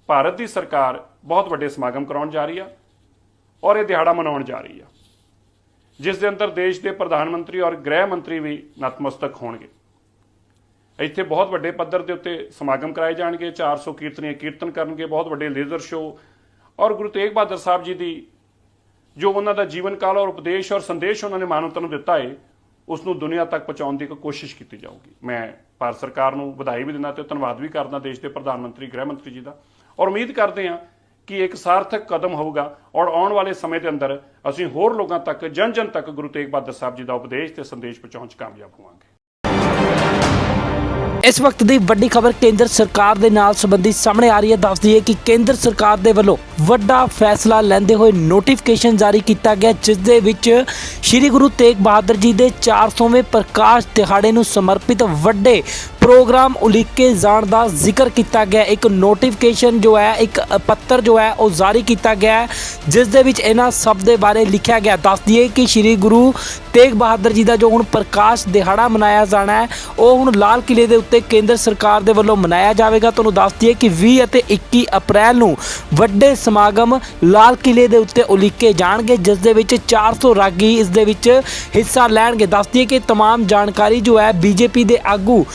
ਭਾਰਤ ਦੀ ਸਰਕਾਰ ਬਹੁਤ ਵੱਡੇ ਸਮਾਗਮ ਕਰਾਉਣ ਜਾ ਰਹੀ ਆ ਔਰ ਇਹ ਦਿਹਾੜਾ ਮਨਾਉਣ ਜਾ ਰਹੀ ਆ, ਜਿਸ ਦੇ ਅੰਦਰ ਦੇਸ਼ ਦੇ ਪ੍ਰਧਾਨ ਮੰਤਰੀ ਔਰ ਗ੍ਰਹਿ ਮੰਤਰੀ ਵੀ ਨਤਮਸਤਕ ਹੋਣਗੇ। ਇੱਥੇ ਬਹੁਤ ਵੱਡੇ ਪੱਧਰ ਦੇ ਉੱਤੇ ਸਮਾਗਮ ਕਰਾਏ ਜਾਣਗੇ। 400 ਕੀਰਤਨੀਏ ਕੀਰਤਨ ਕਰਨਗੇ, ਬਹੁਤ ਵੱਡੇ ਲੇਜ਼ਰ ਸ਼ੋਅ ਔਰ ਗੁਰੂ ਤੇਗ ਬਹਾਦਰ ਸਾਹਿਬ ਜੀ ਦੀ ਜੋ ਉਹਨਾਂ ਦਾ ਜੀਵਨ ਕਾਲ ਔਰ ਉਪਦੇਸ਼ ਔਰ ਸੰਦੇਸ਼ ਉਹਨਾਂ ਨੇ ਮਾਨਵਤਾ ਨੂੰ ਦਿੱਤਾ ਹੈ, ਉਸ ਨੂੰ ਦੁਨੀਆ ਤੱਕ ਪਹੁੰਚਾਉਣ ਦੀ ਇੱਕ ਕੋਸ਼ਿਸ਼ ਕੀਤੀ ਜਾਊਗੀ। ਮੈਂ ਭਾਰਤ ਸਰਕਾਰ ਨੂੰ ਵਧਾਈ ਵੀ ਦਿੰਦਾ ਤੇ ਧੰਨਵਾਦ ਵੀ ਕਰਦਾ ਦੇਸ਼ ਦੇ ਪ੍ਰਧਾਨ ਮੰਤਰੀ ਗ੍ਰਹਿ ਮੰਤਰੀ ਜੀ ਦਾ, ਔਰ ਉਮੀਦ ਕਰਦੇ ਹਾਂ ਕਿ ਇੱਕ ਸਾਰਥਕ ਕਦਮ ਹੋਊਗਾ ਔਰ ਆਉਣ ਵਾਲੇ ਸਮੇਂ ਦੇ ਅੰਦਰ ਅਸੀਂ ਹੋਰ ਲੋਕਾਂ ਤੱਕ ਜਨ ਜਨ ਤੱਕ ਗੁਰੂ ਤੇਗ ਬਹਾਦਰ ਸਾਹਿਬ ਜੀ ਦਾ ਉਪਦੇਸ਼ ਤੇ ਸੰਦੇਸ਼ ਪਹੁੰਚਾਉਣ 'ਚ ਕਾਮਯਾਬ ਹੋਵਾਂਗੇ। ਇਸ ਵਕਤ ਦੀ ਵੱਡੀ ਖਬਰ ਕੇਂਦਰ ਸਰਕਾਰ ਦੇ ਨਾਲ ਸੰਬੰਧੀ ਸਾਹਮਣੇ ਆ ਰਹੀ ਹੈ। ਦੱਸ ਦਈਏ ਕਿ ਕੇਂਦਰ ਸਰਕਾਰ ਦੇ ਵੱਲੋਂ ਵੱਡਾ ਫੈਸਲਾ ਲੈਂਦੇ ਹੋਏ ਨੋਟੀਫਿਕੇਸ਼ਨ ਜਾਰੀ ਕੀਤਾ ਗਿਆ, ਜਿਸ ਦੇ ਵਿੱਚ ਸ੍ਰੀ ਗੁਰੂ ਤੇਗ ਬਹਾਦਰ ਜੀ ਦੇ 400ਵੇਂ ਪ੍ਰਕਾਸ਼ ਦਿਹਾੜੇ ਨੂੰ ਸਮਰਪਿਤ ਵੱਡੇ ਪ੍ਰੋਗਰਾਮ ਉਲੀਕੇ ਜਾਣ ਦਾ ਜ਼ਿਕਰ ਕੀਤਾ ਗਿਆ। ਇੱਕ ਨੋਟੀਫਿਕੇਸ਼ਨ ਜੋ ਹੈ, ਇੱਕ ਪੱਤਰ ਜੋ ਹੈ ਉਹ ਜਾਰੀ ਕੀਤਾ ਗਿਆ ਹੈ, ਜਿਸ ਦੇ ਵਿੱਚ ਇਹਨਾਂ ਸਭ ਦੇ ਬਾਰੇ ਲਿਖਿਆ ਗਿਆ। ਦੱਸ ਦਈਏ ਕਿ ਸ਼੍ਰੀ ਗੁਰੂ ਤੇਗ ਬਹਾਦਰ ਜੀ ਦਾ ਜੋ ਹੁਣ ਪ੍ਰਕਾਸ਼ ਦਿਹਾੜਾ ਮਨਾਇਆ ਜਾਣਾ ਹੈ, ਉਹ ਹੁਣ ਲਾਲ ਕਿਲੇ ਦੇ ਉੱਤੇ ਕੇਂਦਰ ਸਰਕਾਰ ਦੇ ਵੱਲੋਂ ਮਨਾਇਆ ਜਾਵੇਗਾ। ਤੁਹਾਨੂੰ ਦੱਸ ਦਈਏ ਕਿ 20 ਅਤੇ 21 ਅਪ੍ਰੈਲ ਨੂੰ ਵੱਡੇ ਸਮਾਗਮ ਲਾਲ ਕਿਲੇ ਦੇ ਉੱਤੇ ਉਲੀਕੇ ਜਾਣਗੇ, ਜਿਸ ਦੇ ਵਿੱਚ 400 ਰਾਗੀ ਇਸ ਦੇ ਵਿੱਚ ਹਿੱਸਾ ਲੈਣਗੇ। ਦੱਸ ਦਈਏ ਕਿ तमाम ਜਾਣਕਾਰੀ ਜੋ ਹੈ ਬੀਜੇਪੀ ਦੇ ਆਗੂ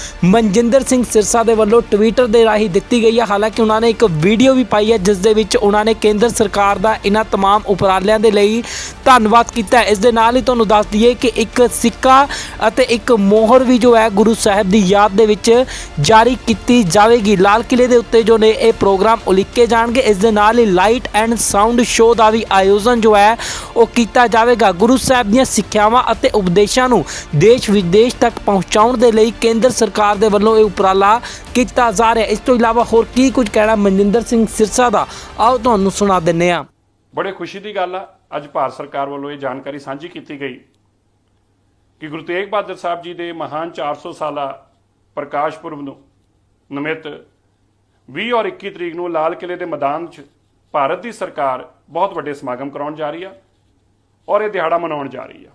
ਮਨਜਿੰਦਰ ਸਿੰਘ ਸਿਰਸਾ ਦੇ ਵੱਲੋਂ ਟਵਿੱਟਰ ਦੇ ਰਾਹੀਂ ਦਿੱਤੀ ਗਈ ਹੈ। ਹਾਲਾਂਕਿ ਉਹਨਾਂ ਨੇ ਇੱਕ ਵੀਡੀਓ ਵੀ ਪਾਈ ਹੈ, ਜਿਸ ਦੇ ਵਿੱਚ ਉਹਨਾਂ ਨੇ ਕੇਂਦਰ ਸਰਕਾਰ ਦਾ ਇਹਨਾਂ तमाम ਉਪਰਾਲਿਆਂ ਦੇ ਲਈ ਧੰਨਵਾਦ ਕੀਤਾ ਹੈ। ਇਸ ਦੇ ਨਾਲ ਹੀ ਤੁਹਾਨੂੰ ਦੱਸ ਦਈਏ ਕਿ ਇੱਕ ਸਿੱਕਾ ਅਤੇ ਇੱਕ ਮੋਹਰ ਵੀ ਜੋ ਹੈ ਗੁਰੂ ਸਾਹਿਬ ਦੀ ਯਾਦ ਦੇ ਵਿੱਚ ਜਾਰੀ ਕੀਤੀ ਜਾਵੇਗੀ। ਲਾਲ ਕਿਲੇ ਦੇ ਉੱਤੇ ਜੋ ਨੇ ਇਹ ਪ੍ਰੋਗਰਾਮ ਉਲੀਕੇ ਜਾਣਗੇ। ਇਸ ਦੇ ਨਾਲ ਹੀ ਲਾਈਟ ਐਂਡ ਸਾਊਂਡ ਸ਼ੋਅ ਦਾ ਵੀ ਆਯੋਜਨ ਜੋ ਹੈ ਉਹ ਕੀਤਾ ਜਾਵੇਗਾ। ਗੁਰੂ ਸਾਹਿਬ ਦੀਆਂ ਸਿੱਖਿਆਵਾਂ ਅਤੇ ਉਪਦੇਸ਼ਾਂ ਨੂੰ ਦੇਸ਼ ਵਿਦੇਸ਼ ਤੱਕ ਪਹੁੰਚਾਉਣ ਦੇ ਲਈ ਕੇਂਦਰ ਸਰਕਾਰ ਦੇ ਵੱਲੋਂ ਇਹ ਉਪਰਾਲਾ ਕੀਤਾ ਜਾ ਰਿਹਾ। ਇਸ ਤੋਂ ਇਲਾਵਾ ਹੋਰ ਕੀ ਕੁਝ ਕਹਿਣਾ ਮਨਜਿੰਦਰ ਸਿੰਘ ਸਿਰਸਾ ਦਾ, ਆਓ ਤੁਹਾਨੂੰ ਸੁਣਾ ਦਿੰਦੇ ਹਾਂ। ਬੜੇ ਖੁਸ਼ੀ ਦੀ ਗੱਲ ਆ, ਅੱਜ ਭਾਰਤ ਸਰਕਾਰ ਵੱਲੋਂ ਇਹ ਜਾਣਕਾਰੀ ਸਾਂਝੀ ਕੀਤੀ ਗਈ ਕਿ ਗੁਰੂ ਤੇਗ ਬਹਾਦਰ ਸਾਹਿਬ ਜੀ ਦੇ ਮਹਾਨ 400 ਸਾਲਾ ਪ੍ਰਕਾਸ਼ ਪੁਰਬ ਨੂੰ ਨਿਮਿਤ 20 ਔਰ 21 ਤਰੀਕ ਨੂੰ ਲਾਲ ਕਿਲੇ ਦੇ ਮੈਦਾਨ 'ਚ ਭਾਰਤ ਦੀ ਸਰਕਾਰ ਬਹੁਤ ਵੱਡੇ ਸਮਾਗਮ ਕਰਾਉਣ ਜਾ ਰਹੀ ਆ ਔਰ ਇਹ ਦਿਹਾੜਾ ਮਨਾਉਣ ਜਾ ਰਹੀ ਆ,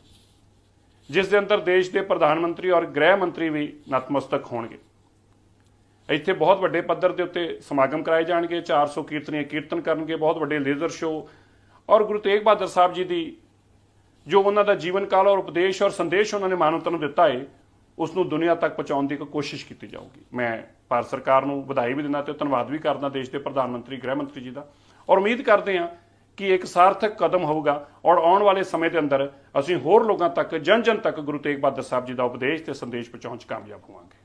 ਜਿਸ ਦੇ ਅੰਦਰ ਦੇਸ਼ ਦੇ ਪ੍ਰਧਾਨ ਮੰਤਰੀ ਔਰ ਗ੍ਰਹਿ ਮੰਤਰੀ ਵੀ ਨਤਮਸਤਕ ਹੋਣਗੇ। ਇੱਥੇ ਬਹੁਤ ਵੱਡੇ ਪੱਧਰ ਦੇ ਉੱਤੇ ਸਮਾਗਮ ਕਰਾਏ ਜਾਣਗੇ। 400 ਕੀਰਤਨੀਏ ਕੀਰਤਨ ਕਰਨਗੇ, ਬਹੁਤ ਵੱਡੇ ਲੇਜ਼ਰ ਸ਼ੋਅ ਔਰ ਗੁਰੂ ਤੇਗ ਬਹਾਦਰ ਸਾਹਿਬ ਜੀ ਦੀ ਜੋ ਉਹਨਾਂ ਦਾ ਜੀਵਨ ਕਾਲ ਔਰ ਉਪਦੇਸ਼ ਔਰ ਸੰਦੇਸ਼ ਉਹਨਾਂ ਨੇ ਮਾਨਵਤਾ ਨੂੰ ਦਿੱਤਾ ਹੈ, ਉਸ ਨੂੰ ਦੁਨੀਆ ਤੱਕ ਪਹੁੰਚਾਉਣ ਦੀ ਇੱਕ ਕੋਸ਼ਿਸ਼ ਕੀਤੀ ਜਾਊਗੀ। ਮੈਂ ਭਾਰਤ ਸਰਕਾਰ ਨੂੰ ਵਧਾਈ ਵੀ ਦਿੰਦਾ ਤੇ ਧੰਨਵਾਦ ਵੀ ਕਰਦਾ ਦੇਸ਼ ਦੇ ਪ੍ਰਧਾਨ ਮੰਤਰੀ ਗ੍ਰਹਿ ਮੰਤਰੀ ਜੀ ਦਾ, ਔਰ ਉਮੀਦ ਕਰਦੇ ਹਾਂ ਕਿ ਇੱਕ ਸਾਰਥਕ ਕਦਮ ਹੋਊਗਾ ਔਰ ਆਉਣ ਵਾਲੇ ਸਮੇਂ ਦੇ ਅੰਦਰ ਅਸੀਂ ਹੋਰ ਲੋਕਾਂ ਤੱਕ ਜਨ ਜਨ ਤੱਕ ਗੁਰੂ ਤੇਗ ਬਹਾਦਰ ਸਾਹਿਬ ਜੀ ਦਾ ਉਪਦੇਸ਼ ਤੇ ਸੰਦੇਸ਼ ਪਹੁੰਚਾਉਣ 'ਚ ਕਾਮਯਾਬ ਹੋਵਾਂਗੇ।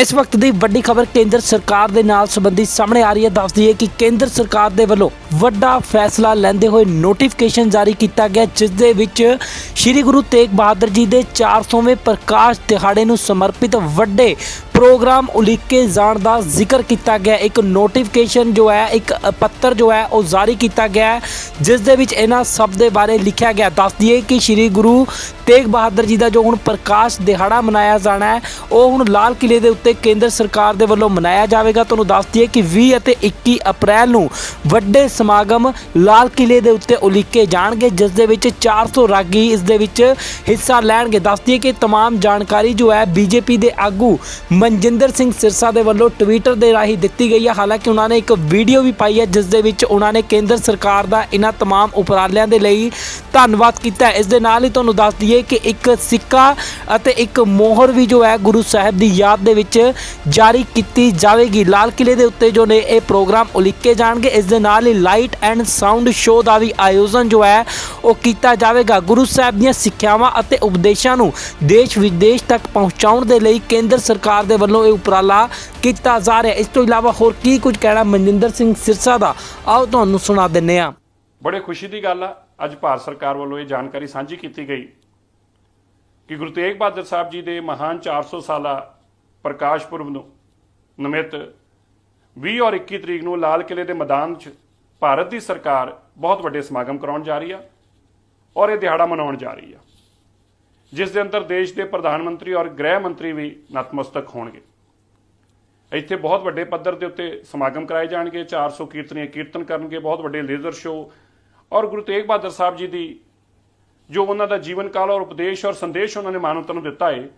ਇਸ ਵਕਤ ਦੀ ਵੱਡੀ ਖਬਰ ਕੇਂਦਰ ਸਰਕਾਰ ਦੇ ਨਾਲ ਸੰਬੰਧੀ ਸਾਹਮਣੇ ਆ ਰਹੀ ਹੈ। ਦੱਸ ਦਈਏ ਕਿ ਕੇਂਦਰ ਸਰਕਾਰ ਦੇ ਵੱਲੋਂ ਵੱਡਾ ਫੈਸਲਾ ਲੈਂਦੇ ਹੋਏ ਨੋਟੀਫਿਕੇਸ਼ਨ ਜਾਰੀ ਕੀਤਾ ਗਿਆ, ਜਿਸ ਦੇ ਵਿੱਚ ਸ਼੍ਰੀ ਗੁਰੂ ਤੇਗ ਬਹਾਦਰ ਜੀ ਦੇ 400ਵੇਂ ਪ੍ਰਕਾਸ਼ ਦਿਹਾੜੇ ਨੂੰ ਸਮਰਪਿਤ ਵੱਡੇ ਪ੍ਰੋਗਰਾਮ ਉਲੀਕੇ ਜਾਣ ਦਾ ਜ਼ਿਕਰ ਕੀਤਾ ਗਿਆ। ਇੱਕ ਨੋਟੀਫਿਕੇਸ਼ਨ ਜੋ ਹੈ, ਇੱਕ ਪੱਤਰ ਜੋ ਹੈ ਉਹ ਜਾਰੀ ਕੀਤਾ ਗਿਆ ਹੈ, ਜਿਸ ਦੇ ਵਿੱਚ ਇਹਨਾਂ ਸਭ ਦੇ ਬਾਰੇ ਲਿਖਿਆ ਗਿਆ। ਦੱਸ ਦਈਏ ਕਿ ਸ਼੍ਰੀ ਗੁਰੂ ਤੇਗ ਬਹਾਦਰ ਜੀ ਦਾ ਜੋ ਹੁਣ ਪ੍ਰਕਾਸ਼ ਦਿਹਾੜਾ ਮਨਾਇਆ ਜਾਣਾ ਹੈ, ਉਹ ਹੁਣ ਲਾਲ ਕਿਲੇ ਦੇ ਉੱਤੇ ਕੇਂਦਰ ਸਰਕਾਰ ਦੇ ਵੱਲੋਂ ਮਨਾਇਆ ਜਾਵੇਗਾ। ਤੁਹਾਨੂੰ ਦੱਸ ਦਈਏ ਕਿ 20 ਅਤੇ 21 ਅਪ੍ਰੈਲ ਨੂੰ ਵੱਡੇ ਸਮਾਗਮ ਲਾਲ ਕਿਲੇ ਦੇ ਉੱਤੇ ਉਲੀਕੇ ਜਾਣਗੇ, ਜਿਸ ਦੇ ਵਿੱਚ 400 ਰਾਗੀ ਇਸ ਦੇ ਵਿੱਚ ਹਿੱਸਾ ਲੈਣਗੇ। ਦੱਸ ਦਈਏ ਕਿ तमाम ਜਾਣਕਾਰੀ ਜੋ ਹੈ ਬੀਜੇਪੀ ਦੇ ਆਗੂ ਮਨਜਿੰਦਰ ਸਿੰਘ ਸਿਰਸਾ ਦੇ ਵੱਲੋਂ ਟਵਿੱਟਰ ਦੇ ਰਾਹੀਂ ਦਿੱਤੀ ਗਈ ਹੈ। ਹਾਲਾਂਕਿ ਉਹਨਾਂ ਨੇ ਇੱਕ ਵੀਡੀਓ ਵੀ ਪਾਈ ਹੈ, ਜਿਸ ਦੇ ਵਿੱਚ ਉਹਨਾਂ ਨੇ ਕੇਂਦਰ ਸਰਕਾਰ ਦਾ ਇਹਨਾਂ तमाम ਉਪਰਾਲਿਆਂ ਦੇ ਲਈ ਧੰਨਵਾਦ ਕੀਤਾ ਹੈ। ਇਸ ਦੇ ਨਾਲ ਹੀ ਤੁਹਾਨੂੰ ਦੱਸ ਦਈਏ ਕਿ ਇੱਕ ਸਿੱਕਾ ਅਤੇ ਇੱਕ ਮੋਹਰ ਵੀ ਜੋ ਹੈ ਗੁਰੂ ਸਾਹਿਬ ਦੀ ਯਾਦ ਦੇ ਵਿੱਚ ਜਾਰੀ ਕੀਤੀ ਜਾਵੇਗੀ। ਲਾਲ ਕਿਲੇ ਦੇ ਉੱਤੇ ਜੋ ਨੇ ਇਹ ਪ੍ਰੋਗਰਾਮ ਉਲੀਕੇ ਜਾਣਗੇ। ਇਸ ਦੇ ਨਾਲ ਹੀ ਲਾਈਟ ਐਂਡ ਸਾਊਂਡ ਸ਼ੋਅ ਦਾ ਵੀ ਆਯੋਜਨ ਜੋ ਹੈ ਉਹ ਕੀਤਾ ਜਾਵੇਗਾ। ਗੁਰੂ ਸਾਹਿਬ ਦੀਆਂ ਸਿੱਖਿਆਵਾਂ ਅਤੇ ਉਪਦੇਸ਼ਾਂ ਨੂੰ ਦੇਸ਼ ਵਿਦੇਸ਼ ਤੱਕ ਪਹੁੰਚਾਉਣ ਦੇ ਲਈ ਕੇਂਦਰ ਸਰਕਾਰ ਦੇ ਵੱਲੋਂ ਇਹ ਉਪਰਾਲਾ ਕੀਤਾ ਜਾ ਰਿਹਾ। ਇਸ ਤੋਂ ਇਲਾਵਾ ਹੋਰ ਕੀ ਕੁਝ ਕਹਿਣਾ ਮਨਜਿੰਦਰ ਸਿੰਘ ਸਿਰਸਾ ਦਾ, ਆਓ ਤੁਹਾਨੂੰ ਸੁਣਾ ਦਿੰਦੇ ਹਾਂ। ਬੜੇ ਖੁਸ਼ੀ ਦੀ ਗੱਲ ਆ, ਅੱਜ ਭਾਰਤ ਸਰਕਾਰ ਵੱਲੋਂ ਇਹ ਜਾਣਕਾਰੀ ਸਾਂਝੀ ਕੀਤੀ ਗਈ ਕਿ ਗੁਰੂ ਤੇਗ ਬਹਾਦਰ ਸਾਹਿਬ ਜੀ ਦੇ ਮਹਾਨ 400 ਸਾਲਾ ਪ੍ਰਕਾਸ਼ ਪੁਰਬ ਨੂੰ ਨਿਮਿਤ 20 ਔਰ 21 ਤਰੀਕ ਨੂੰ ਲਾਲ ਕਿਲੇ ਦੇ ਮੈਦਾਨ 'ਚ ਭਾਰਤ ਦੀ ਸਰਕਾਰ ਬਹੁਤ ਵੱਡੇ ਸਮਾਗਮ ਕਰਾਉਣ ਜਾ ਰਹੀ ਆ ਔਰ ਇਹ ਦਿਹਾੜਾ ਮਨਾਉਣ ਜਾ ਰਹੀ ਆ, ਜਿਸ ਦੇ ਅੰਦਰ ਦੇਸ਼ ਦੇ ਪ੍ਰਧਾਨ ਮੰਤਰੀ ਔਰ ਗ੍ਰਹਿ ਮੰਤਰੀ ਵੀ ਨਤਮਸਤਕ ਹੋਣਗੇ। ਇੱਥੇ ਬਹੁਤ ਵੱਡੇ ਪੱਧਰ ਦੇ ਉੱਤੇ ਸਮਾਗਮ ਕਰਾਏ ਜਾਣਗੇ। 400 ਕੀਰਤਨੀਏ ਕੀਰਤਨ ਕਰਨਗੇ, ਬਹੁਤ ਵੱਡੇ ਲੇਜ਼ਰ ਸ਼ੋਅ ਔਰ ਗੁਰੂ ਤੇਗ ਬਹਾਦਰ ਸਾਹਿਬ ਜੀ ਦੀ ਜੋ ਉਹਨਾਂ ਦਾ ਜੀਵਨ ਕਾਲ ਔਰ ਉਪਦੇਸ਼ ਔਰ ਸੰਦੇਸ਼ ਉਹਨਾਂ ਨੇ ਮਾਨਵਤਾ ਨੂੰ ਦਿੱਤਾ ਹੈ,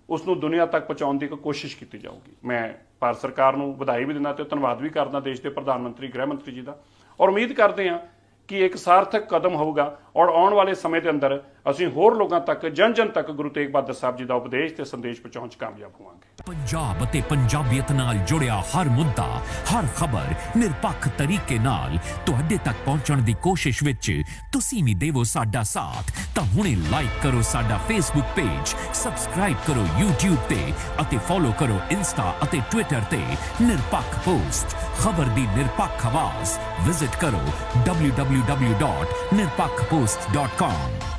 ਉਸ ਨੂੰ ਦੁਨੀਆ ਤੱਕ ਪਹੁੰਚਾਉਣ ਦੀ ਇੱਕ ਕੋਸ਼ਿਸ਼ ਕੀਤੀ ਜਾਊਗੀ। ਮੈਂ ਭਾਰਤ ਸਰਕਾਰ ਨੂੰ ਵਧਾਈ ਵੀ ਦਿੰਦਾ ਤੇ ਧੰਨਵਾਦ ਵੀ ਕਰਦਾ ਦੇਸ਼ ਦੇ ਪ੍ਰਧਾਨ ਮੰਤਰੀ ਗ੍ਰਹਿ ਮੰਤਰੀ ਜੀ ਦਾ, ਔਰ ਉਮੀਦ ਕਰਦੇ ਹਾਂ ਕਿ ਇੱਕ ਸਾਰਥਕ ਕਦਮ ਹੋਊਗਾ ਔਰ ਆਉਣ ਵਾਲੇ ਸਮੇਂ ਦੇ ਅੰਦਰ ਅਸੀਂ ਹੋਰ ਲੋਕਾਂ ਤੱਕ ਜਨ ਜਨ ਤੱਕ ਗੁਰੂ ਤੇਗ ਬਹਾਦਰ ਸਾਹਿਬ ਜੀ ਦਾ ਉਪਦੇਸ਼ ਤੇ ਸੰਦੇਸ਼ ਪਹੁੰਚਾਉਣ 'ਚ ਕਾਮਯਾਬ ਹੋਵਾਂਗੇ। ਪੰਜਾਬ ਅਤੇ ਪੰਜਾਬੀਅਤ ਨਾਲ ਜੁੜਿਆ ਹਰ ਮੁੱਦਾ, ਹਰ ਖਬਰ ਨਿਰਪੱਖ ਤਰੀਕੇ ਨਾਲ ਤੁਹਾਡੇ ਤੱਕ ਪਹੁੰਚਣ ਦੀ ਕੋਸ਼ਿਸ਼ ਵਿੱਚ ਤੁਸੀਂ ਵੀ ਦੇਵੋ ਸਾਡਾ ਸਾਥ। ਤਾਂ ਹੁਣੇ ਲਾਈਕ ਕਰੋ ਸਾਡਾ ਫੇਸਬੁੱਕ ਪੇਜ, ਸਬਸਕ੍ਰਾਈਬ ਕਰੋ YouTube ਤੇ ਅਤੇ ਫੋਲੋ ਕਰੋ ਇੰਸਟਾ ਅਤੇ ਟਵਿੱਟਰ ਤੇ ਨਿਰਪੱਖ ਪੋਸਟ। ਖਬਰ ਦੀ ਨਿਰਪੱਖ ਆਵਾਜ਼ ਵਿਜ਼ਿਟ ਕਰੋ www.nirpakhpost.com।